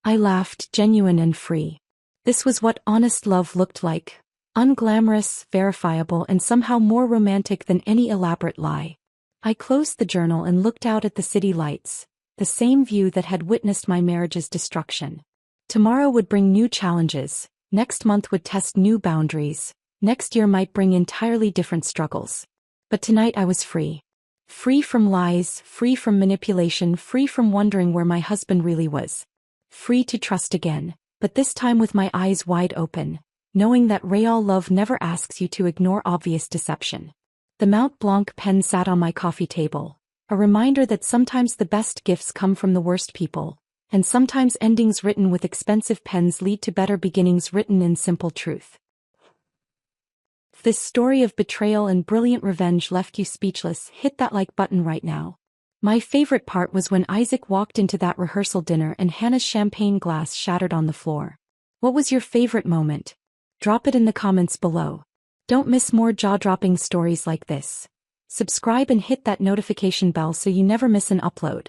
I laughed, genuine and free. This was what honest love looked like. Unglamorous, verifiable, and somehow more romantic than any elaborate lie. I closed the journal and looked out at the city lights, the same view that had witnessed my marriage's destruction. Tomorrow would bring new challenges, next month would test new boundaries, next year might bring entirely different struggles. But tonight I was free. Free from lies, free from manipulation, free from wondering where my husband really was. Free to trust again, but this time with my eyes wide open, knowing that real love never asks you to ignore obvious deception. The Mont Blanc pen sat on my coffee table, a reminder that sometimes the best gifts come from the worst people, and sometimes endings written with expensive pens lead to better beginnings written in simple truth. If this story of betrayal and brilliant revenge left you speechless, hit that like button right now. My favorite part was when Isaac walked into that rehearsal dinner and Hannah's champagne glass shattered on the floor. What was your favorite moment? Drop it in the comments below. Don't miss more jaw-dropping stories like this. Subscribe and hit that notification bell so you never miss an upload.